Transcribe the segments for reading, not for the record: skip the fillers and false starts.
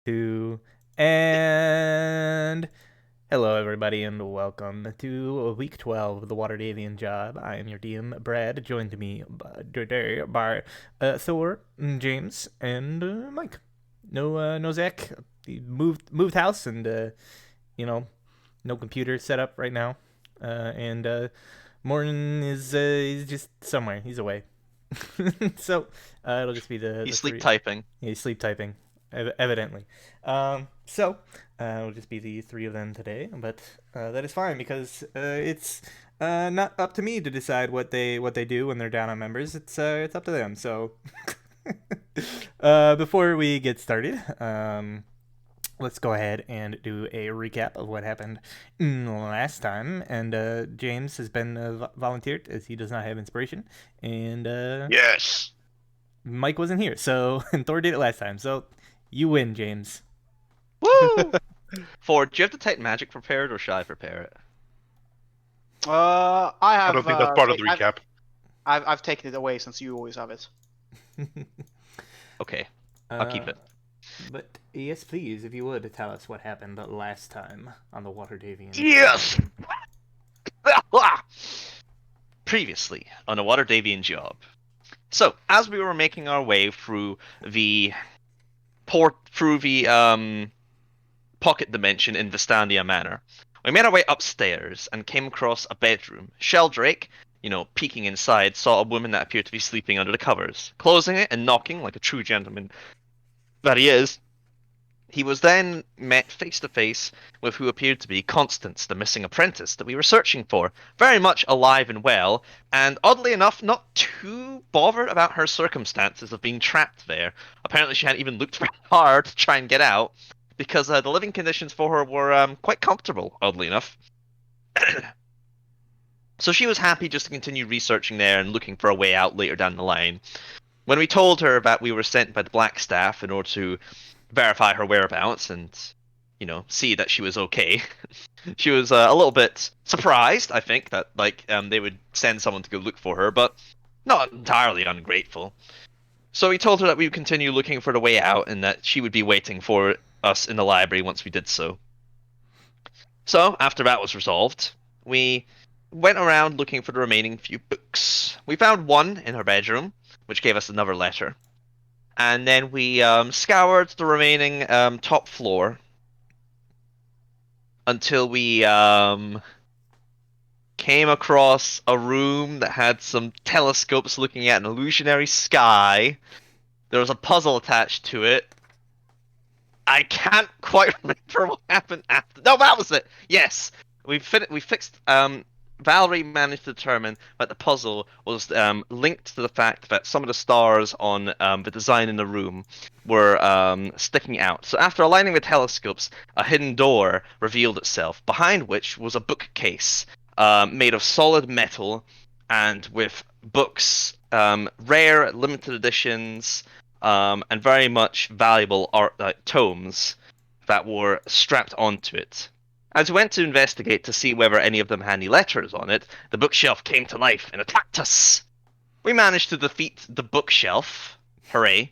Two, and hello, everybody, and welcome to week 12 of the Waterdhavian Job. I am your DM, Brad, joined to me today by Thor, James, and Mike. No Zach. He moved house, and you know, no computer set up right now. And Morton is he's just somewhere. He's away. So it'll just be the He's sleep three. typing. Yeah, he's sleep typing, evidently. So it'll just be the three of them today, but that is fine because it's not up to me to decide what they do when they're down on members. It's up to them. So before we get started, let's go ahead and do a recap of what happened last time. And James has been volunteered as he does not have inspiration, and Yes. Mike wasn't here, so and Thor did it last time. So you win, James. Woo! Ford, do you have Detect Magic prepared or should I prepare it? I I don't have. think that's part of the recap. I've taken it away since you always have it. Okay, I'll keep it. But yes, please, if you would tell us what happened last time on the Waterdhavian. Yes! Previously on a Waterdhavian Job. So, as we were making our way through the pocket dimension in Vestania Manor, we made our way upstairs and came across a bedroom. Sheldrake, peeking inside, saw a woman that appeared to be sleeping under the covers. Closing it and knocking like a true gentleman that he is, he was then met face to face with who appeared to be Constance, the missing apprentice that we were searching for, very much alive and well, and oddly enough, not too bothered about her circumstances of being trapped there. Apparently, she hadn't even looked very hard to try and get out, because the living conditions for her were quite comfortable, oddly enough. So she was happy just to continue researching there and looking for a way out later down the line. When we told her that we were sent by the Black Staff in order to verify her whereabouts and, see that she was okay, she was a little bit surprised, I think, that they would send someone to go look for her, but not entirely ungrateful. So we told her that we would continue looking for the way out and that she would be waiting for us in the library once we did so. So, after that was resolved, we went around looking for the remaining few books. We found one in her bedroom, which gave us another letter. And then we scoured the remaining top floor until we came across a room that had some telescopes looking at an illusionary sky. There was a puzzle attached to it. I can't quite remember what happened after. No, that was it. Yes, we fixed. Valerie managed to determine that the puzzle was linked to the fact that some of the stars on the design in the room were sticking out. So after aligning the telescopes, a hidden door revealed itself, behind which was a bookcase made of solid metal and with books, rare, limited editions, and very much valuable art tomes that were strapped onto it. As we went to investigate to see whether any of them had any letters on it, the bookshelf came to life and attacked us. We managed to defeat the bookshelf. Hooray.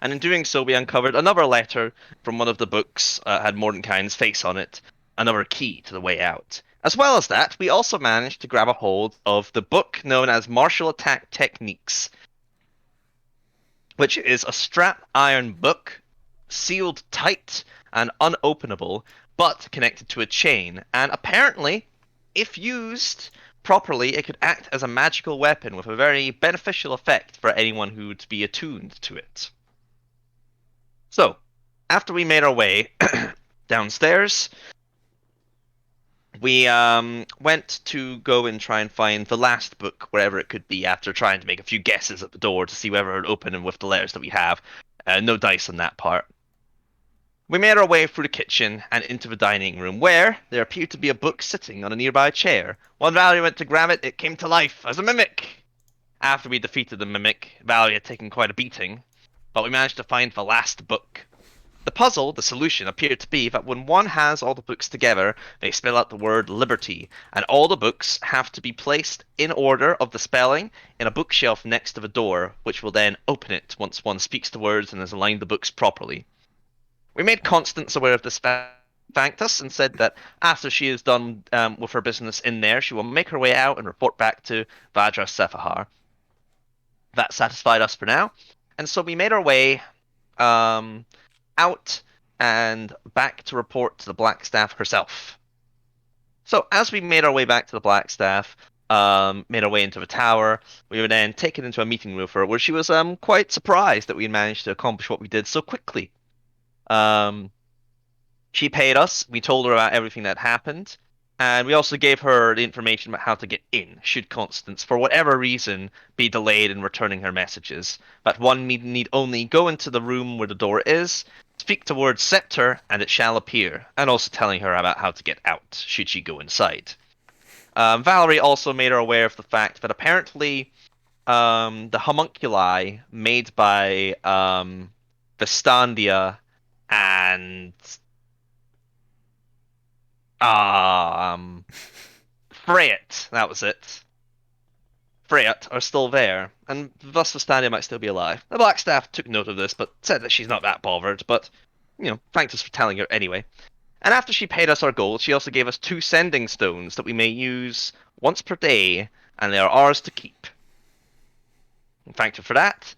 And in doing so, we uncovered another letter from one of the books, had Mordenkainen's face on it, another key to the way out. As well as that, we also managed to grab a hold of the book known as Martial Attack Techniques, which is a strap iron book, sealed tight and unopenable, but connected to a chain, and apparently, if used properly, it could act as a magical weapon with a very beneficial effect for anyone who would be attuned to it. So, after we made our way downstairs, we went to go and try and find the last book, wherever it could be, after trying to make a few guesses at the door to see whether it would open and with the letters that we have. No dice on that part. We made our way through the kitchen and into the dining room, where there appeared to be a book sitting on a nearby chair. When Valerie went to grab it, it came to life as a mimic. After we defeated the mimic, Valerie had taken quite a beating, but we managed to find the last book. The puzzle, the solution, appeared to be that when one has all the books together, they spell out the word liberty, and all the books have to be placed in order of the spelling in a bookshelf next to the door, which will then open it once one speaks the words and has aligned the books properly. We made Constance aware of this thanked us and said that after she is done with her business in there, she will make her way out and report back to Vajra Sefahar. That satisfied us for now, and so we made our way out and back to report to the Blackstaff herself. So as we made our way back to the Blackstaff, made our way into the tower, we were then taken into a meeting room with her, where she was quite surprised that we managed to accomplish what we did so quickly. She paid us. We told her about everything that happened, and we also gave her the information about how to get in, should Constance, for whatever reason, be delayed in returning her messages. But one need only go into the room where the door is, speak the word scepter, and it shall appear, and also telling her about how to get out, should she go inside. Valerie also made her aware of the fact that apparently the homunculi made by Vestandia and Freyet, that was it. Freyet are still there, and thus Vestandia might still be alive. The Blackstaff took note of this, but said that she's not that bothered, but, thanked us for telling her anyway. And after she paid us our gold, she also gave us 2 sending stones that we may use once per day, and they are ours to keep. And thanked her for that.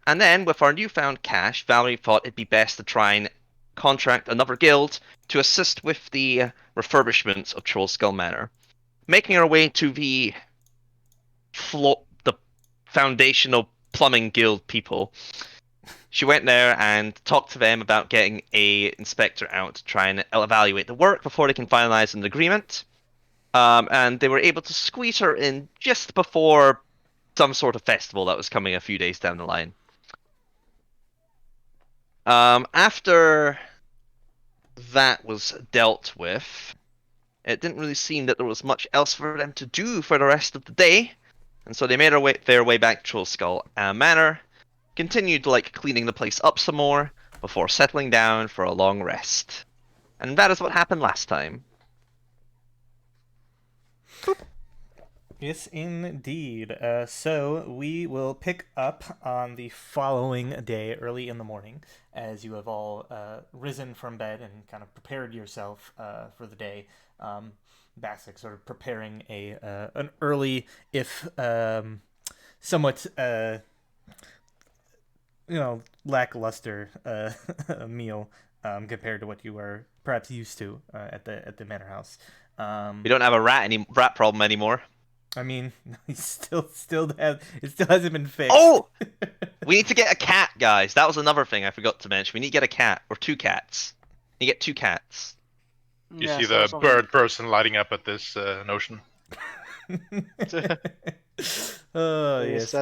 And then, with our newfound cash, Valerie thought it'd be best to try and contract another guild to assist with the refurbishments of Trollskull Manor, making her way to the foundational plumbing guild people. She went there and talked to them about getting a inspector out to try and evaluate the work before they can finalize an agreement. And they were able to squeeze her in just before some sort of festival that was coming a few days down the line. After that was dealt with, it didn't really seem that there was much else for them to do for the rest of the day, and so they made their way back to Trollskull Manor, continued cleaning the place up some more before settling down for a long rest. And that is what happened last time. Yes, indeed. So we will pick up on the following day, early in the morning, as you have all risen from bed and kind of prepared yourself for the day. Basic sort of preparing an early, if somewhat lackluster meal compared to what you were perhaps used to at the manor house. We don't have a rat problem anymore. I mean, it still hasn't been fixed. Oh, we need to get a cat, guys. That was another thing I forgot to mention. We need to get a cat or 2 cats. You get 2 cats. You see the bird person lighting up at this notion. Oh yes.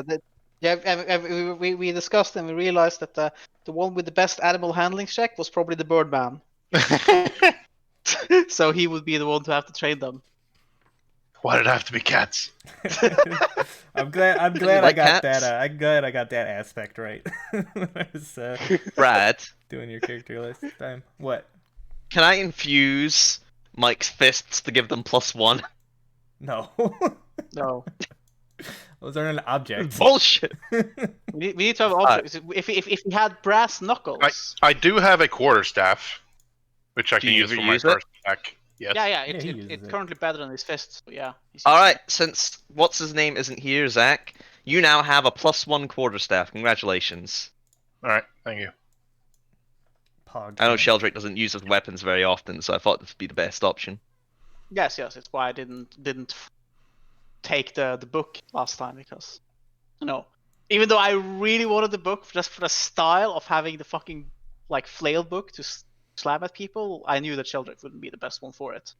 We discussed and we realized that the one with the best animal handling check was probably the bird man. So he would be the one to have to train them. Why did it have to be cats? I'm glad I got cats? that. I'm glad I got that aspect right. When I was Brad, doing your character list time. What? can I infuse Mike's fists to give them +1? No. No. Those aren't objects. Bullshit. We need to have objects. If he had brass knuckles. I do have a quarterstaff, which I Do can you use for ever my use it? first attack. Yes. Yeah, he uses it's it. currently better than his fists. So yeah. All right, since what's his name isn't here, Zach, you now have a +1 quarterstaff. Congratulations. All right. Thank you. Pog. I know Sheldrake doesn't use his weapons very often, so I thought this would be the best option. Yes. It's why I didn't take the book last time, because even though I really wanted the book just for the style of having the fucking flail book to slam at people, I knew that Sheldrake wouldn't be the best one for it.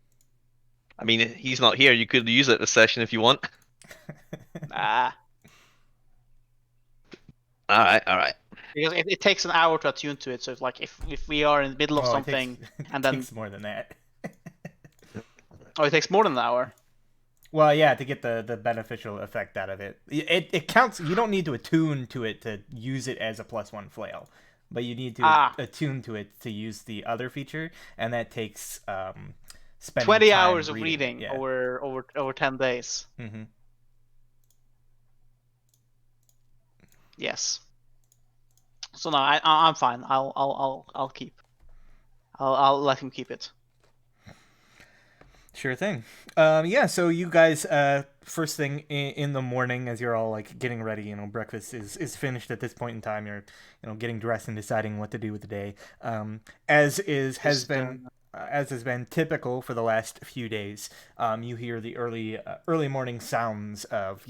I mean, he's not here. You could use it this session if you want. Nah. All right. Because it takes an hour to attune to it, so if we are in the middle of something and then takes more than that. it takes more than an hour. Well, yeah, to get the beneficial effect out of it. It counts. You don't need to attune to it to use it as a +1 flail, but you need to attune to it to use the other feature, and that takes spending 20 time hours of reading over 10 days. Mm-hmm. Yes. So no, I'm fine. I'll keep. I'll let him keep it. Sure thing. Yeah, so you guys, first thing in the morning, as you're all like getting ready, breakfast is finished at this point in time. You're, getting dressed and deciding what to do with the day. As is has Just, been as has been typical for the last few days. You hear the early morning sounds of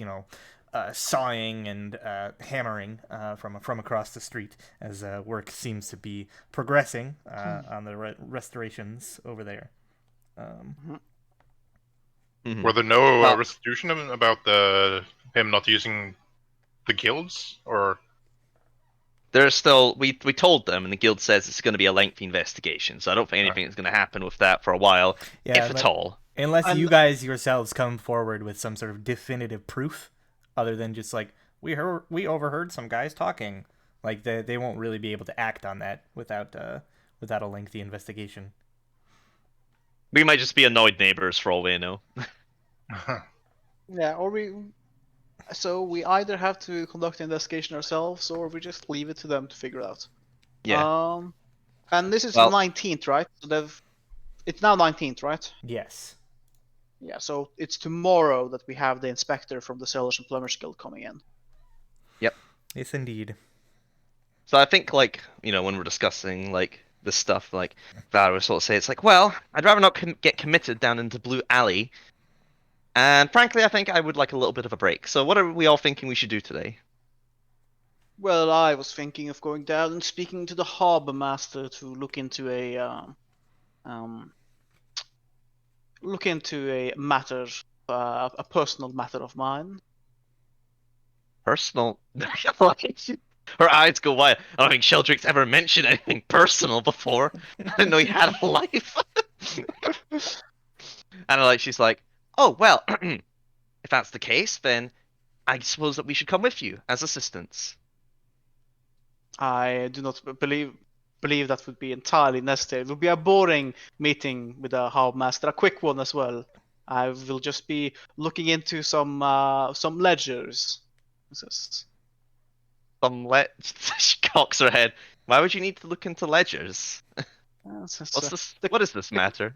sawing and hammering from across the street as work seems to be progressing on the restorations over there. Were there no Well, restitution about him not using the guilds, or? there's still we told them, and the guild says it's going to be a lengthy investigation. So I don't think anything is going to happen with that for a while, Yeah, if at all. unless And you guys yourselves come forward with some sort of definitive proof, other than just like we overheard some guys talking, like they won't really be able to act on that without a lengthy investigation. We might just be annoyed neighbors for all we know. yeah, or we either have to conduct the investigation ourselves, or we just leave it to them to figure out. Yeah. And this is Well- the 19th, right? So it's now 19th, right? Yes. Yeah, so it's tomorrow that we have the inspector from the Sailors and Plumbers Guild coming in. Yep. Yes, indeed. So I think, like, when we're discussing like this stuff, like Val would sort of say, it's like, well, I'd rather not get committed down into Blue Alley. And frankly, I think I would like a little bit of a break. So what are we all thinking we should do today? Well, I was thinking of going down and speaking to the harbor master to look into a matter, a personal matter of mine. Personal? Her eyes go wide. I don't think Sheldrick's ever mentioned anything personal before. I didn't know he had a life. And she's like, oh, well, if that's the case, then I suppose that we should come with you as assistants. I do not believe that would be entirely necessary. It will be a boring meeting with the harbor master, a quick one as well. I will just be looking into some ledgers. She cocks her head. Why would you need to look into ledgers? What's What's this? What is this matter?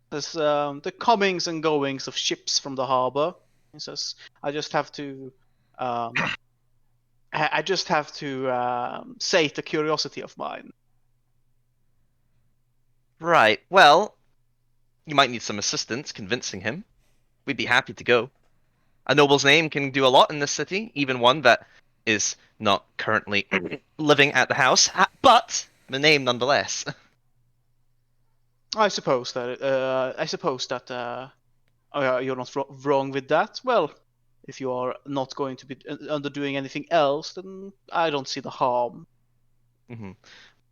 the comings and goings of ships from the harbor. He says, I just have to sate a curiosity of mine. Right. Well, you might need some assistance convincing him. We'd be happy to go. A noble's name can do a lot in this city, even one that is not currently living at the house, but the name nonetheless. I suppose that you're not wrong with that. Well, if you are not going to be underdoing anything else, then I don't see the harm. Mm-hmm.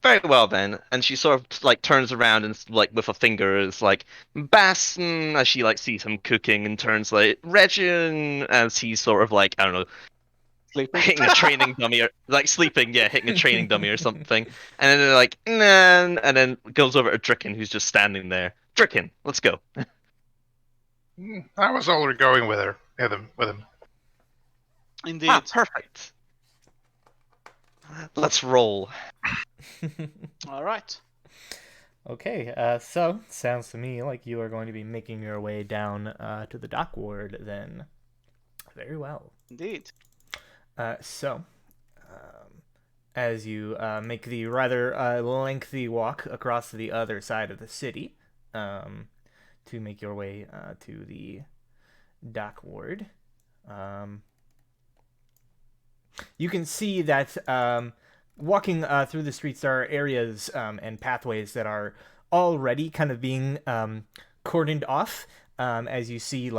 Very well then. And she sort of turns around and with a finger is like Bass as she sees him cooking and turns Regin as he's sort of I don't know, Sleeping. hitting a training dummy or sleeping, yeah, hitting a training dummy or something. And then they're like, nah, and then goes over to Dricken who's just standing there. Dricken, let's go. I was already going with him. Indeed. Ah, perfect. Let's roll. All right. Okay, so sounds to me like you are going to be making your way down to the dock ward then. Very well. Indeed. So, as you make the rather lengthy walk across the other side of the city to make your way to the dock ward, you can see that walking through the streets, there are areas and pathways that are already kind of being cordoned off as you see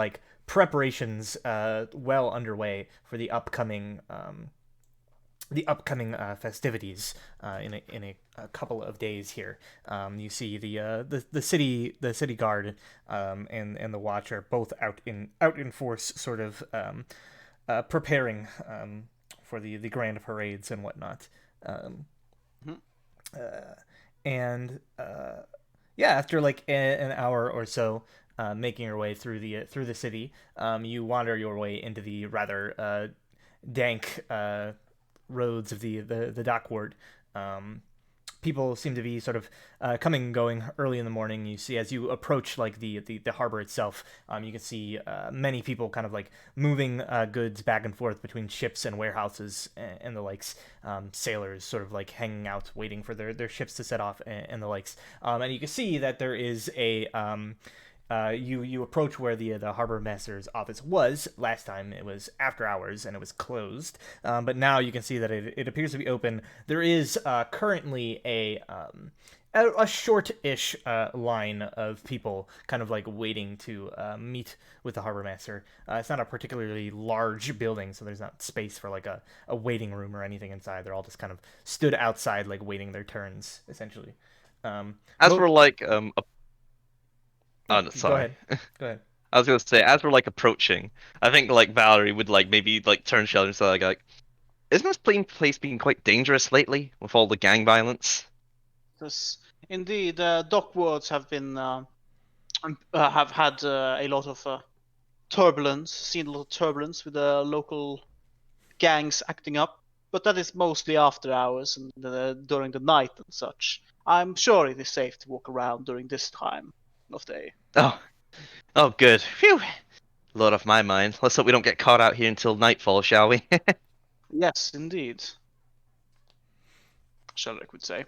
preparations well underway for the upcoming festivities in a couple of days here. You see the city guard and the watch are both out in force, sort of preparing for the grand parades and whatnot. Yeah, after an hour or so making your way through the city, you wander your way into the rather dank roads of the dock ward. people seem to be sort of coming and going early in the morning. You see as you approach like the harbor itself, you can see many people kind of like moving goods back and forth between ships and warehouses and the likes. Sailors sort of like hanging out, waiting for their ships to set off and the likes. And you can see that there is a you approach where the harbor master's office was last time. It was after hours and it was closed, but now you can see that it appears to be open. There is currently a short-ish line of people kind of like waiting to meet with the harbor master. It's not a particularly large building, so there's not space for like a waiting room or anything inside. They're all just kind of stood outside, like waiting their turns, essentially. As Mo- we're like oh, no, Go sorry. ahead. Go ahead. I was gonna say, as we're like approaching, I think like Valerie would like maybe like turn to Sheldon and say like, isn't this place being quite dangerous lately with all the gang violence? Because indeed, dock wards have been have had a lot of turbulence, seen a lot of turbulence with the local gangs acting up, but that is mostly after hours and during the night and such. I'm sure it is safe to walk around during this time of day. Oh, oh, good. Phew. Load off my mind. Let's hope we don't get caught out here until nightfall, shall we? Yes, indeed. Sheldrick would say,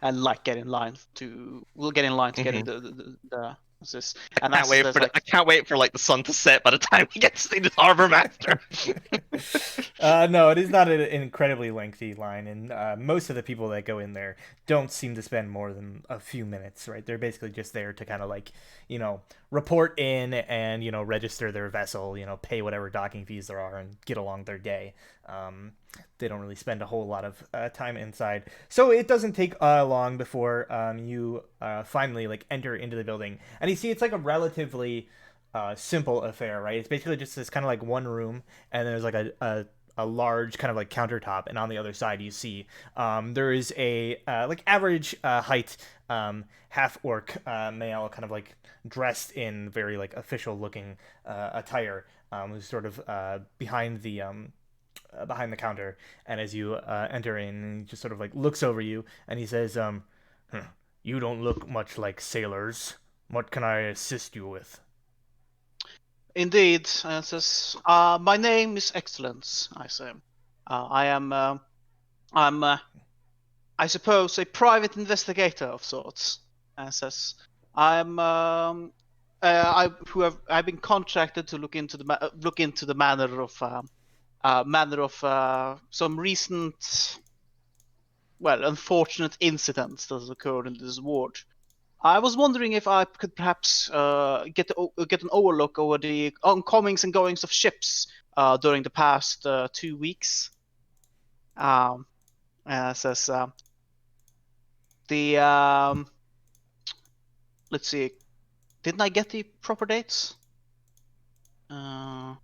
and like get in line to get Mhm. into the what's this? I And can't wait there's for like I can't wait for like the sun to set by the time we get to see this harbor master. No, it is not an incredibly lengthy line, and most of the people that go in there don't seem to spend more than a few minutes, right? They're basically just there to kind of like, report in and, register their vessel, pay whatever docking fees there are and get along their day. They don't really spend a whole lot of time inside. So it doesn't take long before you finally like enter into the building. And you see it's like a relatively simple affair, right? It's basically just this kind of like one room, and there's like a large kind of like countertop, and on the other side you see there is a like average height half orc male, kind of like dressed in very like official looking attire, who's sort of behind the counter. And as you enter in, he just sort of like looks over you and he says, "Huh, you don't look much like sailors. What can I assist you with?" indeed says, my name is Excellence. I say, I am I'm I suppose a private investigator of sorts. And says, I'm I've been contracted to look into the manner of some recent, well, unfortunate incidents that has occurred in this ward. I was wondering if I could perhaps get an overlook over the oncomings and goings of ships during the past 2 weeks. Says the let's see, didn't I get the proper dates? I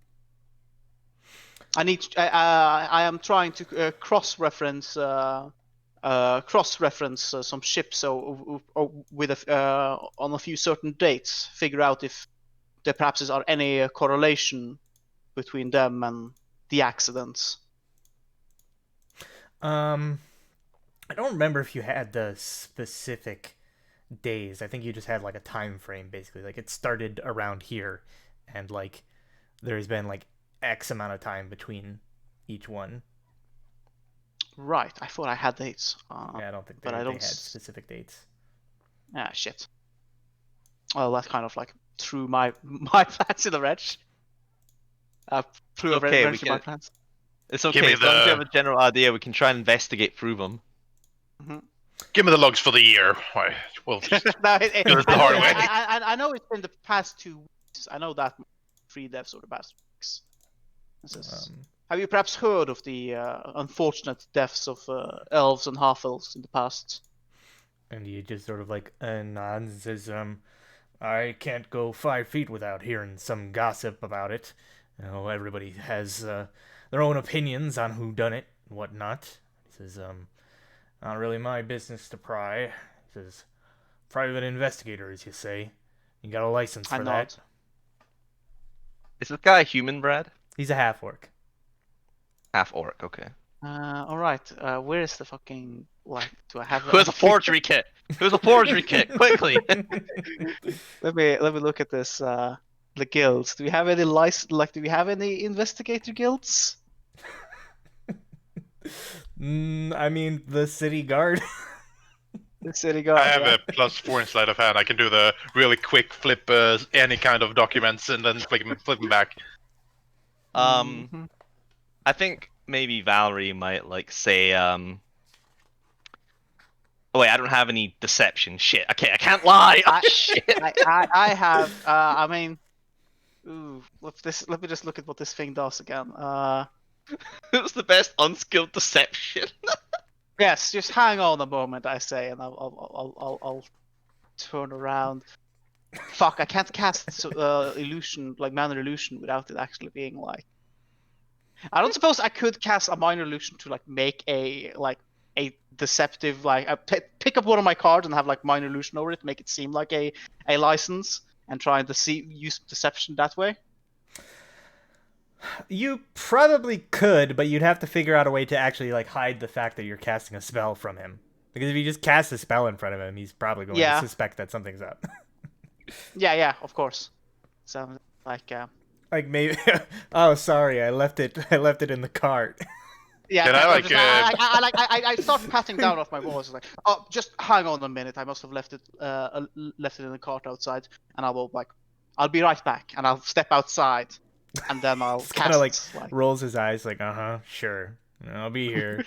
am trying to cross-reference some ships with on a few certain dates. Figure out if there perhaps are any correlation between them and the accidents. I don't remember if you had the specific days. I think you just had like a time frame, basically. Like it started around here, and like there's been like X amount of time between each one. Right, I thought I had dates. Yeah, I don't think but I they don't. had specific dates. Ah, shit. Well, that kind of like threw my plans in the wrench. Threw a Okay, wrench in my plans. It's Give okay. me As long as you the have a general idea, we can try and investigate through them. Mm-hmm. give me the logs for the year. Why? Well, No, do this the hard way. I know it's been the past 2 weeks. I know that 3 deaths over the past weeks. Have you perhaps heard of the unfortunate deaths of elves and half-elves in the past? And he just sort of like nods and says, I can't go 5 feet without hearing some gossip about it. Everybody has their own opinions on who done it and whatnot." He says, "Not really my business to pry." He says, "Private investigators, you say? You got a license I for nod. that?" Is this guy human, Brad? He's a half orc. Half orc, okay. All right. Where is the fucking? Like, do I have? Who has a forgery kit? Who's a forgery kit? Quickly. Let me look at this. The guilds. Do we have any do we have any investigator guilds? I mean, the city guard. The city guard. I have yeah. a +4 in sleight of hand. I can do the really quick flip any kind of documents and then flip them back. Mhm. I think maybe Valerie might like say, Oh wait, I don't have any deception. Shit. Okay, I can't lie. Oh, shit. I have. I mean, let me just look at what this thing does again. It was the best unskilled deception. Yes, just hang on a moment, I say, and I'll turn around. Fuck, I can't cast illusion, like minor illusion, without it actually being like. I don't suppose I could cast a minor illusion to like make a deceptive pick up one of my cards and have like minor illusion over it, make it seem like a license, and try to use deception that way. You probably could, but you'd have to figure out a way to actually like hide the fact that you're casting a spell from him. Because if you just cast a spell in front of him, he's probably going to suspect that something's up. Yeah, of course. So like like maybe oh sorry, I left it in the cart. Yeah, Can I start patting down off my walls. Like, oh, just hang on a minute. I must have left it in the cart outside, and I'll be right back, and I'll step outside, and then I'll kind of like like rolls his eyes, like, sure, I'll be here.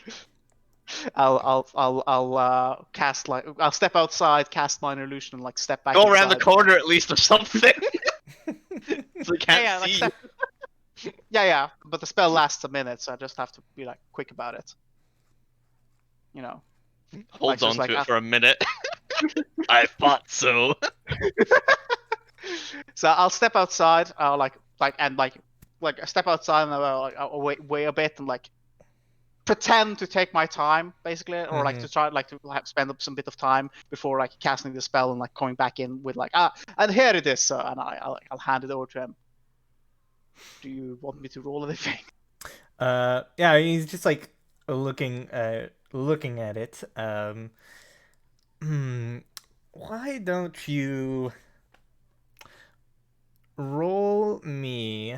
I'll cast like I'll step outside, cast minor illusion, and like step back. Go around the inside. corner at least or something. So you can't see. Yeah, but the spell lasts a minute, so I just have to be like quick about it. You know. Holds on to it for a minute. I thought so. So I'll step outside. I'll like step outside and I'll wait a bit and like pretend to take my time, basically, or like to try to spend up some bit of time before like casting the spell and like coming back in with like and here it is, and I'll hand it over to him. Do you want me to roll anything? Yeah, he's just like looking at it. Why don't you roll me?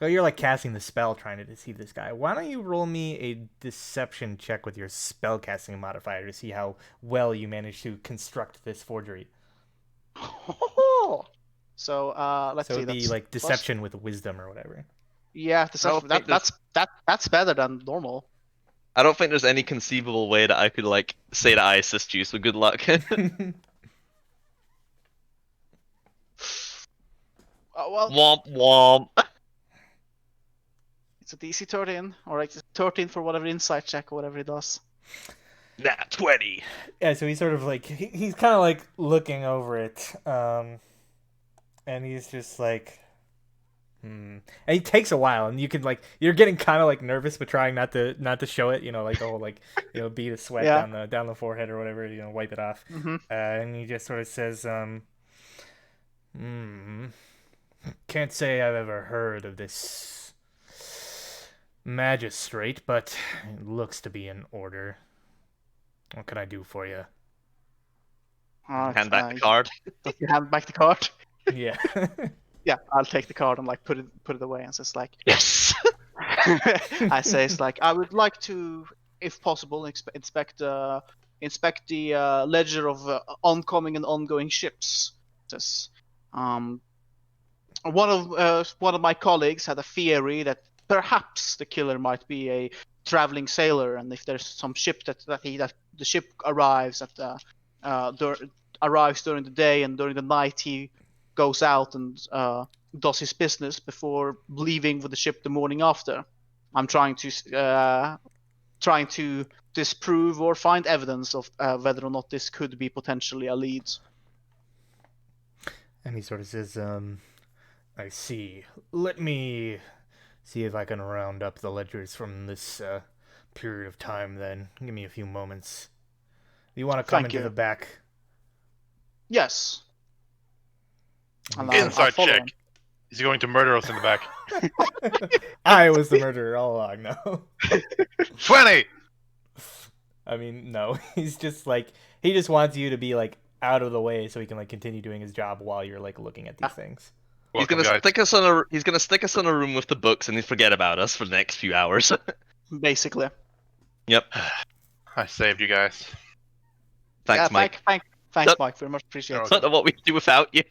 So you're like casting the spell, trying to deceive this guy. Why don't you roll me a deception check with your spellcasting modifier to see how well you manage to construct this forgery? So let's see. So it'd be like deception with wisdom or whatever. Yeah, deception. That's better than normal. I don't think there's any conceivable way that I could like say that I assist you. So good luck. Well, Womp womp. it's a DC 13, or it's 13 for whatever insight check or whatever he does. Nah, 20. Yeah, so he's sort of like he's kind of like looking over it, and he's just like, And it takes a while, and you can like you're getting kind of like nervous, but trying not to show it. Like the whole like bead of sweat down the forehead or whatever. Wipe it off. Mm-hmm. And he just sort of says, can't say I've ever heard of this magistrate, but it looks to be in order. What can I do for you? Hand back the card. You hand back the card? Yeah. Yeah, I'll take the card and like put it away, and says like, yes. I say it's like, I would like to, if possible, inspect the ledger of oncoming and ongoing ships. Says, one of my colleagues had a theory that perhaps the killer might be a traveling sailor, and if there's some ship that the ship arrives arrives during the day, and during the night he goes out and does his business before leaving with the ship the morning after. I'm trying to disprove or find evidence of whether or not this could be potentially a lead. And he sort of says, I see. Let me see if I can round up the ledgers from this period of time then. Give me a few moments. You want to come into the back? Yes. Inside check. Is he going to murder us in the back? I was the murderer all along, no. 20! I mean, no. He's just like he just wants you to be like out of the way so he can like continue doing his job while you're like looking at these things. Welcome, guys. He's gonna stick us in a room with the books and then forget about us for the next few hours. Basically. Yep. I saved you guys. Thanks, Mike. Thanks, Mike. Very much appreciated. Don't know what we'd do without you.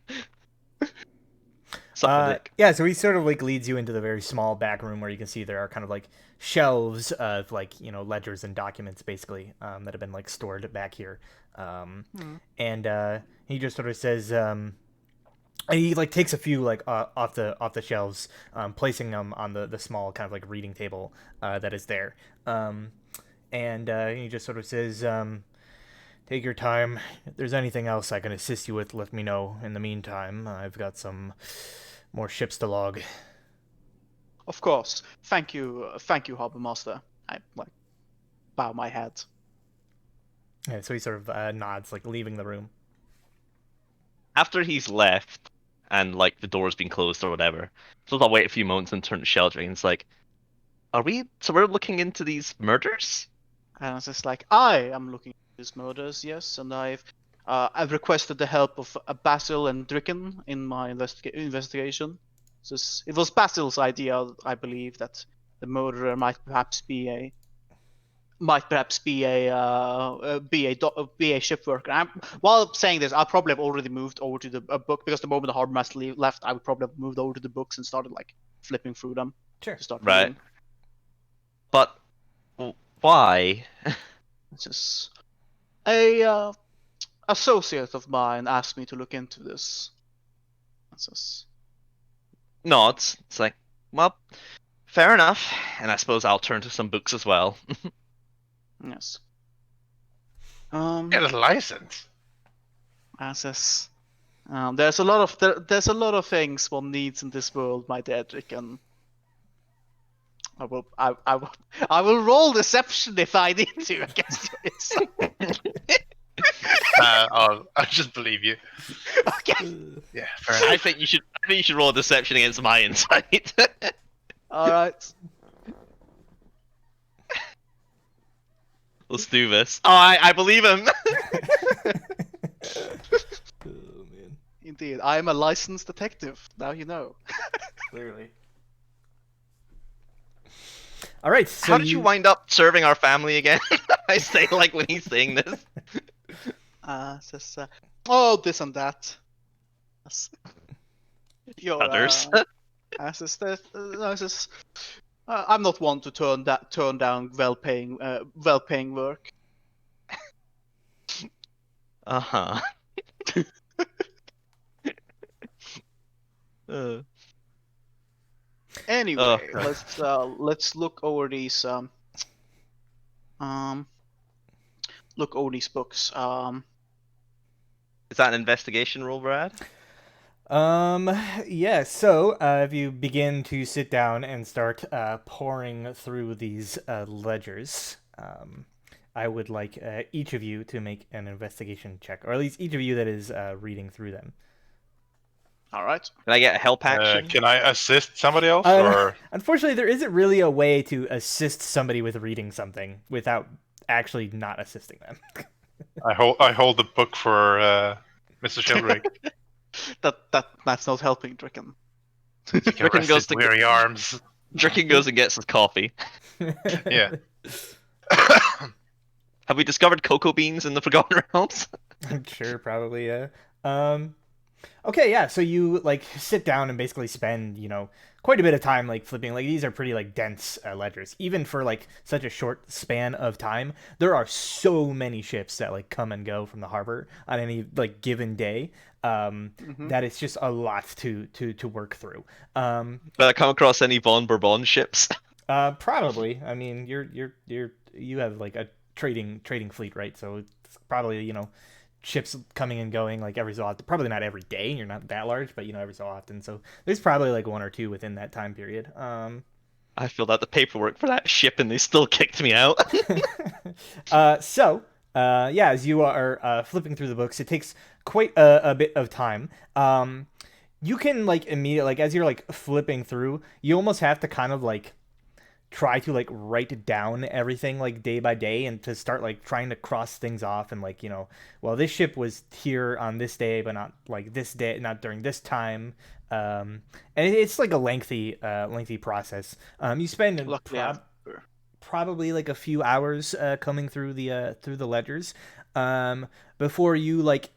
Yeah, so he sort of like leads you into the very small back room where you can see there are kind of like shelves of like, you know, ledgers and documents basically that have been like stored back here. And he just sort of says, he like takes a few like off the shelves, placing them on the small kind of like reading table that is there. And he just sort of says, take your time. If there's anything else I can assist you with, let me know. In the meantime, I've got some more ships to log. Of course. Thank you, Harbor Master. I like bow my head. Yeah, so he sort of nods, like leaving the room. After he's left and like the door's been closed or whatever, so I'll wait a few moments and turn to Sheldry and it's like, we're looking into these murders? And it's just like, I am looking at these murders, yes, and I've requested the help of Basil and Dricken in my investigation. It was Basil's idea, I believe, that the murderer might perhaps be a ship worker. While saying this, I probably have already moved over to the book because the moment the harbor master left, I would probably have moved over to the books and started like flipping through them. Sure. To start Right. reading. But why? It's just a associate of mine asked me to look into this. It's just... No, it's like, well, fair enough. And I suppose I'll turn to some books as well. Yes. Get a license. There's a lot of things one needs in this world, my dear Drick, and I will roll deception if I need to against your insight. I'll just believe you. Okay. Yeah, fair enough. I think you should roll a deception against my insight. All right. Let's do this. Oh, I believe him. Oh man. Indeed, I am a licensed detective. Now you know. Clearly. All right. So How did you wind up serving our family again? I say like when he's saying this. This and that. Others. I'm not one to turn down well-paying work. Uh-huh. Anyway, let's look over these books. Is that an investigation roll, Brad? Yeah, so if you begin to sit down and start pouring through these ledgers, I would like each of you to make an investigation check, or at least each of you that is reading through them. All right. Can I get a help action? Can I assist somebody else, or Unfortunately, there isn't really a way to assist somebody with reading something without actually not assisting them. I hold the book for Mr. Sheldrick. That's not helping, Dricken. Dricken goes to weary arms. Dricken goes and gets his coffee. Yeah. Have we discovered cocoa beans in the Forgotten Realms? I'm sure, probably, yeah. Okay, yeah, so you, like, sit down and basically spend, quite a bit of time, like, flipping. Like, these are pretty, like, dense ledgers. Even for, like, such a short span of time, there are so many ships that, like, come and go from the harbor on any, like, given day, that it's just a lot to work through. But I come across any Von Bourbon ships? Probably. I mean, you have, like, a trading fleet, right? So it's probably, ships coming and going like every so often. Probably not every day, you're not that large, but every so often. So there's probably like one or two within that time period. I filled out the paperwork for that ship and they still kicked me out. Yeah, as you are flipping through the books, it takes quite a bit of time. You can like immediately, like as you're like flipping through, you almost have to kind of like try to like write down everything like day by day and to start like trying to cross things off and like, well, this ship was here on this day but not like this day, not during this time. And it's like a lengthy process. You spend Luckily, I've probably like a few hours coming through the ledgers before you like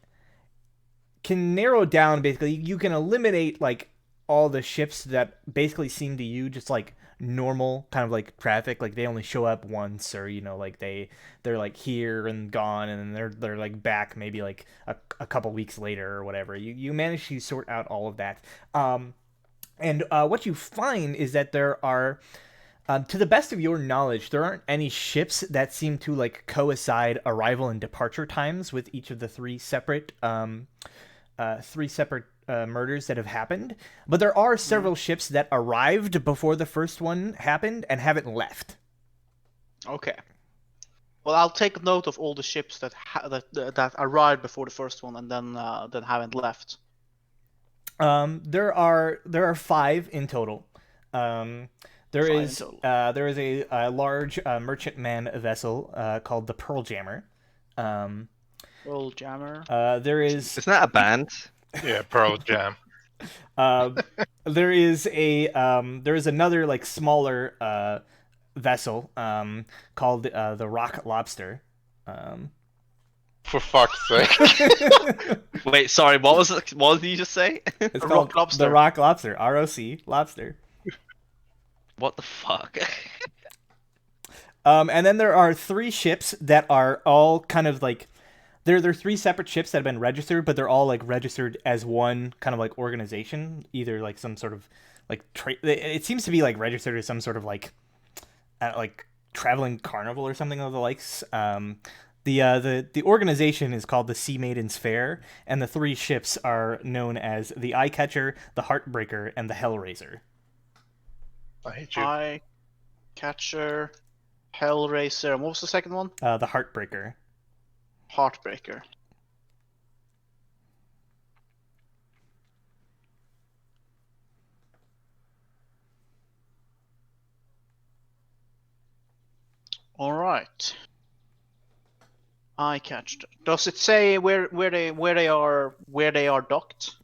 can narrow down. Basically, you can eliminate like all the ships that basically seem to you just like normal kind of like traffic, like they only show up once, or like they're like here and gone and then they're like back maybe like a couple weeks later or whatever. You manage to sort out all of that. And what you find is that there are, to the best of your knowledge, there aren't any ships that seem to like coincide arrival and departure times with each of the three separate murders that have happened. But there are several ships that arrived before the first one happened and haven't left. Okay. Well, I'll take note of all the ships that that arrived before the first one and then haven't left. There are 5 in total. There is a large merchantman vessel called the Pearl Jammer. Pearl Jammer. There is. Isn't that a band? Yeah, Pearl Jam. There is another like smaller vessel called the Rock Lobster. For fuck's sake. Wait, sorry. What did you just say? It's called Rock Lobster. the Rock Lobster. ROC Lobster. What the fuck? And then there are 3 ships that are all kind of like they're 3 separate ships that have been registered, but they're all like registered as one kind of like organization, either like some sort of like it seems to be like registered as some sort of like traveling carnival or something of the likes. The organization is called the Sea Maidens Fair, and the 3 ships are known as the Eye Catcher, the Heartbreaker, and the Hellraiser. I hate you. Eye Catcher, Hellraiser, and what was the second one? The Heartbreaker. Heartbreaker. All right. Eye Catcher. Does it say where they are docked?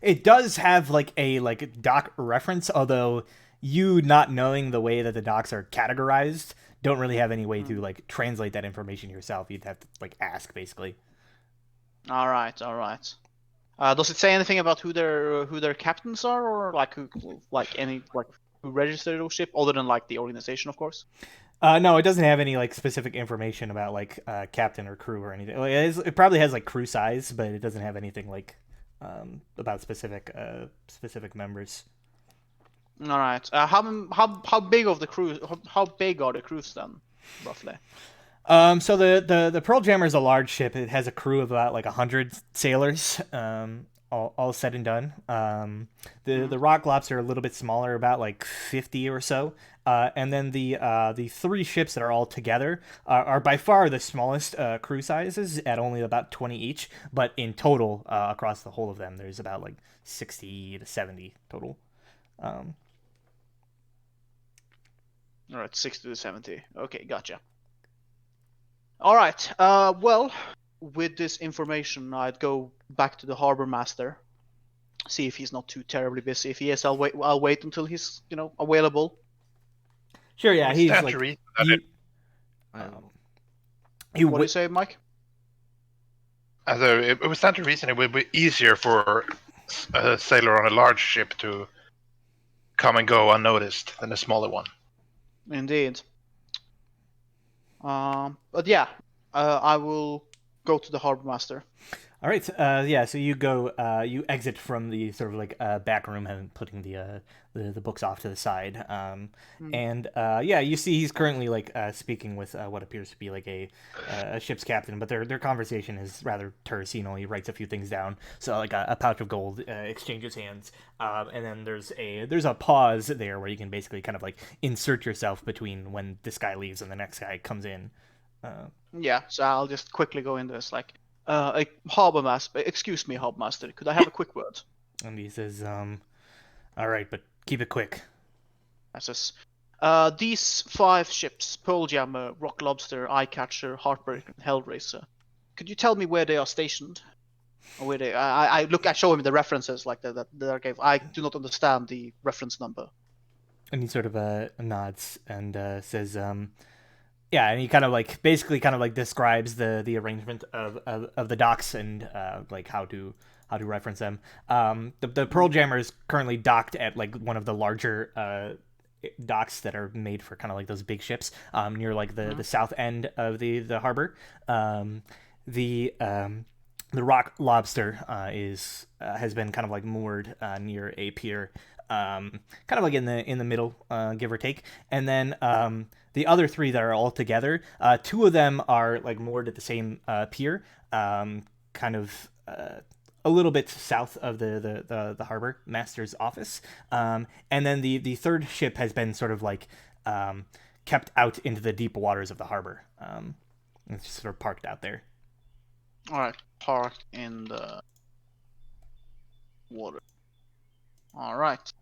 It does have like a dock reference, although you not knowing the way that the docks are categorized don't really have any way to like translate that information yourself. You'd have to like ask basically. All right. Does it say anything about who their captains are, or like who registered those ship, other than like the organization, of course? No, it doesn't have any like specific information about like captain or crew or anything. Like, it probably has like crew size, but it doesn't have anything like about specific members. All right. How big of the crew? How big are the crews then, roughly? So the Pearl Jammer is a large ship. It has a crew of about like 100 sailors. All said and done. The Rock Lobster are a little bit smaller, about like 50 or so. And then the 3 ships that are all together are by far the smallest crew sizes at only about 20 each. But in total, across the whole of them, there's about like 60 to 70 total. All right, 60 to 70. Okay, gotcha. All right. Well, with this information, I'd go back to the harbor master, see if he's not too terribly busy. If he is, I'll wait until he's available. Sure. Yeah, he's like. What do you say, Mike? It would stand to reason it would be easier for a sailor on a large ship to come and go unnoticed than a smaller one. Indeed. But yeah, I will go to the harbor master. All right. Yeah. So you go. You exit from the sort of like back room and putting the books off to the side. And yeah, you see he's currently like speaking with what appears to be like a ship's captain, but their conversation is rather terse. He writes a few things down. So like a pouch of gold exchanges hands, and then there's a pause there where you can basically kind of like insert yourself between when this guy leaves and the next guy comes in. Yeah. So I'll just quickly go into this like. Harbor master, excuse me, harbor master. Could I have a quick word? And he says, "All right, but keep it quick." I says, These 5 ships, Pearl Jammer, Rock Lobster, Eyecatcher, Heartbreaker, and Hellraiser, could you tell me where they are stationed? Or where they? I show him the references like that I gave. I do not understand the reference number. And he sort of nods and says, yeah, and he kind of like basically kind of like describes the arrangement of the docks and like how to reference them. The Pearl Jammer is currently docked at like one of the larger docks that are made for kind of like those big ships near like the south end of the harbor. The Rock Lobster has been kind of like moored near a pier, kind of like in the middle, give or take. And then the other 3 that are all together, 2 of them are like moored at the same pier, kind of a little bit south of the harbor master's office. And then the 3rd ship has been sort of like kept out into the deep waters of the harbor. It's just sort of parked out there. All right, parked in the water. All right.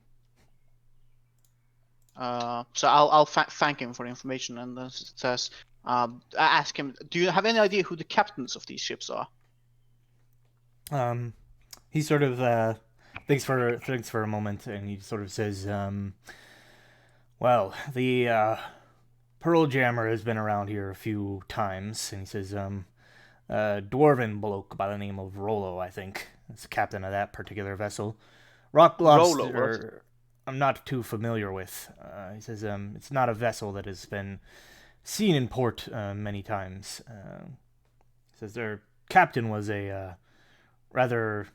So I'll thank him for the information, and then it says, I ask him, do you have any idea who the captains of these ships are? He sort of thinks for a moment, and he sort of says, well, the Pearl Jammer has been around here a few times, and he says, dwarven bloke by the name of Rollo, I think. It's the captain of that particular vessel. Rock Lobster, I'm not too familiar with. He says it's not a vessel that has been seen in port many times. He says their captain was a rather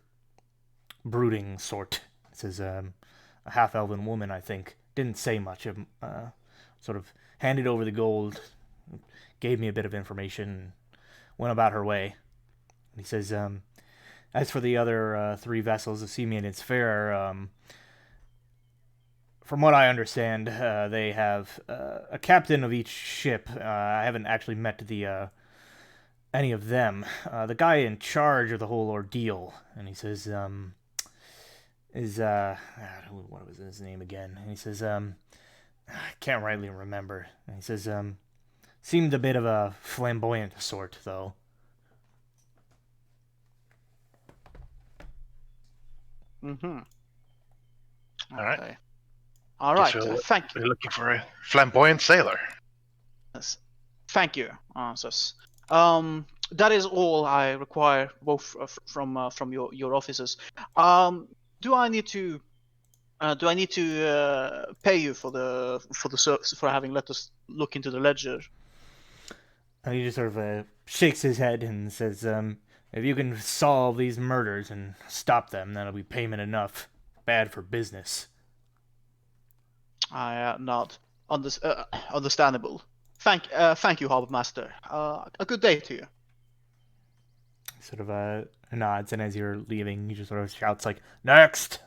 brooding sort. He says a half-elven woman, I think. Didn't say much. Sort of handed over the gold, gave me a bit of information, went about her way. And he says, as for the other 3 vessels, the Sea Maiden's Fair, from what I understand, they have a captain of each ship. I haven't actually met any of them. The guy in charge of the whole ordeal, and he says, what was his name again? And he says, I can't rightly remember. And he says, seemed a bit of a flamboyant sort, though. Mm-hmm. All right. Okay. All right. So Thank you. we're looking for a flamboyant sailor. Yes. Thank you. That is all I require, both from your offices. Do I need to pay you for the service, for having let us look into the ledger? And he just sort of shakes his head and says, if you can solve these murders and stop them, that'll be payment enough. Bad for business. I nod. Understandable. Thank you, Harbor Master. A good day to you. Sort of nods, and as you're leaving, he just sort of shouts like, "Next!"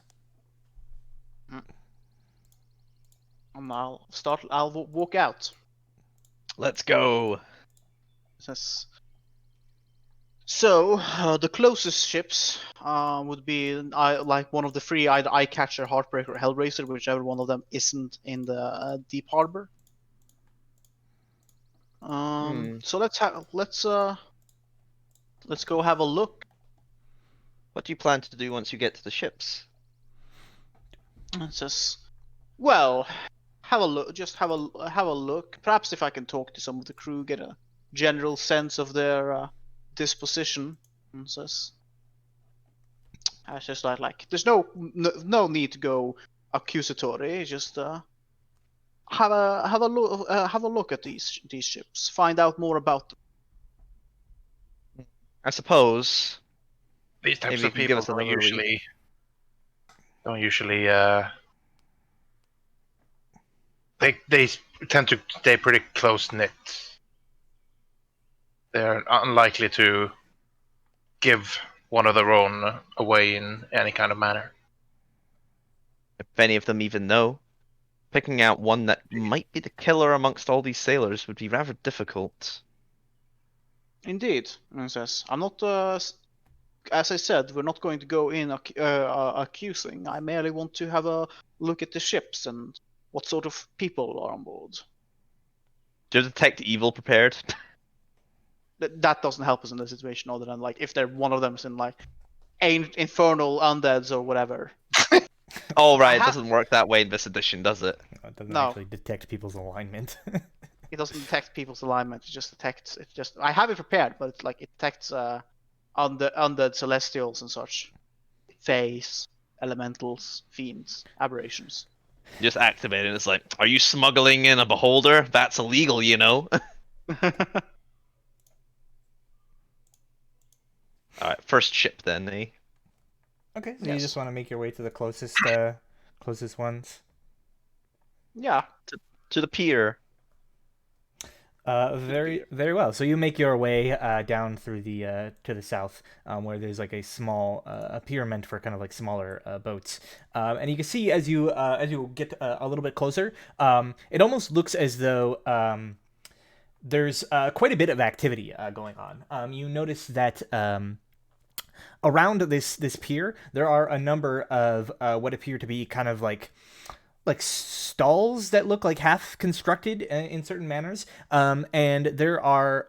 And I'll walk out. Let's go. Yes. So the closest ships would be like one of the 3, either Eyecatcher, Heartbreaker, or Hellraiser, whichever one of them isn't in the deep harbor. So let's go have a look. What do you plan to do once you get to the ships? It says, well, have a look. Just have a look. Perhaps if I can talk to some of the crew, get a general sense of their disposition. And says, I just like there's no need to go accusatory. Just have a look at these ships. Find out more about them. I suppose These types maybe of you can give people us another week. don't usually they tend to stay pretty close knit. They're unlikely to give one of their own away in any kind of manner. If any of them even know. Picking out one that might be the killer amongst all these sailors would be rather difficult. Indeed, and says, I'm not. As I said, we're not going to go in accusing. I merely want to have a look at the ships and what sort of people are on board. Do you detect evil prepared? That doesn't help us in this situation, other than like if one of them's in like infernal undeads or whatever. Oh right, it doesn't work that way in this edition, does it? It doesn't No. actually detect people's alignment. It doesn't detect people's alignment. It just detects. It just. I have it prepared, but it's like it detects undead celestials and such, fays, elementals, fiends, aberrations. You just activate it and it's like, are you smuggling in a beholder? That's illegal, you know? Alright, first ship then, eh? Okay, so you Yes. just want to make your way to the closest ones. Yeah. To the pier. Very well. So you make your way down through the to the south, where there's like a small a pier meant for kind of like smaller boats, and you can see as you get a little bit closer, it almost looks as though there's quite a bit of activity going on. You notice that. Around this pier, there are a number of what appear to be kind of like stalls that look like half constructed in certain manners, and there are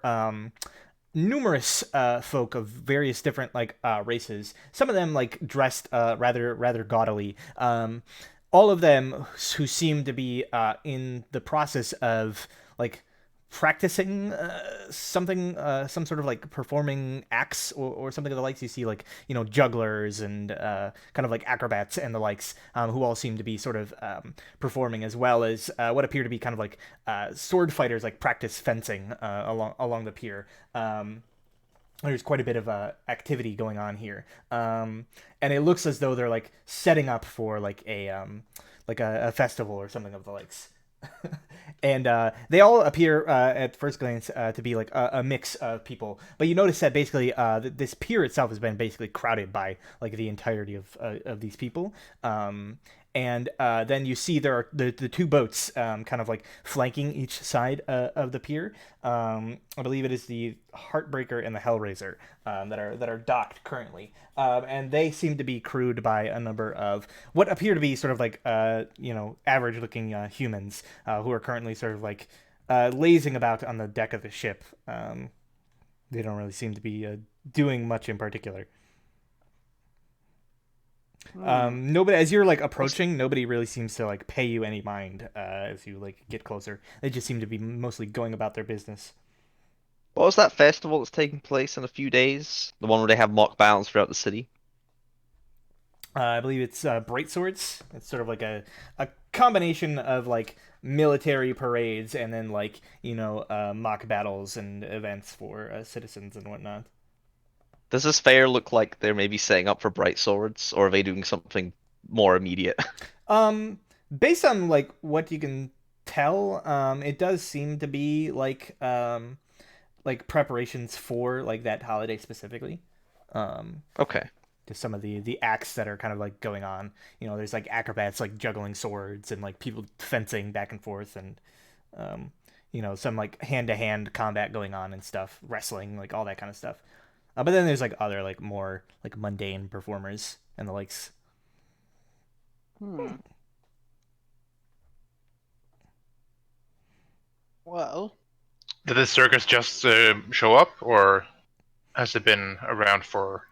numerous folk of various different like races. Some of them like dressed rather gaudily. All of them who seem to be in the process of like practicing something, some sort of like performing acts or something of the likes. You see like jugglers and kind of like acrobats and the likes, who all seem to be sort of performing, as well as what appear to be kind of like sword fighters, like practice fencing along the pier. There's quite a bit of activity going on here, and it looks as though they're like setting up for like a festival or something of the likes. And they all appear at first glance to be like a mix of people, but you notice that basically this pier itself has been basically crowded by like the entirety of these people. And then you see there are the two boats kind of like flanking each side of the pier. I believe it is the Heartbreaker and the Hellraiser that are docked currently, and they seem to be crewed by a number of what appear to be sort of like average looking humans who are currently sort of like lazing about on the deck of the ship. They don't really seem to be doing much in particular. Nobody, as you're like approaching, nobody really seems to like pay you any mind as you like get closer. They just seem to be mostly going about their business. What was that festival that's taking place in a few days? The one where they have mock battles throughout the city? I believe it's Bright Swords. It's sort of like a combination of like military parades and then like mock battles and events for citizens and whatnot. Does this fair look like they're maybe setting up for Bright Swords, or are they doing something more immediate? Um, Based on like what you can tell, it does seem to be like preparations for like that holiday specifically. Um, Okay. to some of the acts that are kind of like going on. There's like acrobats like juggling swords and like people fencing back and forth and some like hand to hand combat going on and stuff, wrestling, like all that kind of stuff. But then there's like other like more like mundane performers and the likes. Well, Did the circus just show up, or has it been around for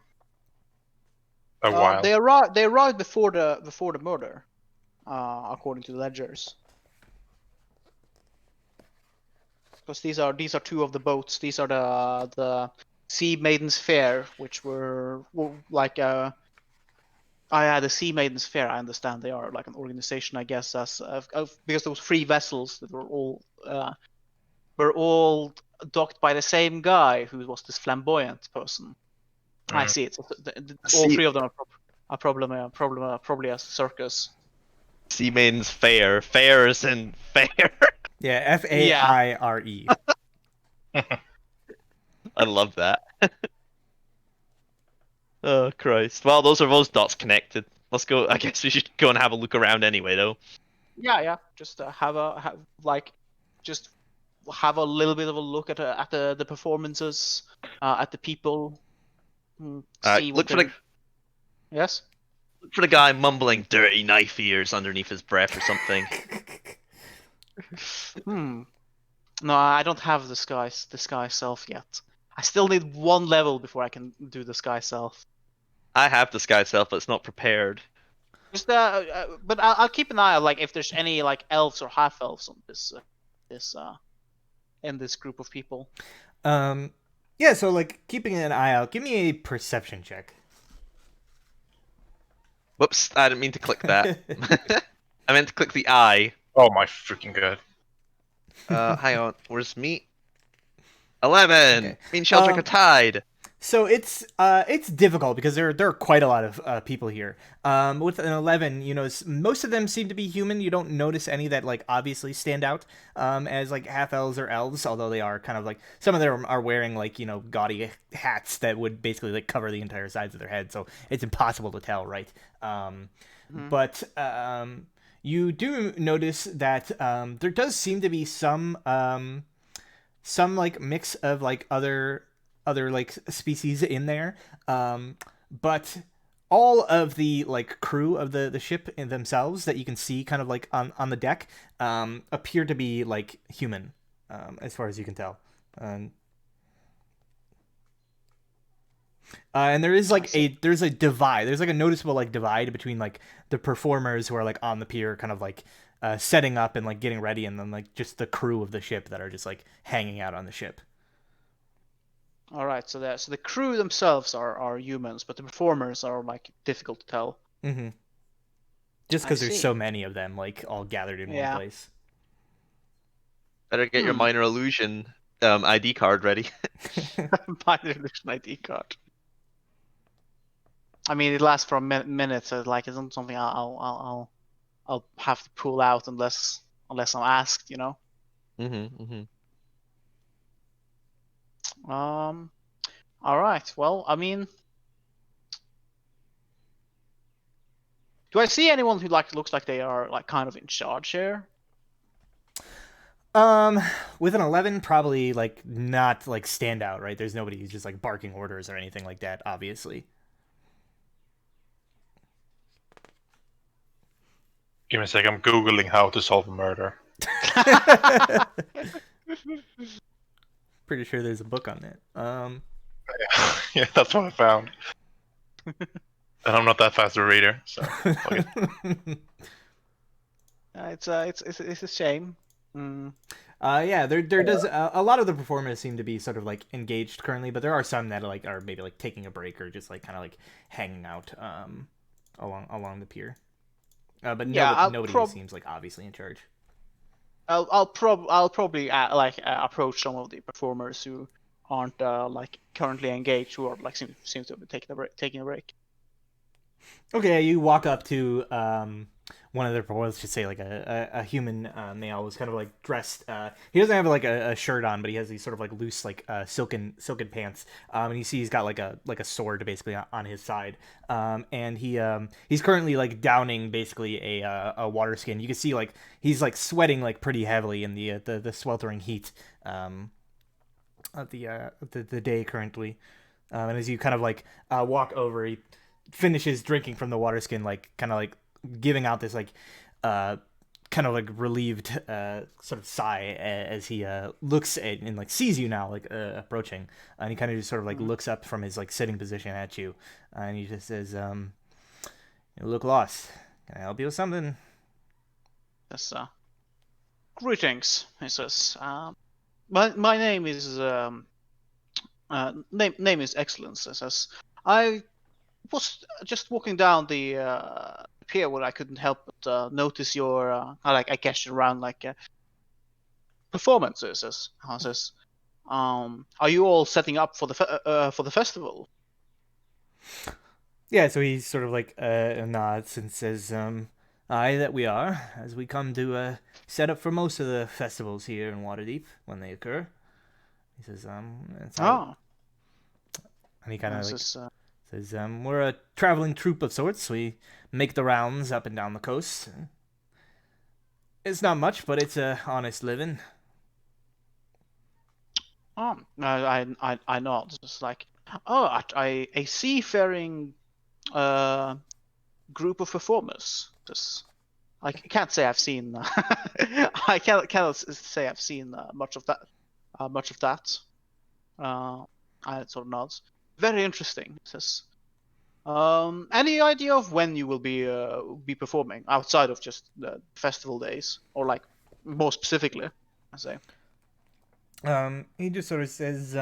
a while? they arrived before the murder, according to the ledgers. Because these are two of the boats. These are the Sea Maidens Fair, which were like the Sea Maidens Fair. I understand they are like an organization, I guess, as because those three vessels that were all docked by the same guy who was this flamboyant person. I see it. So all three of them are probably a circus. Sea Maiden's fair. Fair is in fair. Yeah, Faire. I love that. Oh Christ. Well, those are those dots connected. Let's go. I guess we should go and have a look around anyway, though. Yeah. Just just have a little bit of a look at the performances, at the people. See what Look for the Yes. Look for the guy mumbling "dirty knife ears" underneath his breath or something. No, I don't have the sky self yet. I still need 1 level before I can do the sky self. I have the sky self, but it's not prepared. Just but I'll keep an eye on like if there's any like elves or half elves on this in this group of people. Yeah, so like keeping an eye out. Give me a perception check. Whoops, I didn't mean to click that. I meant to click the eye. Oh my freaking god. Hang on, where's me? 11. Okay. Me and Sheldrick are tied. So it's difficult because there are quite a lot of people here. With an 11, you know, most of them seem to be human. You don't notice any that like obviously stand out as like half elves or elves, although they are kind of like some of them are wearing like, you know, gaudy hats that would basically like cover the entire sides of their head, so it's impossible to tell, right? But you do notice that there does seem to be some like mix of like other like species in there, but all of the like crew of the ship in themselves that you can see kind of like on the deck appear to be like human, as far as you can tell. And there is like there's a divide. There's like a noticeable like divide between like the performers who are like on the pier, kind of like setting up and like getting ready, and then like just the crew of the ship that are just like hanging out on the ship. All right, so the crew themselves are humans, but the performers are like difficult to tell. Mm-hmm. Just because there's see. so many of them, like all gathered in one place. Better get your minor illusion ID card ready. Minor illusion ID card. I mean, it lasts for a minute, so like it's not something I'll have to pull out unless I'm asked, you know. All right. Well, I mean, do I see anyone who like looks like they are like kind of in charge here? With an 11, probably like not like stand out, right? There's nobody who's just like barking orders or anything like that, obviously. Give me a sec, I'm googling how to solve a murder. Pretty sure there's a book on that. Yeah, that's what I found. And I'm not that fast a reader, so fuck it. It's a shame. Yeah, there does a lot of the performers seem to be sort of like engaged currently, but there are some that like are maybe like taking a break or just like kind of like hanging out along the pier. But nobody seems like obviously in charge. I'll probably approach some of the performers who aren't like currently engaged, who are like seems to be taking a break. Okay, you walk up to one of the performers, should say like a human male, was kind of like dressed. He doesn't have like a shirt on, but he has these sort of like loose like silken pants. And you see he's got like a sword basically on his side. And he's currently like downing basically a water skin. You can see like he's like sweating like pretty heavily in the sweltering heat of the day currently. And as you kind of like walk over, he finishes drinking from the water skin, like kind of like giving out this like kind of like relieved sort of sigh as he looks at and like sees you now like approaching, and he kind of just sort of like looks up from his like sitting position at you, and he just says, "You look lost. Can I help you with something?" Yes, greetings. He says, my name is name is Excellence. He says, I was just walking down the pier where I couldn't help but notice your I guess around like performances. Says, are you all setting up for the festival? Yeah, so he sort of like nods and says, "Aye, that we are, as we come to set up for most of the festivals here in Waterdeep when they occur." He says, and he kind of like says, "We're a traveling troupe of sorts. We make the rounds up and down the coast. It's not much, but it's a honest living." I know. It's just like, a seafaring group of performers. I can't say I've seen. I cannot say I've seen much of that. I sort of nods. Very interesting. Says. Any idea of when you will be performing outside of just the festival days, or like more specifically, I say? He just sort of says,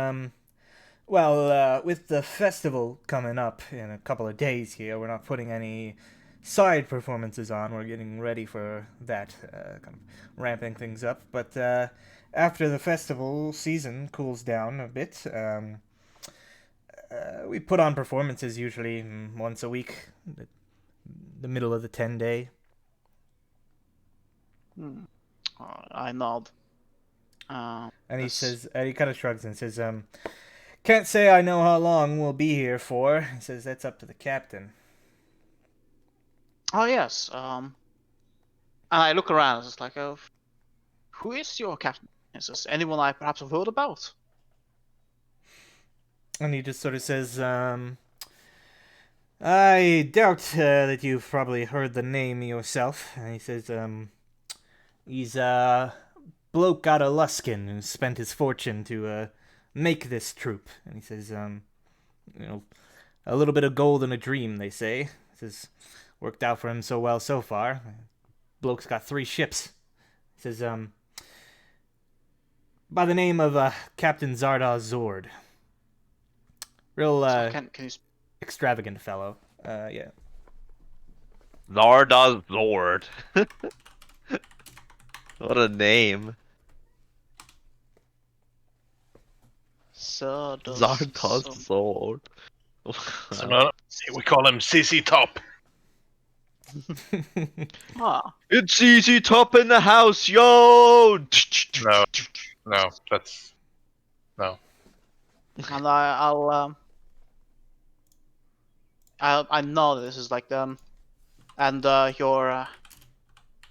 well, with the festival coming up in a couple of days here, we're not putting any side performances on. We're getting ready for that, kind of ramping things up. But after the festival season cools down a bit, we put on performances usually once a week, the middle of the 10-day. I nod. And he says, he kind of shrugs and says, can't say I know how long we'll be here for. He says, that's up to the captain. Oh, yes. And I look around, it's like, oh, who is your captain? Is this anyone I perhaps have heard about? And he just sort of says, I doubt that you've probably heard the name yourself. And he says, he's a bloke out of Luskin who spent his fortune to make this troupe. And he says, a little bit of gold in a dream, they say. He says, worked out for him so well so far. Bloke's got 3 ships. He says, by the name of Captain Zardoz Zord. Real Can you extravagant fellow. Yeah. Zardoz Zord. What a name. Zardoz Zord. We call him CC Top. It's CC Top in the house, yo! No, that's no. And I know this is like and your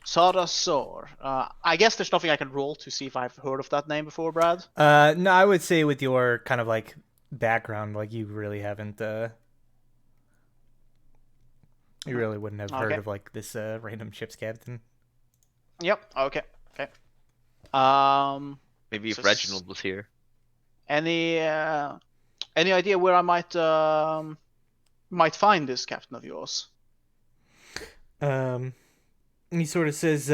Sarasor. I guess there's nothing I can roll to see if I've heard of that name before, Brad. No, I would say with your kind of like background, like you really haven't. You really wouldn't have heard of like this random ship's captain. Yep. Okay. Maybe if Reginald was here. Any idea where I might find this captain of yours? He sort of says,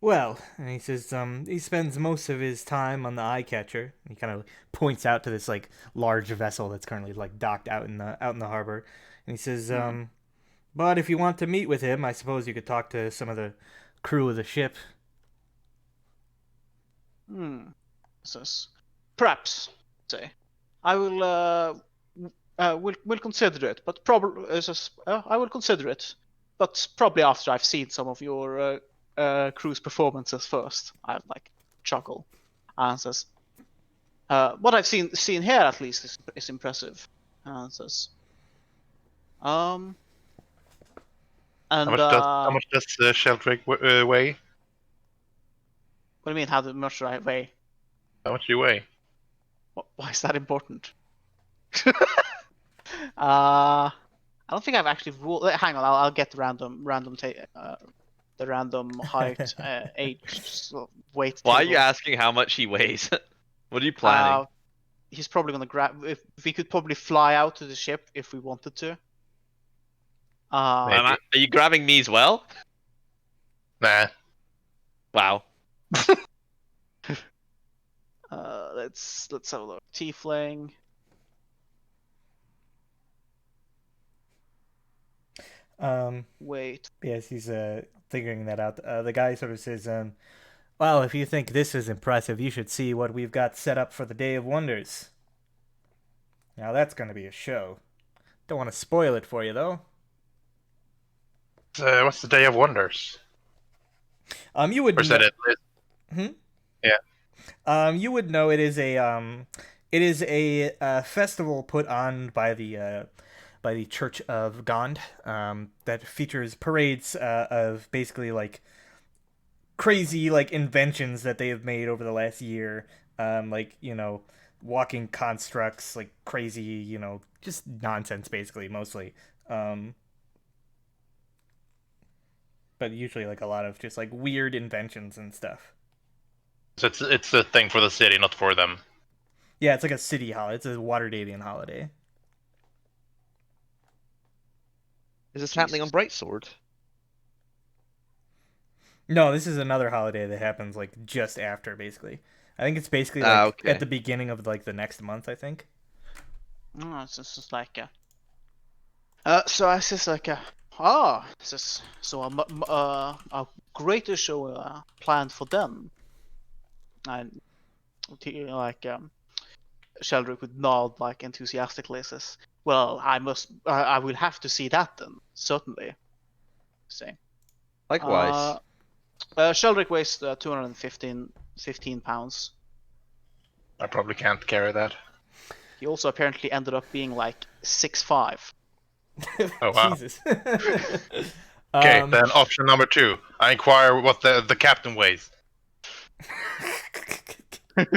well, and he says, he spends most of his time on the eye catcher. He kind of points out to this like large vessel that's currently like docked out in the harbor, and he says, but if you want to meet with him, I suppose you could talk to some of the crew of the ship. Says, perhaps, say, I will will consider it, but probably I will consider it, but probably after I've seen some of your crew's performances first. I like chuckle, and says, what I've seen here at least is impressive. And says, and how much does Sheldrake weigh? What do you mean? How much do I weigh? How much do you weigh? Why is that important? I don't think I've actually ruled. Hang on, I'll get the random height, age, weight. Why are table. you asking how much he weighs? What are you planning? He's probably gonna grab. If we could probably fly out to the ship if we wanted to. Are you grabbing me as well? Nah. Wow. Let's have a look. Tiefling. Wait. Yes, he's figuring that out. The guy sort of says, well, if you think this is impressive, you should see what we've got set up for the Day of Wonders. Now that's going to be a show. Don't want to spoil it for you, though. What's the Day of Wonders? You would. Or is that it? Yeah. You would know it is a festival put on by the Church of Gond, that features parades of basically like crazy like inventions that they have made over the last year, like walking constructs, like crazy just nonsense basically mostly. Um, but usually like a lot of just like weird inventions and stuff. So it's a thing for the city, not for them. Yeah, it's like a city holiday. It's a Waterdhavian holiday. Is this happening on Jesus. Brightsword? No, this is another holiday that happens like just after, basically. I think it's basically Ah, like at okay. the beginning of like the next month, I think. No, it's just like so I says like says so a greater show planned for them, and like Sheldrick would nod like enthusiastically says, well, I will have to see that then, certainly. Say Likewise. Sheldrick weighs 215 pounds. I probably can't carry that. He also apparently ended up being like 6'5". Oh wow. Jesus. Okay, then option number 2. I inquire what the captain weighs. Wait,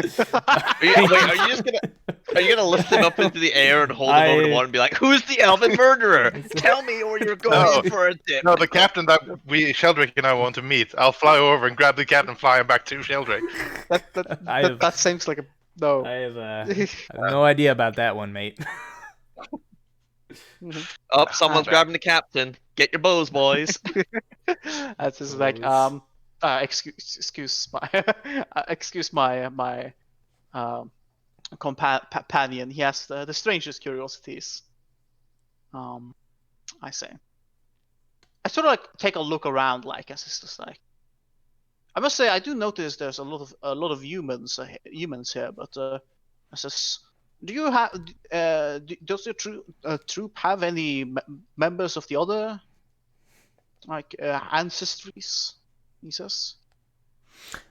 are you gonna lift him up into the air and hold him over the water and be like, "Who's the elven murderer? Tell me, or you're going in for a dip." No, the captain that Sheldrick and I want to meet. I'll fly over and grab the captain, fly him back to Sheldrick. That seems like a no. I have no idea about that one, mate. Oh, someone's Ah, grabbing the captain. Get your bows, boys. That's just like Gross. excuse my excuse my companion. He has the strangest curiosities. I say. I sort of like take a look around, like as it's just like. I must say, I do notice there's a lot of humans here, but I says, do you have does your troop have any members of the other like ancestries? He says,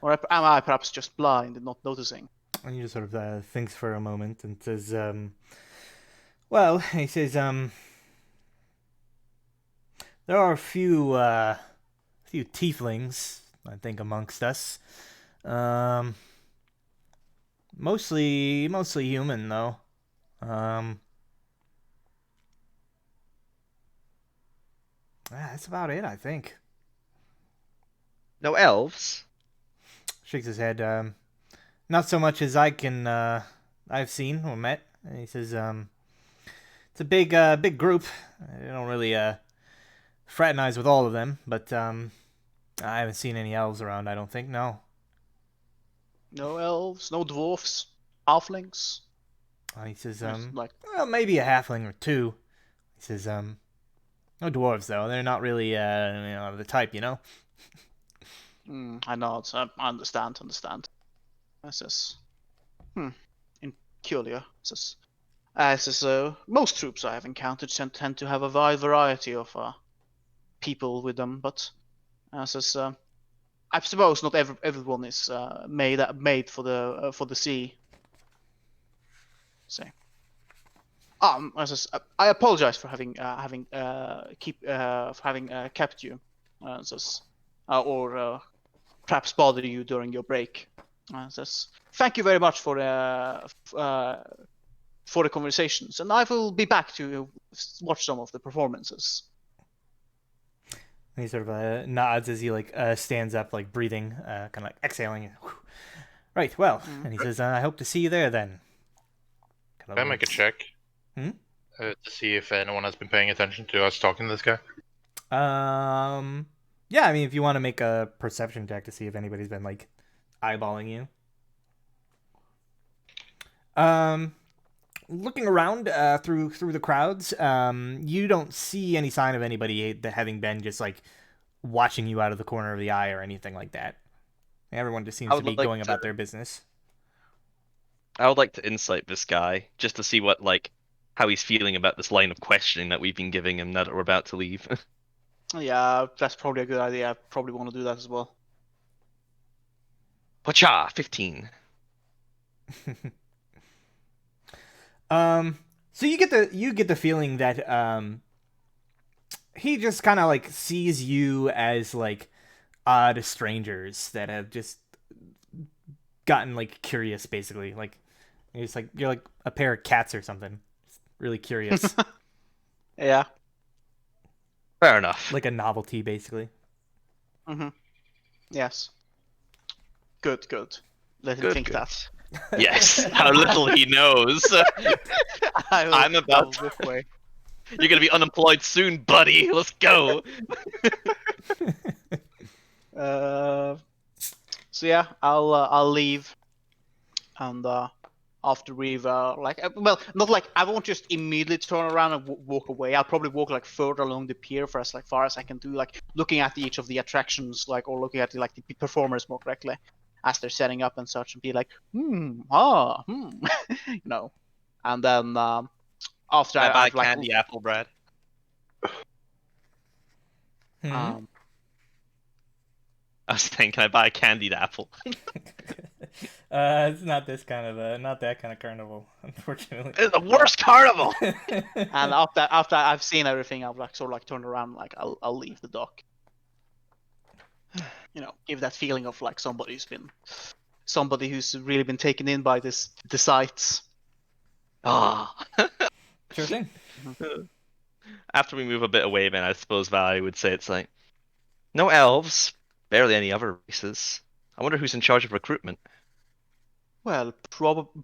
or am I perhaps just blind and not noticing? And he just sort of thinks for a moment and says, well, he says, there are a few tieflings, I think, amongst us. Um, mostly human though. That's about it, I think. No elves. Shakes his head. Not so much as I've seen or met. And he says, it's a big group. I don't really fraternize with all of them, but I haven't seen any elves around. I don't think. No. No elves, no dwarfs, halflings. He says, Like well, maybe a halfling or two. He says, no dwarves though. They're not really the type, you know. I know. I understand. I says, in peculiar. Says, most troops I have encountered tend to have a wide variety of people with them, but says, I suppose not everyone is made for the sea. Say, I apologize for having kept you, says, or perhaps bother you during your break. Says, thank you very much for the conversations, and I will be back to watch some of the performances. And he sort of nods as he like stands up, like breathing, kind of like exhaling. Right. Well, and he says, I hope to see you there then. Can I make a check? To see if anyone has been paying attention to us talking to this guy? Yeah, I mean, if you want to make a perception check to see if anybody's been like eyeballing you. Looking around through the crowds, you don't see any sign of anybody that having been just like watching you out of the corner of the eye or anything like that. Everyone just seems to be going about their business. I would like to insight this guy just to see how he's feeling about this line of questioning that we've been giving him now that we're about to leave. Yeah, that's probably a good idea. I probably want to do that as well. Pacha, 15. So you get the feeling that he just kind of like sees you as like odd strangers that have just gotten like curious, basically. Like you're like a pair of cats or something. Really curious. Yeah. Fair enough. like a novelty, basically. Mm-hmm. Yes. Good. Let him Good, think good. that. Yes, how little he knows. I'm about I'll walk away. You're gonna be unemployed soon, buddy. Let's go. So yeah, I'll leave, and after we've well, not like I won't just immediately turn around and walk away. I'll probably walk like further along the pier for as far as I can do, like looking at each of the attractions, like, or looking at the performers more correctly as they're setting up and such, and be like, you know, and then after Can I buy I've like candy apple, Brad? Hmm? I was saying, can I buy a candied apple? It's not this kind of not that kind of carnival, unfortunately. It's the worst carnival. and after I've seen everything, I'll like sort of like turn around, like I'll leave the dock. Give that feeling of like somebody who's really been taken in by the sights. Ah. Sure thing. After we move a bit away, then I suppose Valerie would say it's like, no elves, barely any other races. I wonder who's in charge of recruitment. Well,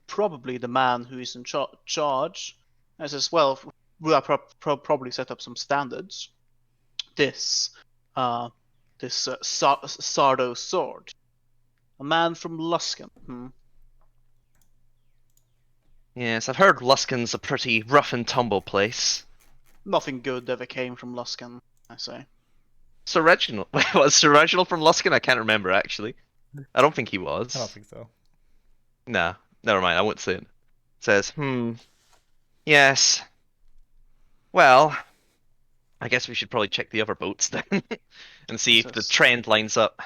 probably the man who is in charge, as well. Will probably set up some standards. This Sardo sword, a man from Luskan. Yes, I've heard Luskan's a pretty rough and tumble place. Nothing good ever came from Luskan, I say. Sir Reginald. Wait, was Sir Reginald from Luskan? I can't remember, actually. I don't think he was. I don't think so. Nah, never mind, I won't say it. It says, yes. Well, I guess we should probably check the other boats then. And see if the trend lines up.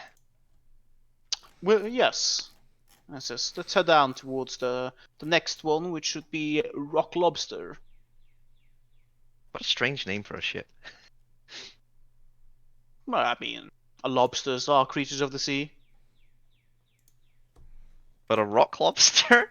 Well, yes. It says, let's head down towards the next one, which should be Rock Lobster. What a strange name for a ship. Well, I mean, lobsters are creatures of the sea. But a rock lobster?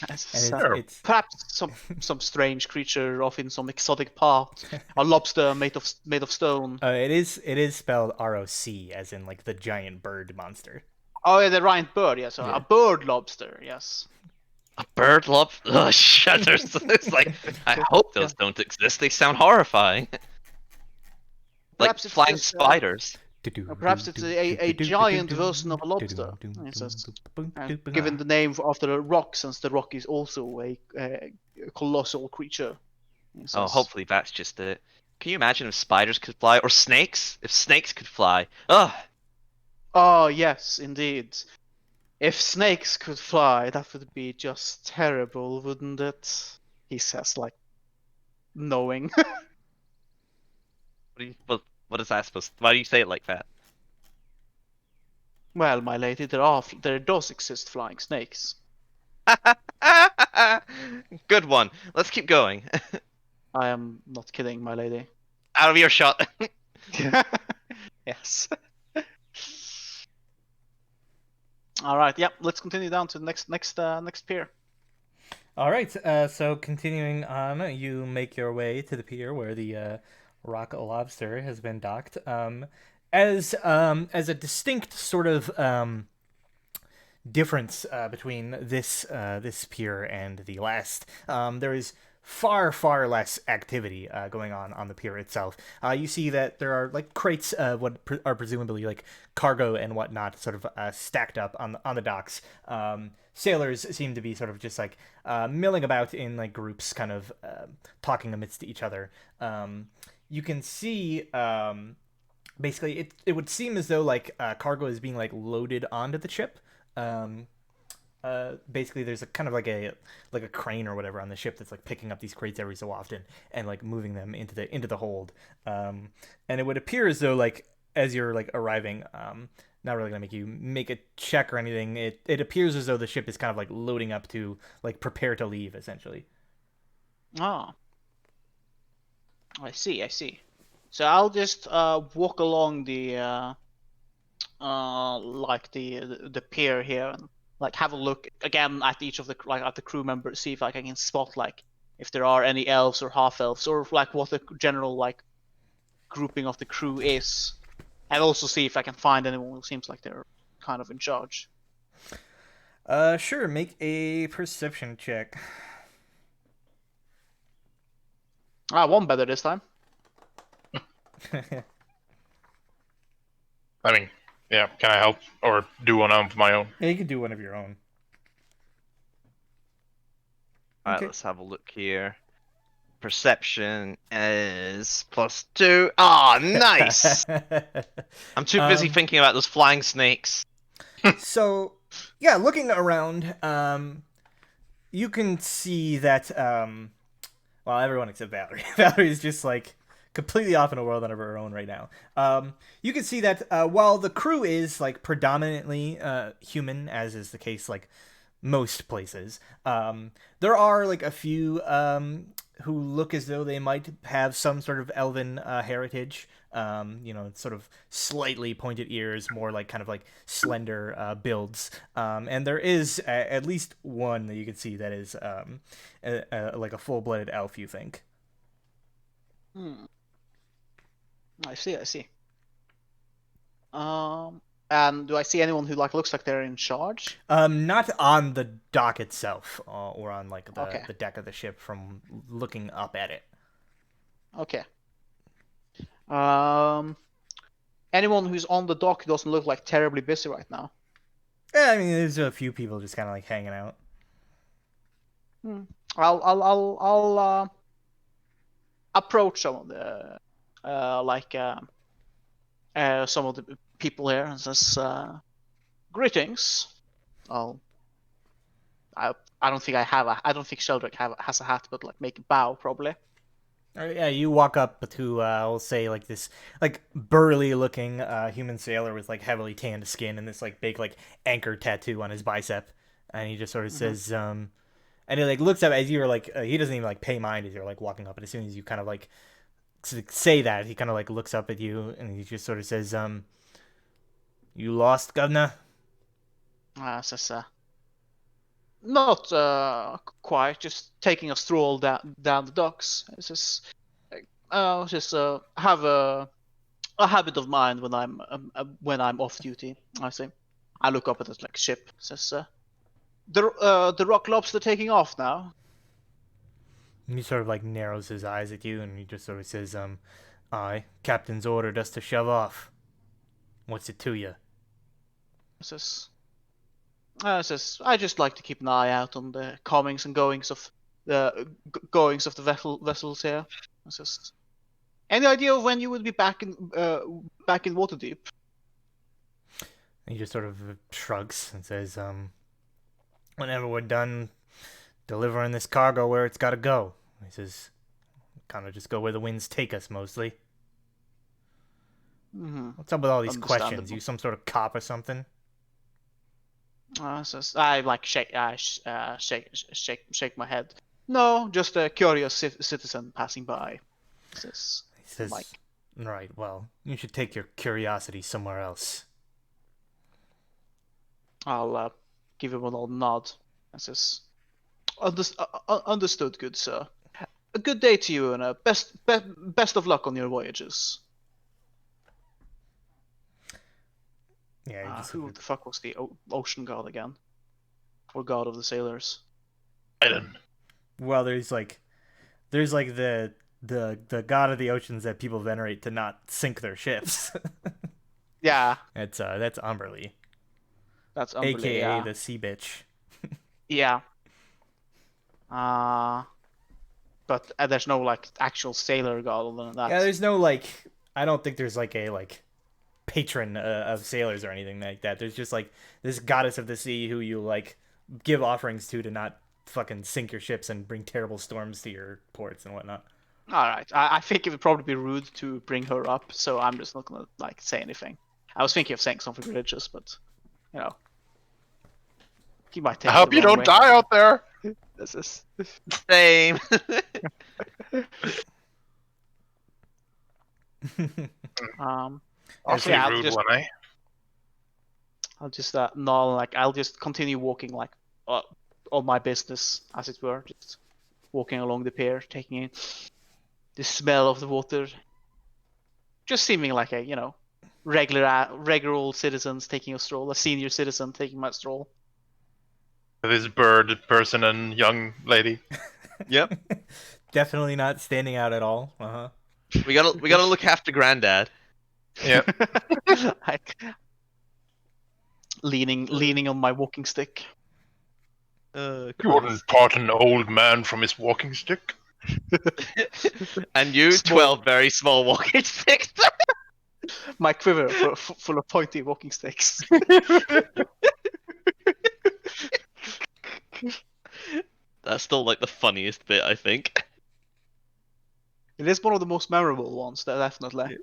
It's Perhaps some strange creature off in some exotic part. A lobster made of stone. it is spelled ROC, as in like the giant bird monster. Oh yeah, the giant bird. Yes, Yeah. a bird lobster. Yes. A bird lobster? Oh, shudders. It's like, I hope those don't exist. They sound horrifying. Perhaps Like flying it's just, spiders. Perhaps it's a giant version of a lobster. It says, given the name after the rock, since the rock is also a colossal creature. Oh, hopefully that's just it. Can you imagine if spiders could fly? Or snakes? If snakes could fly. Ugh! Oh, yes, indeed. If snakes could fly, that would be just terrible, wouldn't it? He says, like, knowing. What is that supposed to... Why do you say it like that? Well, my lady, there does exist flying snakes. Good one. Let's keep going. I am not kidding, my lady. Out of earshot. Yes. All right. Yep. Let's continue down to the next pier. All right. So continuing on, you make your way to the pier where the Rock Lobster has been docked. As a distinct sort of difference between this pier and the last, there is far less activity going on the pier itself. You see that there are like crates of what are presumably like cargo and whatnot, sort of stacked up on the docks. Sailors seem to be sort of just like milling about in like groups, kind of talking amidst each other. You can see basically it would seem as though like cargo is being like loaded onto the ship. Basically there's a kind of like a crane or whatever on the ship that's like picking up these crates every so often and like moving them into the hold. And it would appear as though like as you're like arriving, not really gonna make you make a check or anything. It appears as though the ship is kind of like loading up to like prepare to leave, essentially. Ah. I see. So I'll just walk along the like the pier here and like have a look again at each of the at the crew members, see if I can spot like if there are any elves or half elves or like what the general like grouping of the crew is, and also see if I can find anyone who seems like they're kind of in charge. Sure. Make a perception check. One better this time. I mean, yeah, can I help or do one of my own? Yeah, you can do one of your own. Alright, Okay. let's have a look here. Perception is +2. Ah, nice! I'm too busy thinking about those flying snakes. So, yeah, looking around, you can see that, well, everyone except Valerie. Valerie's just, like, completely off in a world of her own right now. You can see that while the crew is, like, predominantly human, as is the case, like, most places, there are, like, a few who look as though they might have some sort of elven heritage. Sort of slightly pointed ears, more like kind of like slender builds. And there is at least one that you can see that is like a full-blooded elf, you think. I see. And do I see anyone who like looks like they're in charge? Not on the dock itself, or on like Okay. the deck of the ship from looking up at it. Okay. Anyone who's on the dock doesn't look like terribly busy right now. Yeah, I mean, there's a few people just kind of like hanging out. I'll approach some of the some of the people here and says, "Greetings." I don't think I don't think Sheldrick has a hat, but like make a bow probably. Yeah, you walk up to, I'll say, like this, like burly-looking human sailor with like heavily tanned skin and this like big like anchor tattoo on his bicep, and he just sort of says, and he like looks up as you're like, he doesn't even like pay mind as you're like walking up, and as soon as you kind of like say that, he kind of like looks up at you and he just sort of says, "You lost, governor?" Says, not quite, just taking a stroll down the docks. It's just have a habit of mine when I'm off duty. I say, I look up at this like ship. It says, the Rock Lobster taking off now. And he sort of like narrows his eyes at you and he just sort of says, "Aye, captain's ordered us to shove off. What's it to you?" It says, I just like to keep an eye out on the comings and goings of the vessels here. It says, any idea of when you would be back in Waterdeep? He just sort of shrugs and says, "Whenever we're done delivering this cargo where it's got to go." He says, "Kind of just go where the winds take us, mostly." What's up with all these questions? You some sort of cop or something? Says, I like shake my head. No, just a curious citizen passing by. He says, like, right, well, you should take your curiosity somewhere else. I'll give him a little nod. And says, understood, good sir. A good day to you, and best of luck on your voyages. Yeah. Who the fuck was the ocean god again? Or god of the sailors? Island. Well, there's like the god of the oceans that people venerate to not sink their ships. Yeah. That's Umberly. That's Umberly, AKA yeah. the sea bitch. Yeah. But there's no like actual sailor god other than that. Yeah, there's no like, I don't think there's like a like patron of sailors or anything like that. There's just like this goddess of the sea who you like give offerings to not fucking sink your ships and bring terrible storms to your ports and whatnot. All right, I think it would probably be rude to bring her up, so I'm just not gonna like say anything. I was thinking of saying something religious, but you know, he might take. I hope you don't die out there. This is Same. Awfully yeah, rude one, eh? I'll just no, like I'll just continue walking like on my business, as it were, just walking along the pier, taking in the smell of the water. just seeming like a regular old citizens taking a stroll, a senior citizen taking my stroll. This bird person and young lady. Yep. Definitely not standing out at all. Uh-huh. We gotta look after Granddad. Yeah. Like, leaning on my walking stick. You Christ. wouldn't part an old man from his walking stick? And you, Small. 12 very small walking sticks. My quiver full of pointy walking sticks. That's still like the funniest bit, I think. It is one of the most memorable ones, definitely.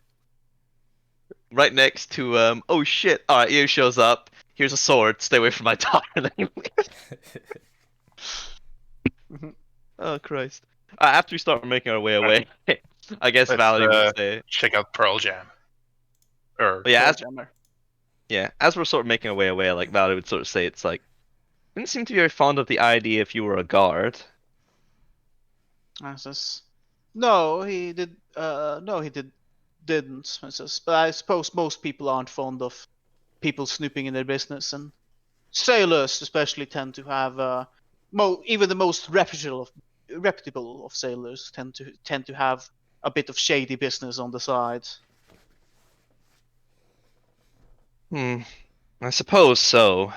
Right next to oh shit! All right, Io shows up. Here's a sword. Stay away from my daughter. And then he leaves. Oh Christ! After we start making our way away, I guess Let's, Valerie would say, check out Pearl Jam. Or but yeah, as we're sort of making our way away, like Valerie would sort of say, it's like, didn't seem to be very fond of the idea if you were a guard. No, he did. No, he didn't. But I suppose most people aren't fond of people snooping in their business, and sailors especially tend to have even the most reputable of sailors tend to have a bit of shady business on the side. I suppose so.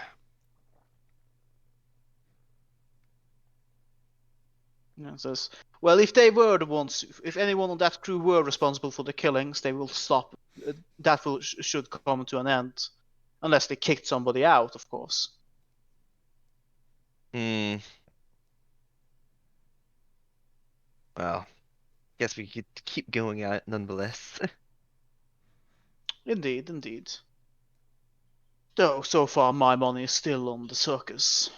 Well, if they were the ones, if anyone on that crew were responsible for the killings, they will stop. That should come to an end, unless they kicked somebody out, of course. Well, guess we could keep going at it nonetheless. Indeed. Though, so far my money is still on the circus.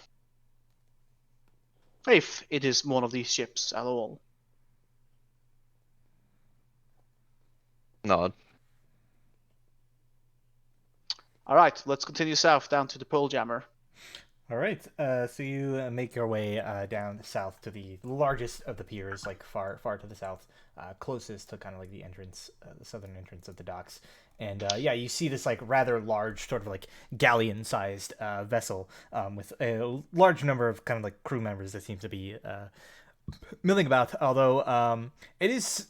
If it is one of these ships at all. Nod. Alright, let's continue south down to the Pearl Jammer. All right, so you make your way down south to the largest of the piers, like far to the south, closest to kind of like the entrance, the southern entrance of the docks. And yeah, you see this like rather large, sort of like galleon-sized vessel with a large number of kind of like crew members that seem to be milling about. Although it is,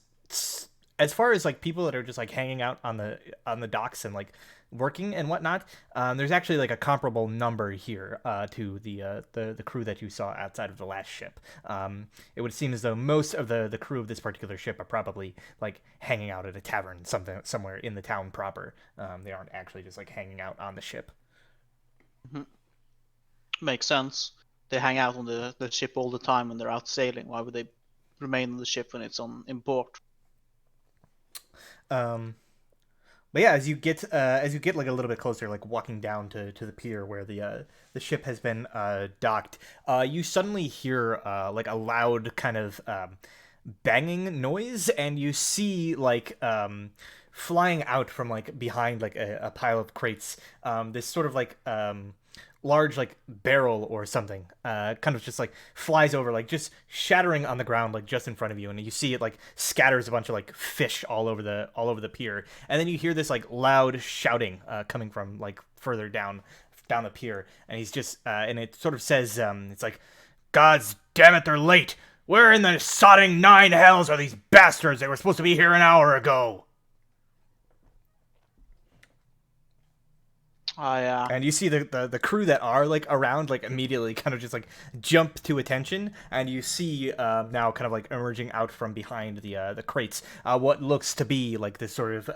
as far as like people that are just like hanging out on the docks and like working and whatnot, there's actually like a comparable number here to the crew that you saw outside of the last ship. It would seem as though most of the crew of this particular ship are probably like hanging out at a tavern somewhere in the town proper. They aren't actually just like hanging out on the ship. Mm-hmm. Makes sense. They hang out on the ship all the time when they're out sailing. Why would they remain on the ship when it's in port? But yeah, as you get like a little bit closer, like walking down to the pier where the ship has been docked, you suddenly hear like a loud kind of banging noise, and you see like flying out from like behind like a pile of crates, this sort of like large like barrel or something kind of just like flies over, like just shattering on the ground like just in front of you, and you see it like scatters a bunch of like fish all over the pier, and then you hear this like loud shouting coming from like further down the pier, and he's just and it sort of says it's like, "God's damn it, they're late. Where in the sodding nine hells are these bastards? They were supposed to be here an hour ago." And you see the crew that are like around like immediately kind of just like jump to attention, and you see now kind of like emerging out from behind the crates what looks to be like this sort of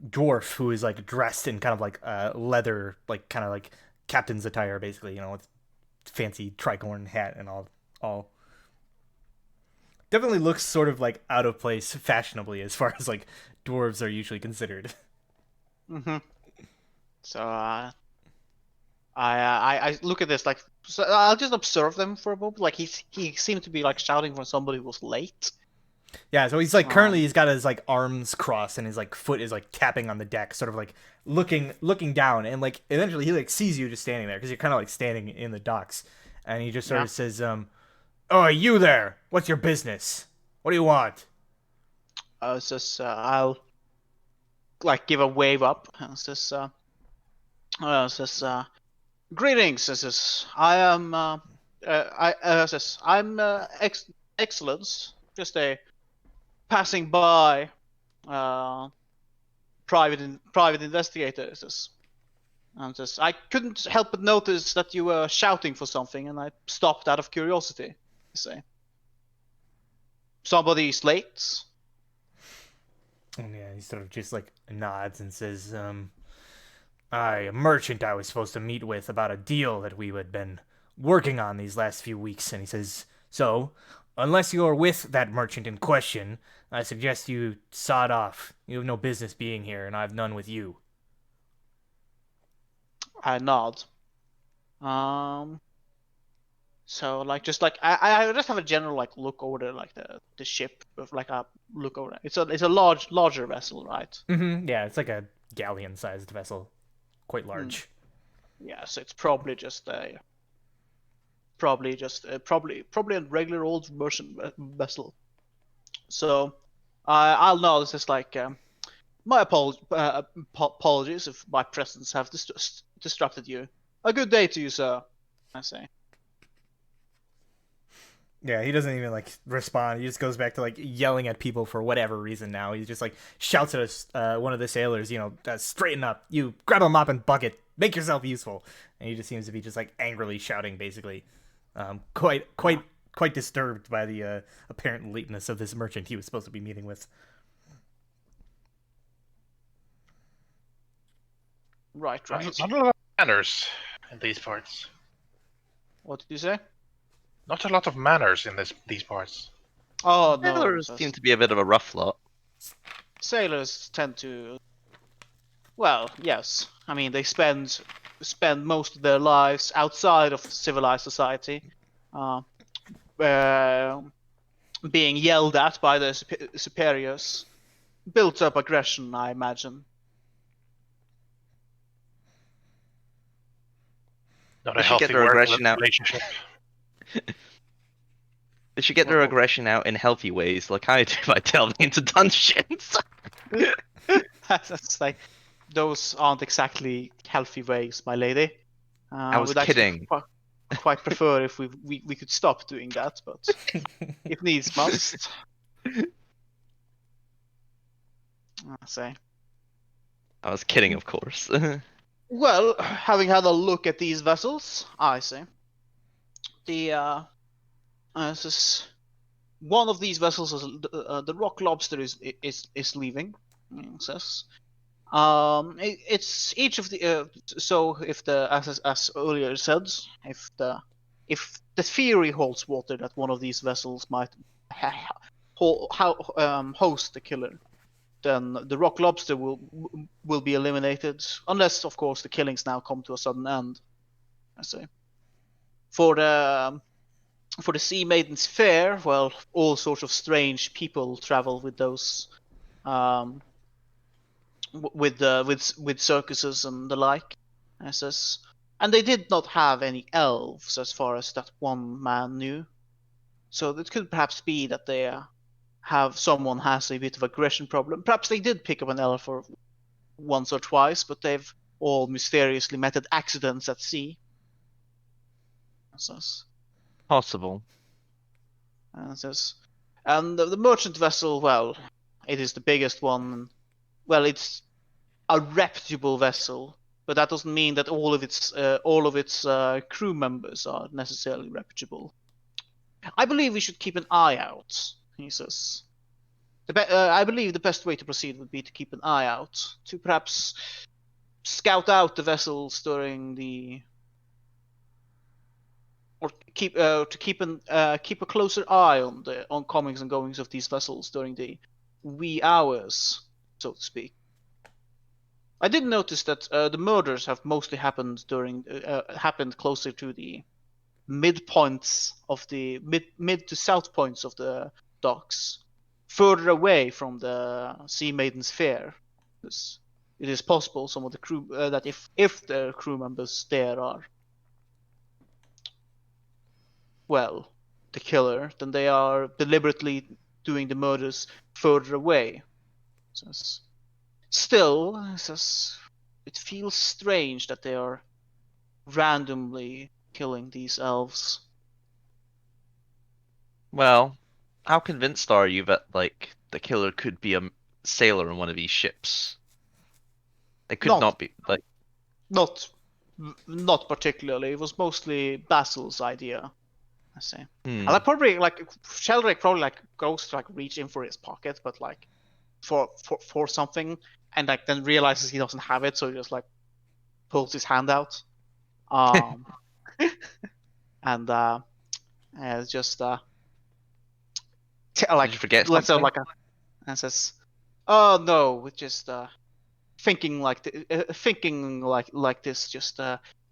dwarf who is like dressed in kind of like leather, like kind of like captain's attire, basically, you know, with fancy tricorn hat and all. Definitely looks sort of like out of place fashionably as far as like dwarves are usually considered. Mm-hmm. So I look at this like, so I'll just observe them for a moment. Like he seemed to be like shouting for somebody who was late. Yeah, so he's like currently he's got his like arms crossed and his like foot is like tapping on the deck, sort of like looking down, and like eventually he like sees you just standing there because you're kind of like standing in the docks, and he just sort of says, "Oh, you there? What's your business? What do you want?" It's just I'll like give a wave up and says, "Greetings." Says, "I am says, I'm Excellence, just a passing by private investigator." Says, and says, "I couldn't help but notice that you were shouting for something, and I stopped out of curiosity." You say, "Somebody's late?" And yeah, he sort of just like nods and says, a merchant I was supposed to meet with about a deal that we had been working on these last few weeks." And he says, "So, unless you're with that merchant in question, I suggest you sod off. You have no business being here, and I've none with you." I nod. So like just like I just have a general like look over the ship with like a look over. It's a larger vessel, right? Yeah, it's like a galleon-sized vessel, quite large. Yeah, so it's probably probably a regular old merchant vessel. So I'll know this is like my apologies if my presence have distracted you. A good day to you, sir. I say. Yeah, he doesn't even like respond. He just goes back to like yelling at people for whatever reason. Now he just like shouts at us, one of the sailors, straighten up, you grab a mop and bucket, make yourself useful. And he just seems to be just like angrily shouting, basically, quite disturbed by the apparent lateness of this merchant he was supposed to be meeting with. Right. Not a lot of manners in these parts. What did you say? Not a lot of manners in these parts. Oh no, Sailors seem to be a bit of a rough lot. sailors tend to. Well, yes. I mean, they spend most of their lives outside of civilized society, uh, uh, being yelled at by their superiors. Built up aggression, I imagine. Not They a should get healthy their work aggression out. relationship. They should get their aggression out in healthy ways, like I do by delving into dungeons. That's like those aren't exactly healthy ways, my lady. I was Would actually kidding. quite prefer if we could stop doing that, but if needs must. I say. I was kidding, of course. Well, having had a look at these vessels, I say the this is one of these vessels is the Rock Lobster is leaving. It says. It's each of the so if the as earlier said, if the theory holds water that one of these vessels might host the killer, then the Rock Lobster will be eliminated, unless of course the killings now come to a sudden end. I say. For the Sea Maiden's Fair, well, all sorts of strange people travel with those um, with circuses and the like. I says, and they did not have any elves as far as that one man knew. So it could perhaps be that they someone has a bit of aggression problem. Perhaps they did pick up an elf or once or twice, but they've all mysteriously met at accidents at sea. Says. Possible. Says, and the merchant vessel, well, it is the biggest one. Well, it's a reputable vessel, but that doesn't mean that all of its crew members are necessarily reputable. I believe we should keep an eye out, he says. I believe the best way to proceed would be to keep an eye out, to perhaps scout out the vessels during the, or keep a closer eye on the oncomings and goings of these vessels during the wee hours, so to speak. I did notice that the murders have mostly happened happened closer to the midpoints of the mid to south points of the docks, further away from the Sea Maiden's Fair. It is possible some of the crew that if the crew members there are well the killer, then they are deliberately doing the murders further away. Still, it feels strange that they are randomly killing these elves. Well, how convinced are you that like the killer could be a sailor in one of these ships? It could Not, not be like. not, not particularly. It was mostly Basil's idea. I say. Hmm. And like probably like Sheldrick probably like goes to like reach in for his pocket, but like for something, and like then realizes he doesn't have it, so he just like pulls his hand out. Um, and just Did you like forget lets out something? like a and says, "Oh no, we're just thinking like thinking like this just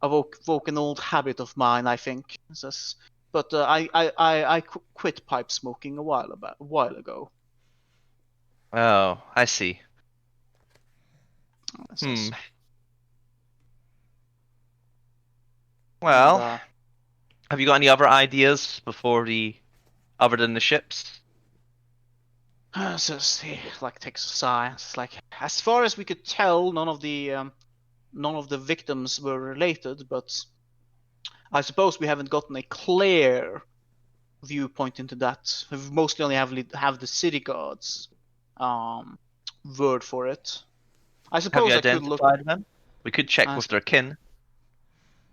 awoke an old habit of mine, I think." It says, but I quit pipe smoking a while ago. Oh, I see. It Hmm. says, and Well, have you got any other ideas other than the ships? says he like takes a sigh. It's like as far as we could tell, none of the victims were related, but I suppose we haven't gotten a clear viewpoint into that. We mostly only have the city gods word for it. I Have you suppose I could look. identified them? We could check Uh, with their kin.